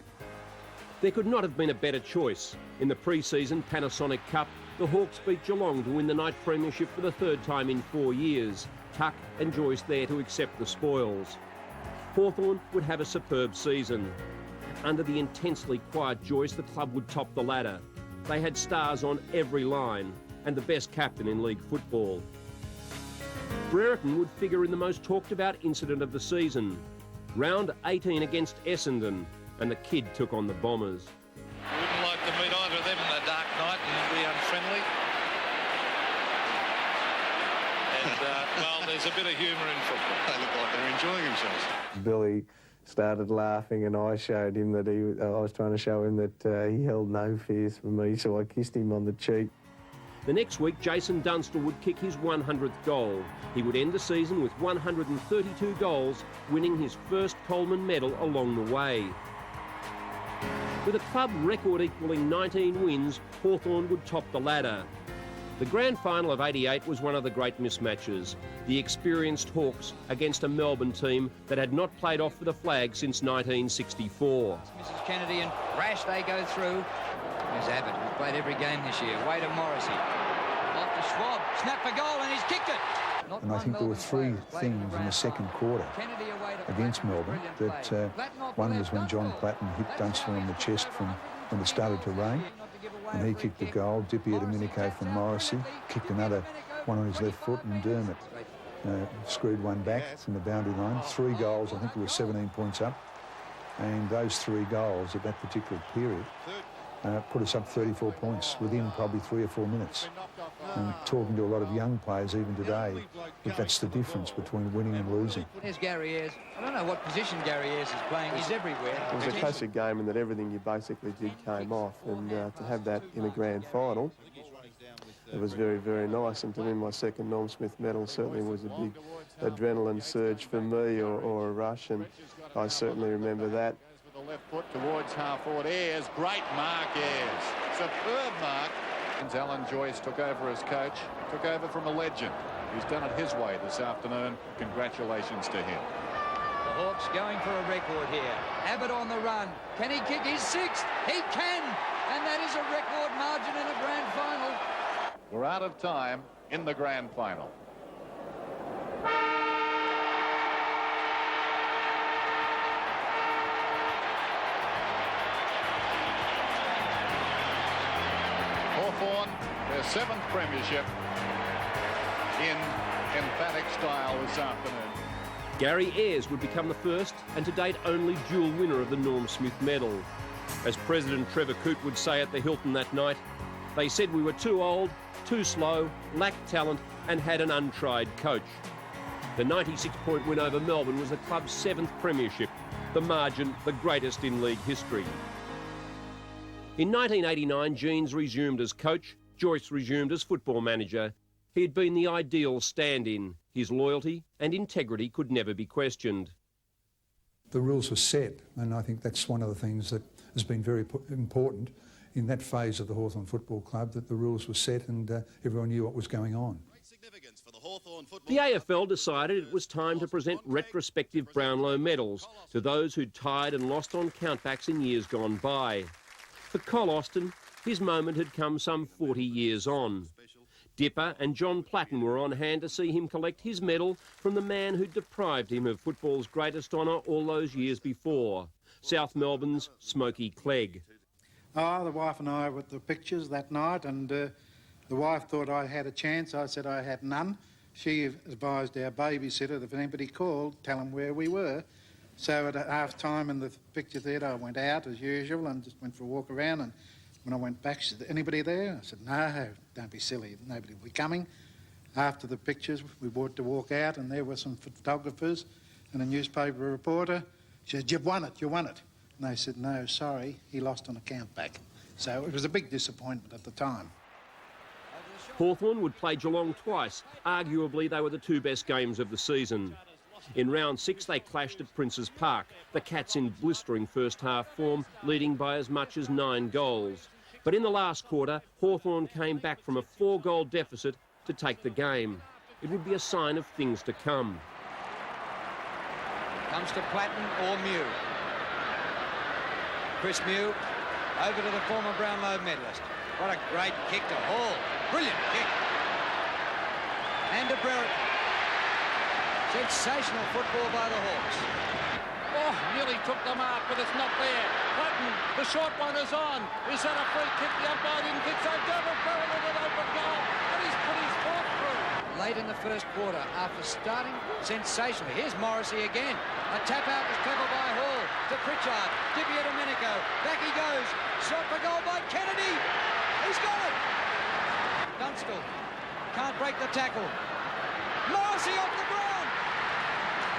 There could not have been a better choice. In the pre-season Panasonic Cup, the Hawks beat Geelong to win the night premiership for the 3rd time in 4 years. Tuck and Joyce there to accept the spoils. Hawthorn would have a superb season. Under the intensely quiet Joyce, the club would top the ladder. They had stars on every line and the best captain in league football. Brereton would figure in the most talked about incident of the season. Round 18 against Essendon, and the kid took on the Bombers. I wouldn't like to meet either of them in a dark night and be unfriendly. And, well, there's a bit of humour in football. They look like they're enjoying themselves. Billy started laughing, and I showed him that I was trying to show him that he held no fears for me, so I kissed him on the cheek. The next week, Jason Dunstall would kick his 100th goal. He would end the season with 132 goals, winning his first Coleman medal along the way. With a club record equalling 19 wins, Hawthorn would top the ladder. The grand final of '88 was one of the great mismatches. The experienced Hawks against a Melbourne team that had not played off for the flag since 1964. Mrs Kennedy and Rash, they go through. There's Abbott, who's played every game this year. Way to Morrissey. Off to Schwab. Snap for goal, and he's kicked it. And I think there were 3 things in the second quarter against Melbourne. That one was when John Platten hit Dunstall in the chest from when it started to rain, and he kicked the goal. Dippy had a Domenico from Morrissey, kicked another one on his left foot, and Dermott screwed one back from the boundary line. 3 goals, I think it was 17 points up. And those 3 goals at that particular period put us up 34 points within probably 3 or 4 minutes. And talking to a lot of young players even today, that's the difference between winning and losing. Here's Gary Ayres. I don't know what position Gary Ayres is playing. He's everywhere. It was a classic game in that everything you basically did came off, and to have that in a grand final, it was very, very nice. And to win my second Norm Smith medal certainly was a big adrenaline surge for me, or a rush, and I certainly remember that. With the left foot towards half-forward. Ayres, great mark, Ayres. Superb mark. Alan Joyce took over as coach, took over from a legend. He's done it his way this afternoon. Congratulations to him. The Hawks going for a record here. Abbott on the run. Can he kick his sixth? He can! And that is a record margin in a grand final. We're out of time in the grand final. Hawthorn, their 7th premiership in emphatic style this afternoon. Gary Ayres would become the first and to date only dual winner of the Norm Smith medal. As President Trevor Coote would say at the Hilton that night, they said we were too old, too slow, lacked talent and had an untried coach. The 96-point win over Melbourne was the club's 7th premiership, the margin the greatest in league history. In 1989, Jeans resumed as coach, Joyce resumed as football manager. He had been the ideal stand-in. His loyalty and integrity could never be questioned. The rules were set, and I think that's one of the things that has been very important in that phase of the Hawthorn Football Club, that the rules were set and everyone knew what was going on. The AFL decided it was time to present retrospective Brownlow medals to those who'd tied and lost on countbacks in years gone by. For Col Austin, his moment had come some 40 years on. Dipper and John Platten were on hand to see him collect his medal from the man who'd deprived him of football's greatest honour all those years before, South Melbourne's Smokey Clegg. The wife and I were at the pictures that night, and the wife thought I had a chance. I said I had none. She advised our babysitter that if anybody called, tell them where we were. So at half-time in the picture theatre, I went out as usual and just went for a walk around, and when I went back, she said, anybody there? I said, no, don't be silly, nobody will be coming. After the pictures, we wanted to walk out, and there were some photographers and a newspaper reporter. She said, you've won it, you won it. And they said, no, sorry, he lost on a countback. So it was a big disappointment at the time. Hawthorn would play Geelong twice. Arguably, they were the 2 best games of the season. In round 6, they clashed at Princes Park, the Cats in blistering first-half form, leading by as much as 9 goals. But in the last quarter, Hawthorn came back from a 4-goal deficit to take the game. It would be a sign of things to come. Comes to Platten or Mew. Chris Mew over to the former Brownlow medalist. What a great kick to Hall. Brilliant kick. And to Brereton. Sensational football by the Hawks. Oh, nearly took the mark, but it's not there. Platten, the short one is on. Is that a free kick? The umpire didn't think so. David Brereton with an open goal, and he's put his foot through. Late in the first quarter, after starting sensationally. Here's Morrissey again. A tap out was clever by Hall to Pritchard. Dippy to Domenico. Back he goes. Shot for goal by Kennedy. He's got it. Dunstall can't break the tackle. Morrissey off the ground.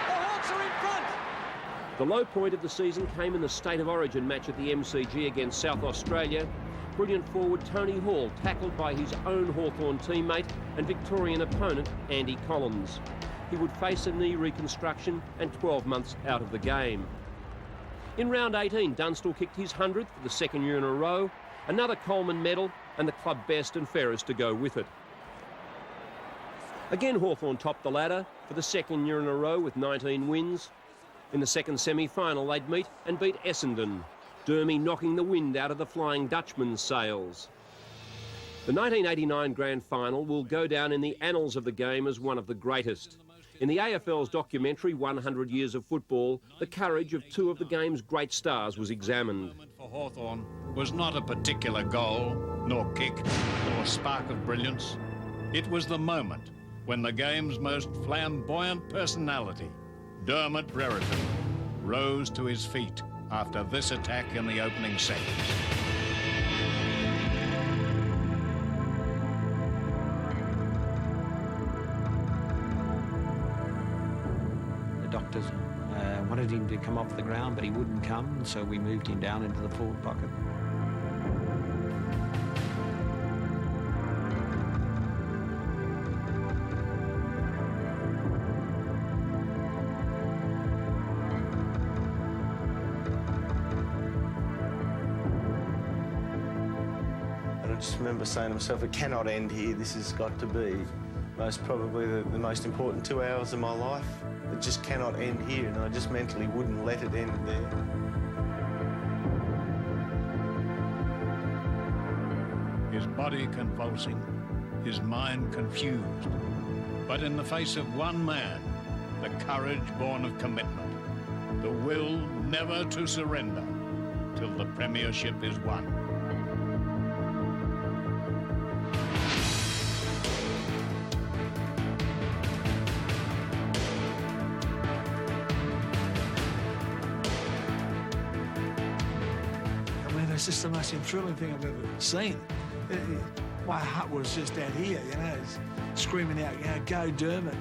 The Hawks are in front. The low point of the season came in the State of Origin match at the MCG against South Australia. Brilliant forward Tony Hall tackled by his own Hawthorn teammate and Victorian opponent Andy Collins. He would face a knee reconstruction and 12 months out of the game. In round 18, Dunstall kicked his 100th for the 2nd year in a row, another Coleman medal and the club best and fairest to go with it. Again, Hawthorn topped the ladder for the 2nd year in a row with 19 wins. In the second semi-final, they'd meet and beat Essendon, Dermy knocking the wind out of the Flying Dutchman's sails. The 1989 Grand Final will go down in the annals of the game as one of the greatest. In the AFL's documentary, 100 Years of Football, the courage of 2 of the game's great stars was examined. For Hawthorn was not a particular goal, nor kick, nor spark of brilliance. It was the moment when the game's most flamboyant personality, Dermot Brereton, rose to his feet after this attack in the opening seconds. wanted him to come off the ground, but he wouldn't come, so we moved him down into the forward pocket. I just remember saying to myself, it cannot end here. This has got to be probably the most important 2 hours of my life. It just cannot end here, and I just mentally wouldn't let it end there. His body convulsing, his mind confused. But in the face of one man, the courage born of commitment, the will never to surrender till the premiership is won. It's just the most thrilling thing I've ever seen. My heart was just out here, you know, screaming out, you know, go Dermot.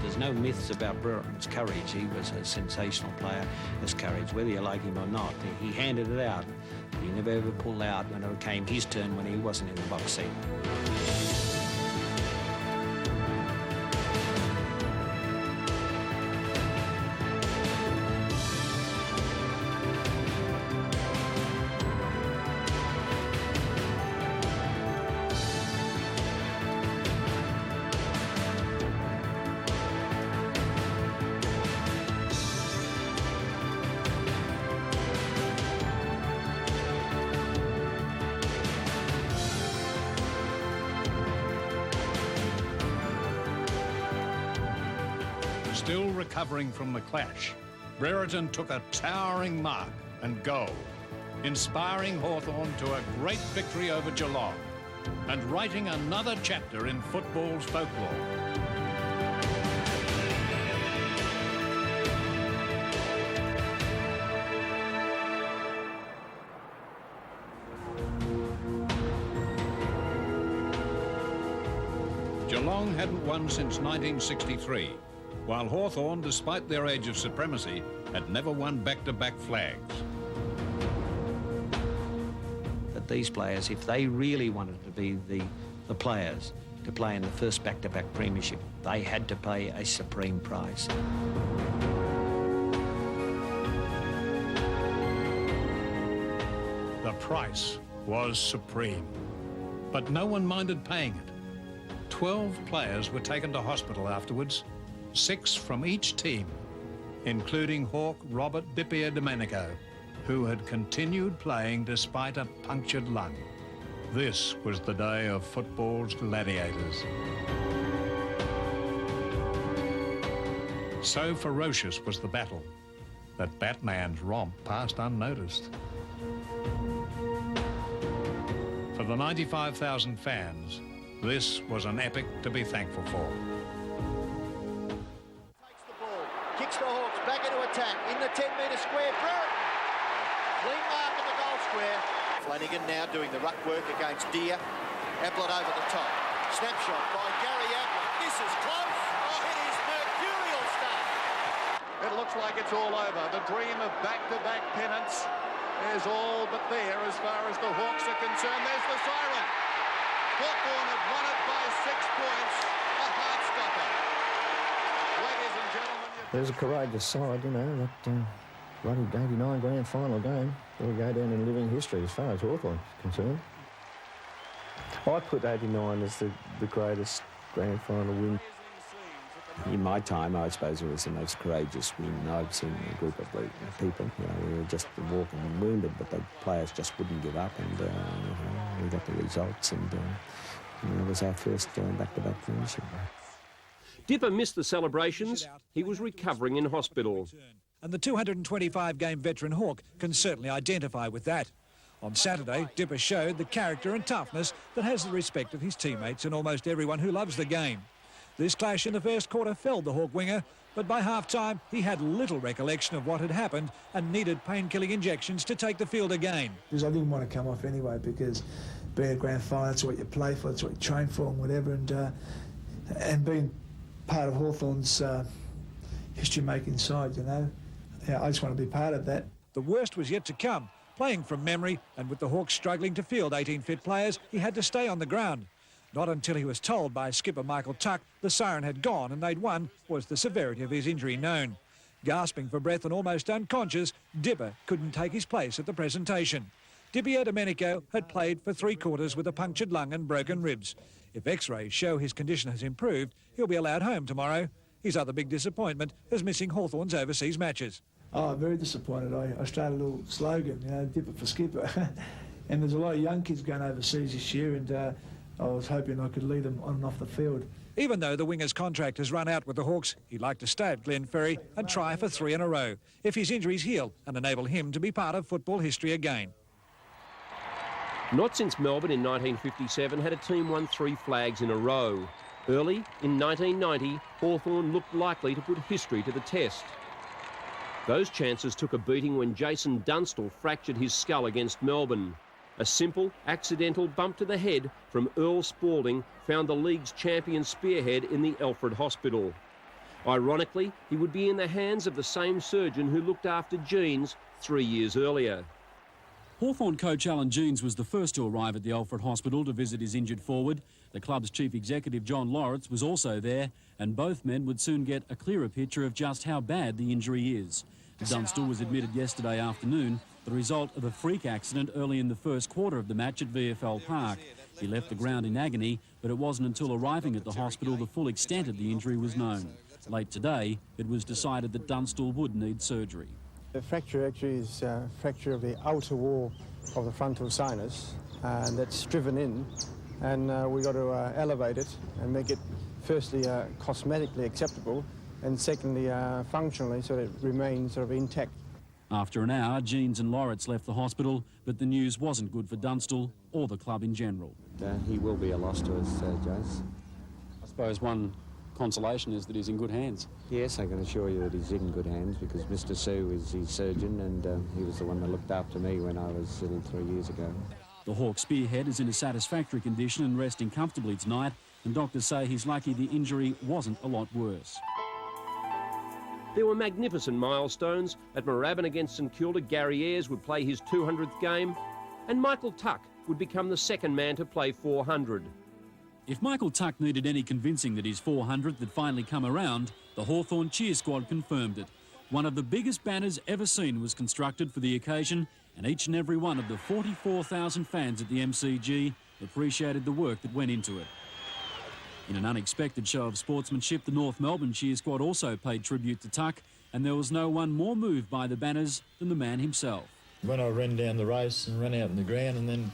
There's no myths about Brereton's courage. He was a sensational player. His courage, whether you like him or not, he handed it out. He never ever pulled out when it came his turn when he wasn't in the box seat. Still recovering from the clash, Brereton took a towering mark and goal, inspiring Hawthorn to a great victory over Geelong and writing another chapter in football's folklore. Geelong hadn't won since 1963, while Hawthorn, despite their age of supremacy, had never won back-to-back flags. But these players, if they really wanted to be the players to play in the first back-to-back premiership, they had to pay a supreme price. The price was supreme, but no one minded paying it. 12 players were taken to hospital afterwards, 6 from each team, including Hawk Robert Bippier Domenico, who had continued playing despite a punctured lung. This was the day of football's gladiators. So ferocious was the battle that Batman's romp passed unnoticed. For the 95,000 fans, this was an epic to be thankful for. Kicks the Hawks back into attack in the 10-metre square. Brereton, clean mark in the goal square. Flanagan now doing the ruck work against Deere. Ablett over the top. Snapshot by Gary Ablett. This is close. Oh, it is mercurial stuff. It looks like it's all over. The dream of back-to-back pennants is all but there as far as the Hawks are concerned. There's the siren. Hawthorn have won it by 6 points. A heart-stopper. Ladies and gentlemen, there's a courageous side, you know, that bloody 89 grand final game. It'll go down in living history as far as Hawthorn is concerned. I put 89 as the greatest grand final win. In my time, I suppose it was the most courageous win I've seen a group of people. You know, we were just walking and wounded, but the players just wouldn't give up, and we got the results, and it was our first back-to-back premiership. Dipper missed the celebrations. He was recovering in hospital. And the 225-game veteran Hawk can certainly identify with that. On Saturday, Dipper showed the character and toughness that has the respect of his teammates and almost everyone who loves the game. This clash in the first quarter felled the Hawk winger, but by half-time he had little recollection of what had happened and needed pain-killing injections to take the field again. Because I didn't want to come off anyway, because being a grand final, that's what you play for, that's what you train for and whatever, and being part of Hawthorn's history-making side, you know. Yeah, I just want to be part of that. The worst was yet to come. Playing from memory, and with the Hawks struggling to field 18 fit players, he had to stay on the ground. Not until he was told by skipper Michael Tuck the siren had gone and they'd won was the severity of his injury known. Gasping for breath and almost unconscious, Dipper couldn't take his place at the presentation. Dipier Domenico had played for 3 quarters with a punctured lung and broken ribs. If X-rays show his condition has improved, he'll be allowed home tomorrow. His other big disappointment is missing Hawthorn's overseas matches. Oh, very disappointed. I started a little slogan, you know, Dipper for skipper. And there's a lot of young kids going overseas this year, and I was hoping I could lead them on and off the field. Even though the winger's contract has run out with the Hawks, he'd like to stay at Glenferrie and try for 3 in a row, if his injuries heal and enable him to be part of football history again. Not since Melbourne in 1957 had a team won 3 flags in a row. Early in 1990, Hawthorn looked likely to put history to the test. Those chances took a beating when Jason Dunstall fractured his skull against Melbourne. A simple, accidental bump to the head from Earl Spalding found the league's champion spearhead in the Alfred Hospital. Ironically, he would be in the hands of the same surgeon who looked after Jeans 3 years earlier. Hawthorn coach Alan Jeans was the first to arrive at the Alfred Hospital to visit his injured forward. The club's chief executive, John Lawrence, was also there, and both men would soon get a clearer picture of just how bad the injury is. Dunstall was admitted yesterday afternoon, the result of a freak accident early in the first quarter of the match at VFL Park. He left the ground in agony, but it wasn't until arriving at the hospital the full extent of the injury was known. Late today, it was decided that Dunstall would need surgery. The fracture actually is a fracture of the outer wall of the frontal sinus, and that's driven in, and we've got to elevate it and make it, firstly, cosmetically acceptable, and secondly, functionally, so that it remains sort of intact. After an hour, Jeans and Lawrence left the hospital, but the news wasn't good for Dunstall or the club in general. He will be a loss to us, Jace. I suppose one consolation is that he's in good hands. Yes, I can assure you that he's in good hands because Mr. Sue is his surgeon, and he was the one that looked after me when I was ill 3 years ago. The Hawk spearhead is in a satisfactory condition and resting comfortably tonight, and doctors say he's lucky the injury wasn't a lot worse. There were magnificent milestones. At Moorabbin against St Kilda, Gary Ayres would play his 200th game, and Michael Tuck would become the second man to play 400. If Michael Tuck needed any convincing that his 400th had finally come around, the Hawthorn cheer squad confirmed it. One of the biggest banners ever seen was constructed for the occasion, and each and every one of the 44,000 fans at the MCG appreciated the work that went into it. In an unexpected show of sportsmanship, the North Melbourne cheer squad also paid tribute to Tuck, and there was no one more moved by the banners than the man himself. When I ran down the race and ran out in the ground, and then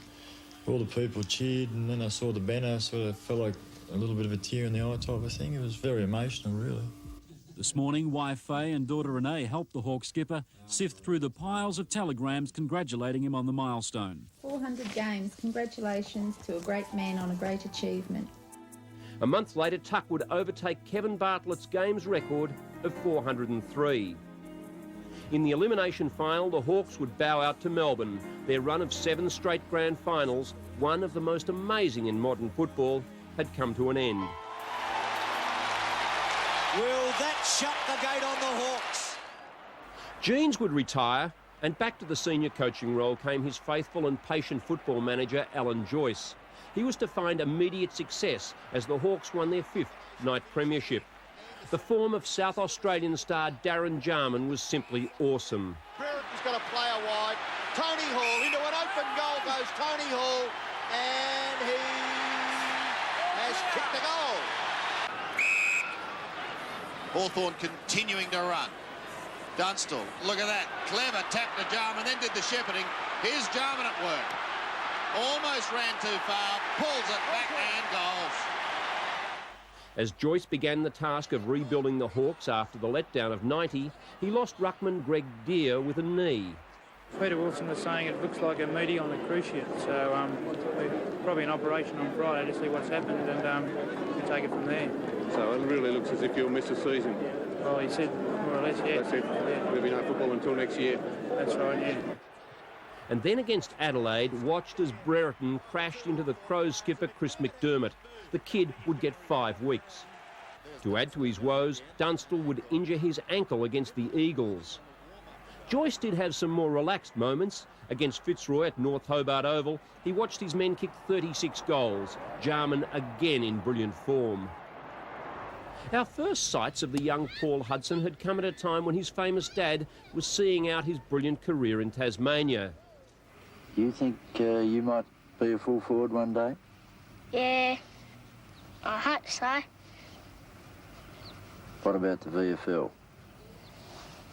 all the people cheered, and then I saw the banner, sort of felt like a little bit of a tear in the eye type of thing. It was very emotional, really. This morning, wife Faye and daughter Renee helped the Hawk skipper sift through the piles of telegrams congratulating him on the milestone. 400 games. Congratulations to a great man on a great achievement. A month later, Tuck would overtake Kevin Bartlett's games record of 403. In the elimination final, the Hawks would bow out to Melbourne. Their run of 7 straight grand finals, one of the most amazing in modern football, had come to an end. Will that shut the gate on the Hawks? Jeans would retire, and back to the senior coaching role came his faithful and patient football manager, Alan Joyce. He was to find immediate success as the Hawks won their 5th night premiership. The form of South Australian star Darren Jarman was simply awesome. Brereton's got a player wide. Tony Hall into an open goal goes Tony Hall, and he has kicked the goal. Hawthorn continuing to run. Dunstall, look at that. Clever tap to Jarman, then did the shepherding. Here's Jarman at work. Almost ran too far, pulls it back and goals. As Joyce began the task of rebuilding the Hawks after the letdown of 90, he lost ruckman Greg Deere with a knee. Peter Wilson was saying it looks like a meaty on the cruciate, so probably an operation on Friday to see what's happened, and we'll take it from there. So it really looks as if you'll miss the season. Well, he said more or less, yeah. That's it. Yeah. There'll be no football until next year. That's right, yeah. And then against Adelaide, watched as Brereton crashed into the Crows skipper Chris McDermott. The kid would get 5 weeks. To add to his woes, Dunstall would injure his ankle against the Eagles. Joyce did have some more relaxed moments. Against Fitzroy at North Hobart Oval, he watched his men kick 36 goals. Jarman again in brilliant form. Our first sights of the young Paul Hudson had come at a time when his famous dad was seeing out his brilliant career in Tasmania. You think you might be a full forward one day? Yeah, I hope so. What about the VFL?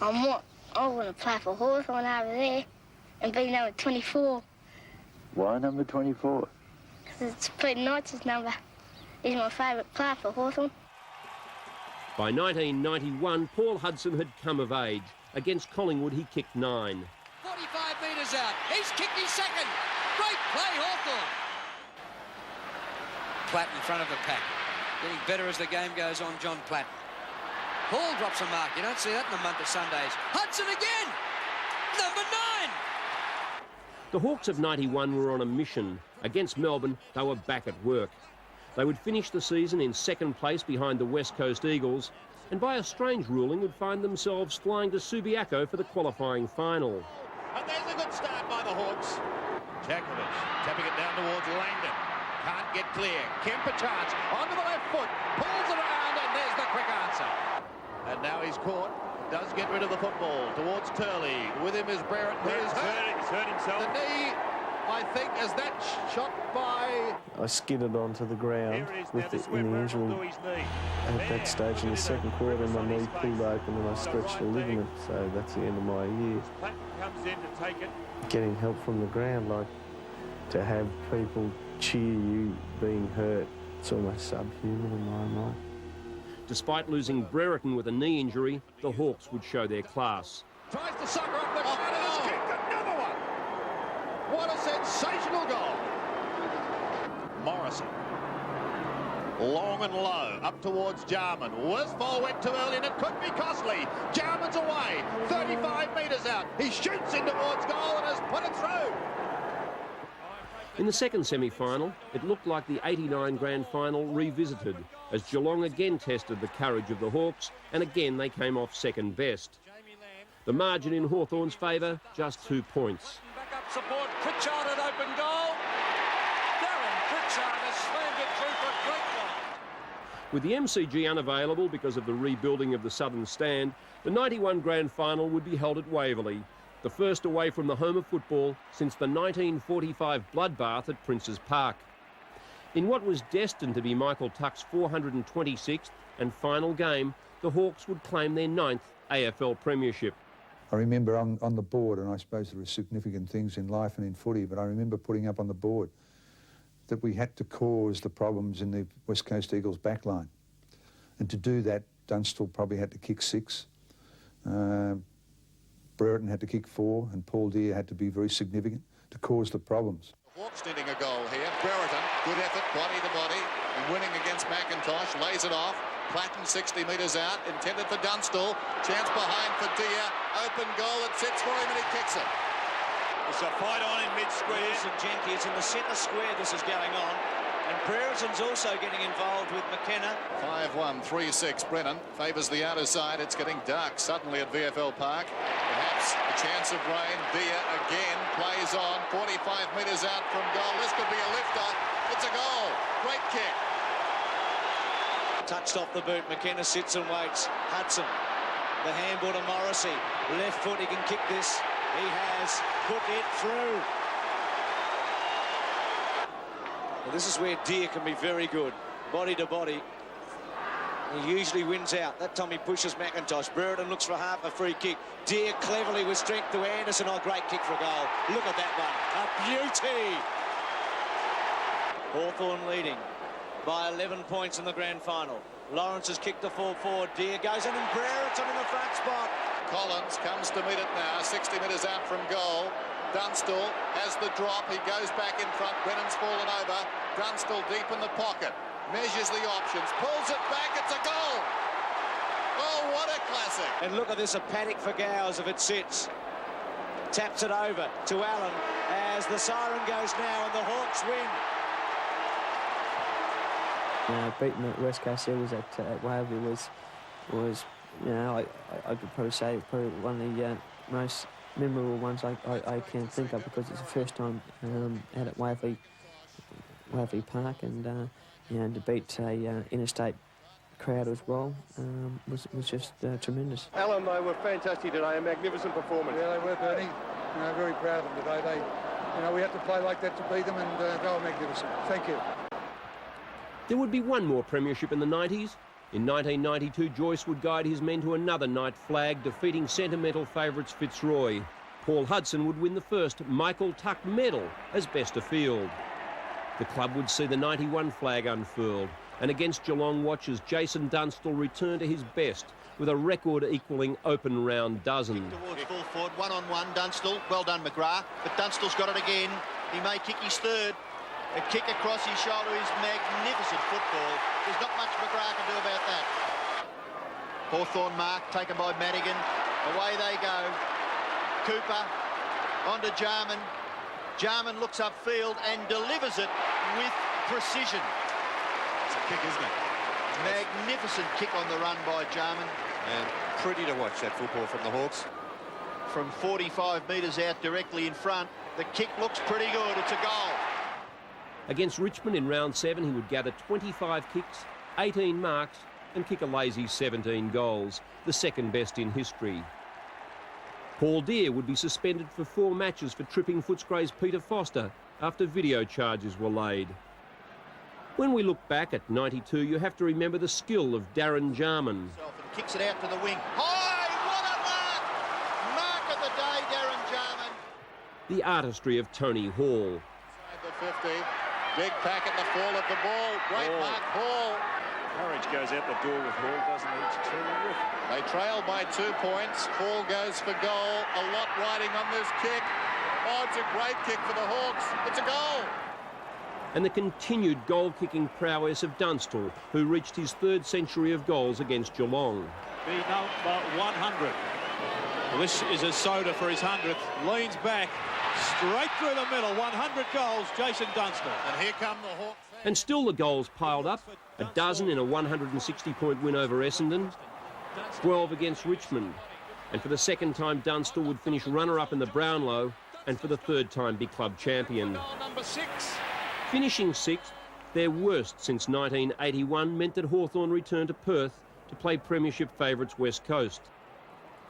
I want to play for Hawthorn over there and be number 24. Why number 24? Because it's Peter Knight's number. He's my favourite player for Hawthorn. By 1991, Paul Hudson had come of age. Against Collingwood, he kicked 9. 45 metres out. He's kicked his second. Great play, Hawthorn. Platt in front of the pack. Getting better as the game goes on, John Platt. Hall drops a mark. You don't see that in a month of Sundays. Hudson again! Number 9! The Hawks of 91 were on a mission. Against Melbourne, they were back at work. They would finish the season in second place behind the West Coast Eagles, and by a strange ruling would find themselves flying to Subiaco for the qualifying final. And there's a good start by the Hawks. Jakovic tapping it down towards Langdon. Can't get clear. Kemp a chance. Onto the left foot. Pulls it around, and there's the quick answer. And now he's caught. Does get rid of the football towards Turley. With him is Brereton. He's hurt himself. The knee, I think, is that shot by... I skidded onto the ground with in the injury at that stage in the second quarter. My knee pulled open and I stretched the ligament, so that's the end of my year. Comes in to take it. Getting help from the ground, like to have people cheer you being hurt, it's almost subhuman in my mind. Despite losing Brereton with a knee injury, the Hawks would show their class. Tries to sucker up the ground and has kicked another one. What a sensational goal. Morrison. Long and low, up towards Jarman. Westfall went too early and it could be costly. Jarman's away, 35 metres out. He shoots in towards goal and has put it through. In the second semi-final, it looked like the 89 grand final revisited, as Geelong again tested the courage of the Hawks, and again they came off second best. The margin in Hawthorn's favour, just 2 points. Back up support, Pritchard at open goal. Darren Pritchard has slammed it through for a great goal. With the MCG unavailable because of the rebuilding of the Southern Stand, the 91 grand final would be held at Waverley, the first away from the home of football since the 1945 bloodbath at Princes Park. In what was destined to be Michael Tuck's 426th and final game, the Hawks would claim their 9th AFL premiership. I remember on the board, and I suppose there are significant things in life and in footy, but I remember putting up on the board that we had to cause the problems in the West Coast Eagles backline. And to do that, Dunstall probably had to kick 6. Brereton had to kick 4, and Paul Deere had to be very significant to cause the problems. Hawks needing a goal here. Brereton, good effort, body to body, and winning against McIntosh, lays it off. Platten 60 metres out, intended for Dunstall. Chance behind for Deere. Open goal, it sits for him and he kicks it. It's a fight on in mid-square. St Genty, it's in the centre square this is going on. And Brereton's also getting involved with McKenna. 5-1, 3-6. Brennan favours the outer side. It's getting dark suddenly at VFL Park. Perhaps a chance of rain. Deere again plays on. 45 metres out from goal. This could be a lifter. It's a goal. Great kick. Touched off the boot. McKenna sits and waits. Hudson. The handball to Morrissey. Left foot, he can kick this. He has put it through. Well, this is where Deere can be very good. Body to body. He usually wins out. That time he pushes McIntosh. Brereton looks for half a free kick. Deere cleverly with strength to Anderson. Oh, great kick for a goal. Look at that one. A beauty. Hawthorn leading by 11 points in the grand final. Lawrence has kicked the 4-4. Deere goes in and Brereton in the front spot. Collins comes to meet it now. 60 metres out from goal. Dunstall has the drop. He goes back in front. Brennan's fallen over. Dunstall deep in the pocket. Measures the options. Pulls it back. It's a goal. Oh, what a classic. And look at this, a panic for Gowers if it sits. Taps it over to Allen as the siren goes now and the Hawks win. beating the West Coast Eagles at Waverley was I could probably say probably one of the most memorable ones I can think of, because it's the first time out at Waverley Park, and to beat a interstate crowd as well was just tremendous. Alan, they were fantastic today, a magnificent performance. Yeah, they were, Bernie. Very proud of them today. We had to play like that to beat them, and they were magnificent. Thank you. There would be one more premiership in the 90s. In 1992, Joyce would guide his men to another night flag, defeating sentimental favourites Fitzroy. Paul Hudson would win the first Michael Tuck medal as best of field. The club would see the 91 flag unfurled, and against Geelong watchers, Jason Dunstall returned to his best with a record equalling open round dozen. Towards full forward, one-on-one, Dunstall. Well done, McGrath. But Dunstall's got it again. He may kick his third. A kick across his shoulder is magnificent football. There's not much McGrath can do about that. Hawthorn mark taken by Madigan. Away they go. Cooper onto Jarman. Jarman looks upfield and delivers it with precision. It's a kick, isn't it? Magnificent kick on the run by Jarman. And pretty to watch that football from the Hawks. From 45 metres out directly in front, the kick looks pretty good. It's a goal. Against Richmond in round 7, he would gather 25 kicks, 18 marks and kick a lazy 17 goals, the second best in history. Paul Deere would be suspended for 4 matches for tripping Footscray's Peter Foster after video charges were laid. When we look back at 92, you have to remember the skill of Darren Jarman. Kicks it out to the wing. High! What a mark! Mark of the day, Darren Jarman. The artistry of Tony Hall. The 50. Big pack at the fall of the ball. Great mark, Hall. Courage goes out the door with Hall, doesn't he? It's terrific. They trail by 2 points. Hall goes for goal. A lot riding on this kick. Oh, it's a great kick for the Hawks. It's a goal. And the continued goal-kicking prowess of Dunstall, who reached his 3rd century of goals against Geelong. The number 100. Well, this is a soda for his 100th. Leans back, straight through the middle. 100 goals, Jason Dunstall. And here come the Hawks. And still the goals piled up. A dozen in a 160-point win over Essendon. 12 against Richmond. And for the second time, Dunstall would finish runner-up in the Brownlow, and for the 3rd time be club champion. Number 6. Finishing 6th, their worst since 1981, meant that Hawthorn returned to Perth to play premiership favourites West Coast.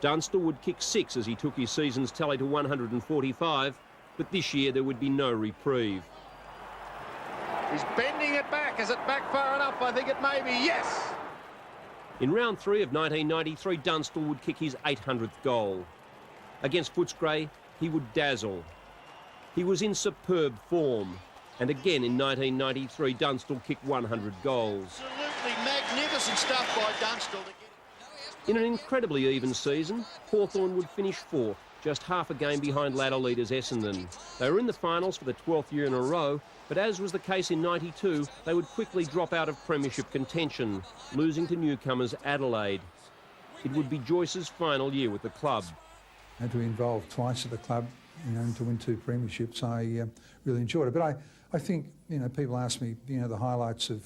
Dunstall would kick 6 as he took his season's tally to 145, but this year there would be no reprieve. He's bending it back. Is it back far enough? I think it may be. Yes! In round 3 of 1993, Dunstall would kick his 800th goal. Against Footscray, he would dazzle. He was in superb form. And again in 1993, Dunstall kicked 100 goals. Absolutely magnificent stuff by Dunstall. In an incredibly even season, Hawthorn would finish 4th, just half a game behind ladder leaders Essendon. They were in the finals for the 12th year in a row, but as was the case in 92, they would quickly drop out of premiership contention, losing to newcomers Adelaide. It would be Joyce's final year with the club. And to be involved twice at the club, and to win 2 premierships, I really enjoyed it. But I think, people ask me, the highlights of,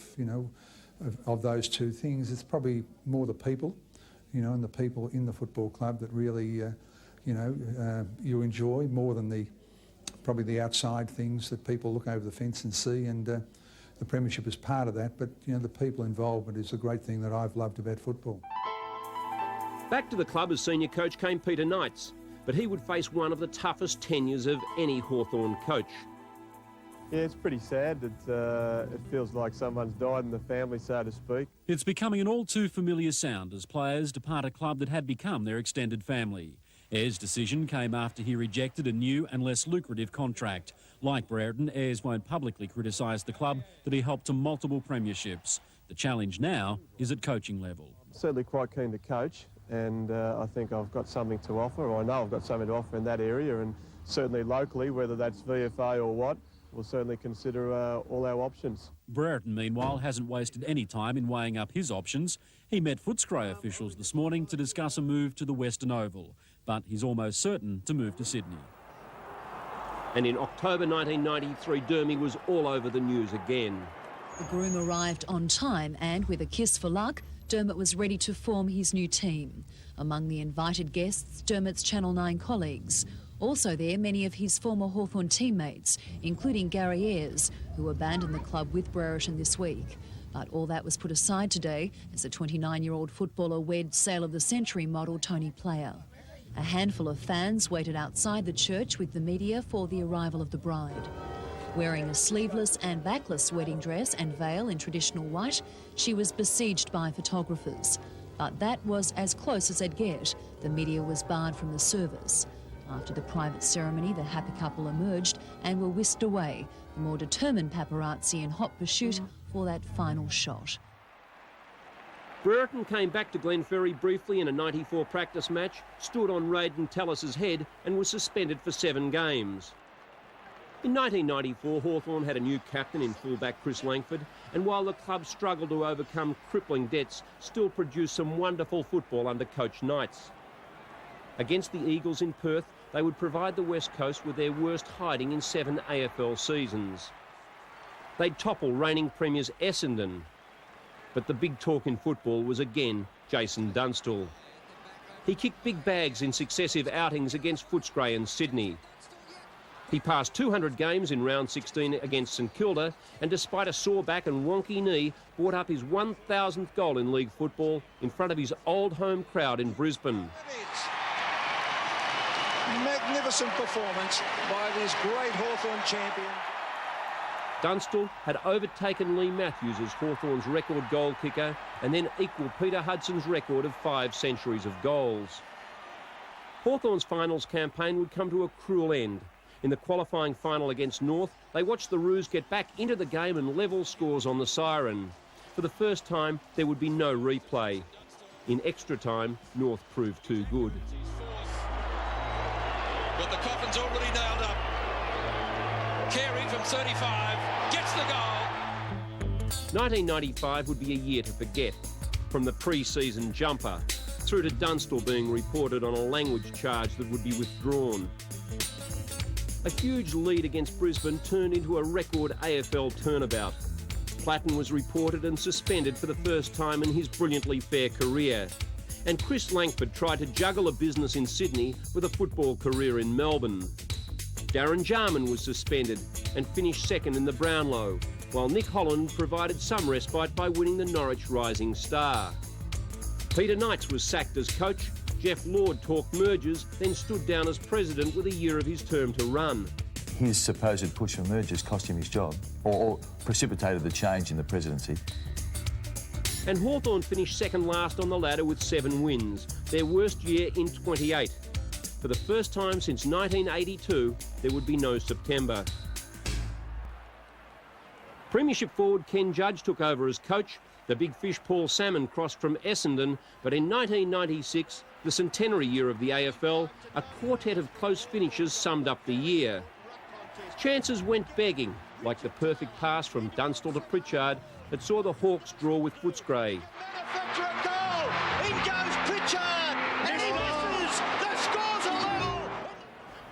of those 2 things. It's probably more the people, and the people in the football club that really, you enjoy more than probably the outside things that people look over the fence and see. And the premiership is part of that. But, the people involvement is a great thing that I've loved about football. Back to the club as senior coach came Peter Knights, but he would face one of the toughest tenures of any Hawthorn coach. Yeah, it's pretty sad. It feels like someone's died in the family, so to speak. It's becoming an all too familiar sound as players depart a club that had become their extended family. Ayres' decision came after he rejected a new and less lucrative contract. Like Brereton, Ayres won't publicly criticise the club that he helped to multiple premierships. The challenge now is at coaching level. Certainly quite keen to coach, and I think I've got something to offer, or I know I've got something to offer in that area, and certainly locally, whether that's VFA or what, we'll certainly consider all our options. Brereton, meanwhile, hasn't wasted any time in weighing up his options. He met Footscray officials this morning to discuss a move to the Western Oval, but he's almost certain to move to Sydney. And in October 1993, Dermy was all over the news again. The groom arrived on time and, with a kiss for luck, Dermot was ready to form his new team. Among the invited guests, Dermot's Channel 9 colleagues. Also there, many of his former Hawthorn teammates, including Gary Ayres, who abandoned the club with Brereton this week. But all that was put aside today as the 29-year-old footballer wed Sale of the Century model Tony Player. A handful of fans waited outside the church with the media for the arrival of the bride. Wearing a sleeveless and backless wedding dress and veil in traditional white, she was besieged by photographers. But that was as close as they'd get. The media was barred from the service. After the private ceremony, the happy couple emerged and were whisked away, the more determined paparazzi in hot pursuit for that final shot. Brereton came back to Glenferrie briefly in a 94 practice match, stood on Raiden Tallis's head and was suspended for 7 games. In 1994, Hawthorn had a new captain in fullback Chris Langford, and while the club struggled to overcome crippling debts, still produced some wonderful football under coach Knights. Against the Eagles in Perth, they would provide the West Coast with their worst hiding in 7 AFL seasons. They'd topple reigning premiers Essendon. But the big talk in football was again Jason Dunstall. He kicked big bags in successive outings against Footscray and Sydney. He passed 200 games in round 16 against St Kilda, and despite a sore back and wonky knee, brought up his 1,000th goal in league football in front of his old home crowd in Brisbane. Magnificent performance by this great Hawthorn champion. Dunstall had overtaken Lee Matthews as Hawthorn's record goal kicker and then equalled Peter Hudson's record of 5 centuries of goals. Hawthorn's finals campaign would come to a cruel end. In the qualifying final against North, they watched the Roos get back into the game and level scores on the siren. For the first time, there would be no replay. In extra time, North proved too good. But the coffin's already nailed up. Carey from 35 gets the goal. 1995 would be a year to forget. From the pre-season jumper through to Dunstall being reported on a language charge that would be withdrawn. A huge lead against Brisbane turned into a record AFL turnabout. Platten was reported and suspended for the first time in his brilliantly fair career. And Chris Langford tried to juggle a business in Sydney with a football career in Melbourne. Darren Jarman was suspended and finished second in the Brownlow, while Nick Holland provided some respite by winning the Norwich Rising Star. Peter Knights was sacked as coach. Jeff Lord talked mergers, then stood down as president with a year of his term to run. His supposed push for mergers cost him his job, or precipitated the change in the presidency. And Hawthorn finished second last on the ladder with 7 wins, their worst year in 28. For the first time since 1982, there would be no September. Premiership forward Ken Judge took over as coach. The big fish Paul Salmon crossed from Essendon, but in 1996, the centenary year of the AFL, a quartet of close finishes summed up the year. Chances went begging, like the perfect pass from Dunstall to Pritchard that saw the Hawks draw with Footscray. In goes Pritchard, and he misses. The scores are level.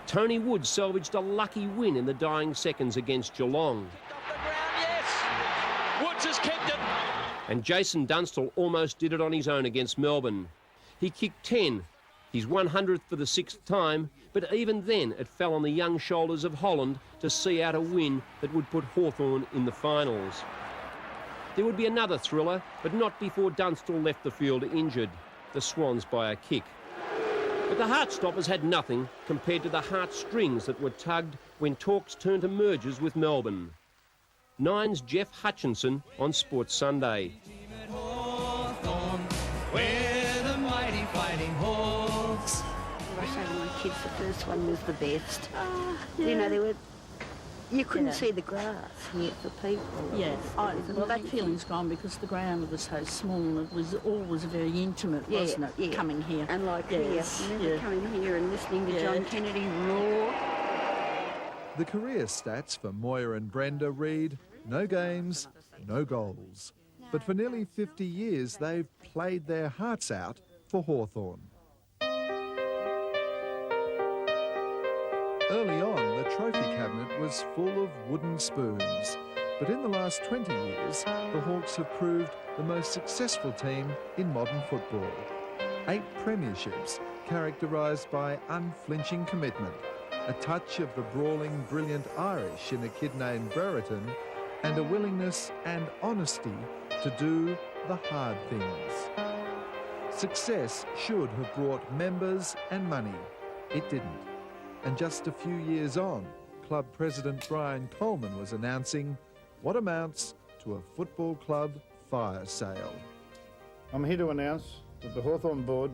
Tony Wood salvaged a lucky win in the dying seconds against Geelong. Woods has kicked it. And Jason Dunstall almost did it on his own against Melbourne. He kicked 10, his 100th for the 6th time, but even then it fell on the young shoulders of Holland to see out a win that would put Hawthorn in the finals. There would be another thriller, but not before Dunstall left the field injured, the Swans by a kick. But the Heartstoppers had nothing compared to the heartstrings that were tugged when talks turned to mergers with Melbourne. Nine's Jeff Hutchinson on Sports Sunday. We're the mighty fighting Hawks. I say to my kids, the first one was the best. You know, you couldn't see the grass here for people. Yes, well, that feeling's gone because the ground was so small. It was always very intimate, wasn't it, coming here? And like here, remember coming here and listening to John Kennedy roar. The career stats for Moyer and Brenda read, no games, no goals. But for nearly 50 years, they've played their hearts out for Hawthorn. Early on, the trophy cabinet was full of wooden spoons. But in the last 20 years, the Hawks have proved the most successful team in modern football. 8 premierships characterised by unflinching commitment, a touch of the brawling, brilliant Irish in a kid named Brereton, and a willingness and honesty to do the hard things. Success should have brought members and money. It didn't. And just a few years on, club president Brian Coleman was announcing what amounts to a football club fire sale. I'm here to announce that the Hawthorn board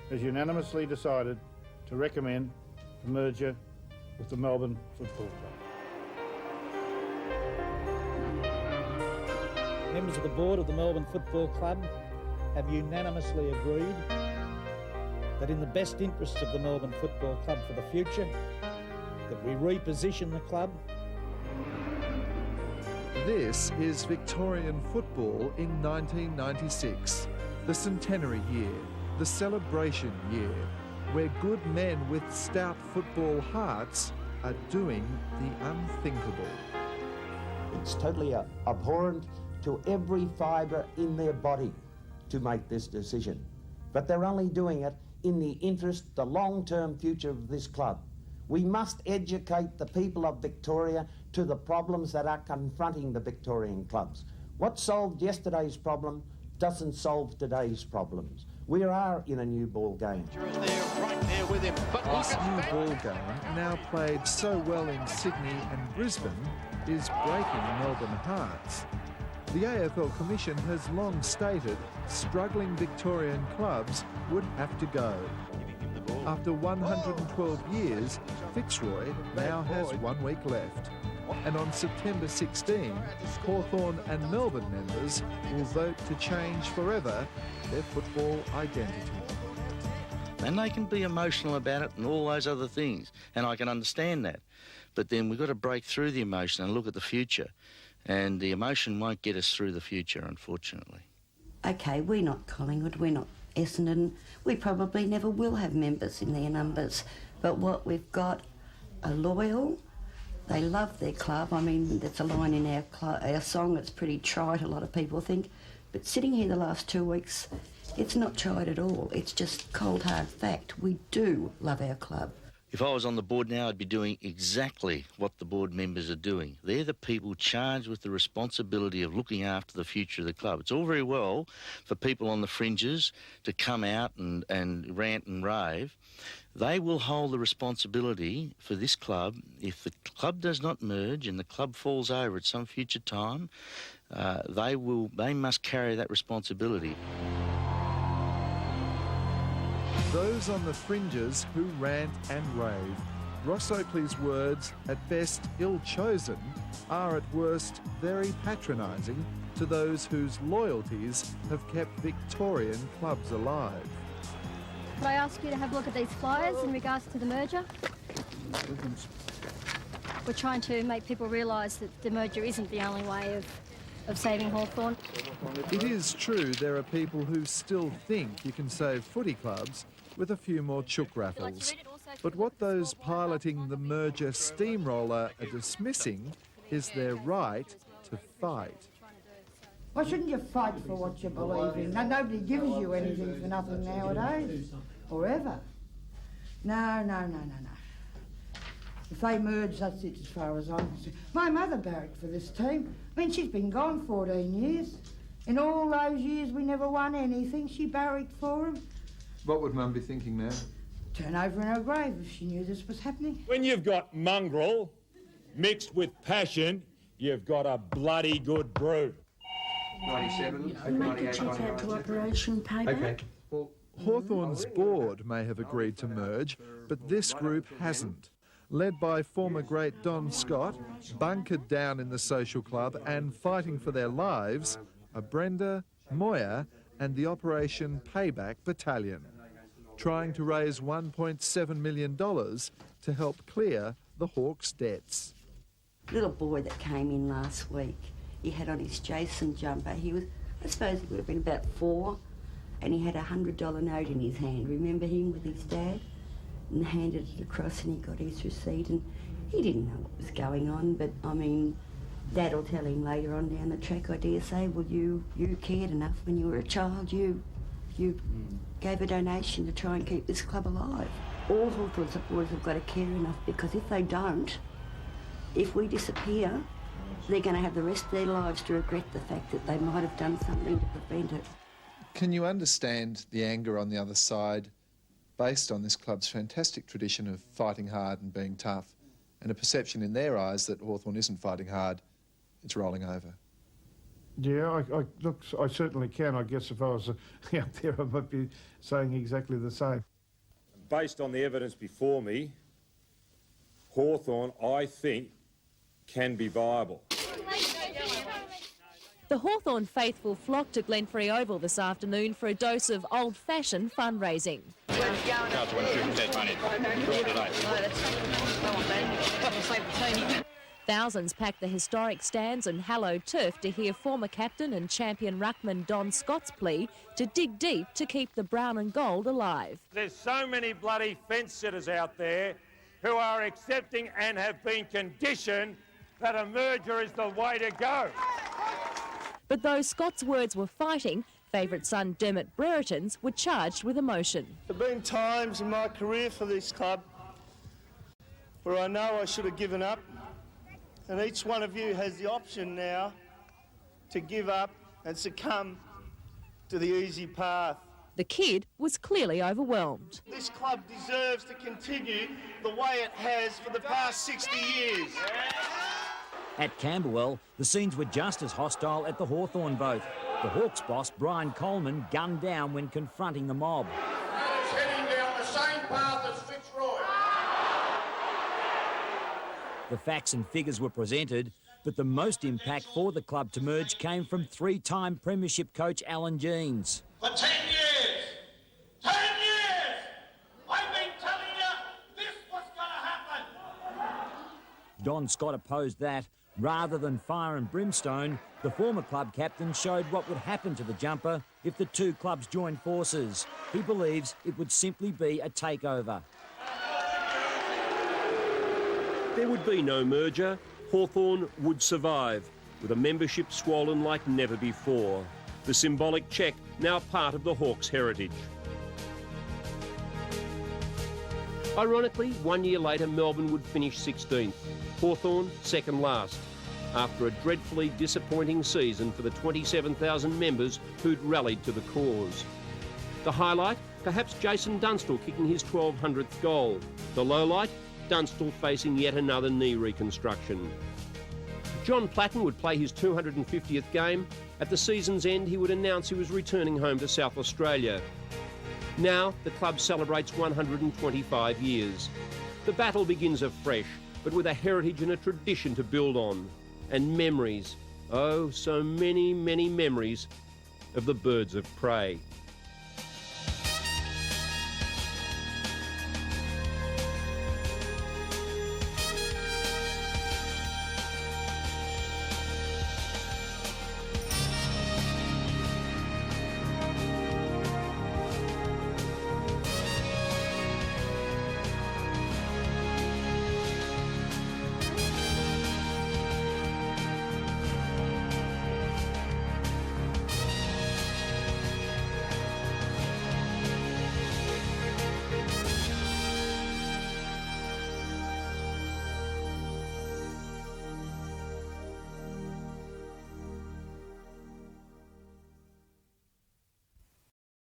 has unanimously decided to recommend the merger with the Melbourne Football Club. Members of the board of the Melbourne Football Club have unanimously agreed that in the best interests of the Melbourne Football Club for the future, that we reposition the club. This is Victorian football in 1996, the centenary year, the celebration year, where good men with stout football hearts are doing the unthinkable. It's totally abhorrent to every fibre in their body to make this decision. But they're only doing it in the interest, the long-term future of this club. We must educate the people of Victoria to the problems that are confronting the Victorian clubs. What solved yesterday's problem doesn't solve today's problems. We are in a new ball game. Right there with him. But this new ball game, now played so well in Sydney and Brisbane, is breaking Melbourne hearts. The AFL Commission has long stated struggling Victorian clubs would have to go. After 112 years, Fitzroy now has 1 week left. And on September 16, Hawthorn and Melbourne members will vote to change forever their football identity. And they can be emotional about it and all those other things, and I can understand that. But then we've got to break through the emotion and look at the future. And the emotion won't get us through the future, unfortunately. OK, we're not Collingwood, we're not Essendon. We probably never will have members in their numbers. But what we've got are loyal. They love their club. I mean, there's a line in our song that's pretty trite, a lot of people think. But sitting here the last 2 weeks, it's not trite at all. It's just cold, hard fact. We do love our club. If I was on the board now, I'd be doing exactly what the board members are doing. They're the people charged with the responsibility of looking after the future of the club. It's all very well for people on the fringes to come out and rant and rave. They will hold the responsibility for this club. If the club does not merge and the club falls over at some future time, they must carry that responsibility. Those on the fringes who rant and rave. Ross Oakley's words, at best ill-chosen, are at worst very patronising to those whose loyalties have kept Victorian clubs alive. Could I ask you to have a look at these flyers in regards to the merger? We're trying to make people realise that the merger isn't the only way of saving Hawthorn. It is true there are people who still think you can save footy clubs with a few more chook raffles. But what those piloting the merger steamroller are dismissing is their right to fight. Why shouldn't you fight for what you believe in? No, nobody gives you anything for nothing nowadays, or ever. No. If they merge, that's it as far as I'm concerned. My mother barracked for this team. I mean, she's been gone 14 years. In all those years, we never won anything. She barracked for them. What would Mum be thinking now? Turn over in her grave if she knew this was happening. When you've got mongrel mixed with passion, you've got a bloody good brew. 97, make a check out to Operation Payback. Okay. Well, Hawthorn's board may have agreed to merge, but this group hasn't. Led by former great Don Scott, bunkered down in the social club and fighting for their lives, are Brenda, Moya and the Operation Payback Battalion, trying to raise $1.7 million to help clear the Hawks' debts. Little boy that came in last week, he had on his Jason jumper. He was, I suppose he would have been about 4, and he had a $100 note in his hand. Remember him with his dad? And handed it across and he got his receipt and he didn't know what was going on, but I mean, Dad will tell him later on down the track, I dare say, well, you cared enough when you were a child. You gave a donation to try and keep this club alive. All Hawthorn supporters have got to care enough, because if they don't, if we disappear, they're going to have the rest of their lives to regret the fact that they might have done something to prevent it. Can you understand the anger on the other side based on this club's fantastic tradition of fighting hard and being tough, and a perception in their eyes that Hawthorn isn't fighting hard, it's rolling over? Yeah, look, I certainly can. I guess if I was out there, I might be saying exactly the same. Based on the evidence before me, Hawthorn, I think, can be viable. The Hawthorn faithful flocked to Glenferrie Oval this afternoon for a dose of old-fashioned fundraising. Thousands packed the historic stands and hallowed turf to hear former captain and champion ruckman Don Scott's plea to dig deep to keep the brown and gold alive. There's so many bloody fence sitters out there who are accepting and have been conditioned that a merger is the way to go. But though Scott's words were fighting, favourite son Dermot Brereton's were charged with emotion. There have been times in my career for this club where I know I should have given up, and each one of you has the option now to give up and succumb to the easy path. The kid was clearly overwhelmed. This club deserves to continue the way it has for the past 60 years. At Camberwell, the scenes were just as hostile at the Hawthorn vote. The Hawks boss, Brian Coleman, gunned down when confronting the mob. Heading down the same path as Fitzroy. The facts and figures were presented, but the most impact for the club to merge came from three-time premiership coach Alan Jeans. For 10 years! 10 years! I've been telling you this was going to happen! Don Scott opposed that. Rather than fire and brimstone, the former club captain showed what would happen to the jumper if the two clubs joined forces. He believes it would simply be a takeover. There would be no merger. Hawthorn would survive, with a membership swollen like never before. The symbolic cheque now part of the Hawks' heritage. Ironically, 1 year later, Melbourne would finish 16th. Hawthorn second last, after a dreadfully disappointing season for the 27,000 members who'd rallied to the cause. The highlight, perhaps Jason Dunstall kicking his 1200th goal. The lowlight, Dunstall facing yet another knee reconstruction. John Platten would play his 250th game. At the season's end, he would announce he was returning home to South Australia. Now, the club celebrates 125 years. The battle begins afresh, but with a heritage and a tradition to build on. And memories, oh, so many, many memories of the birds of prey.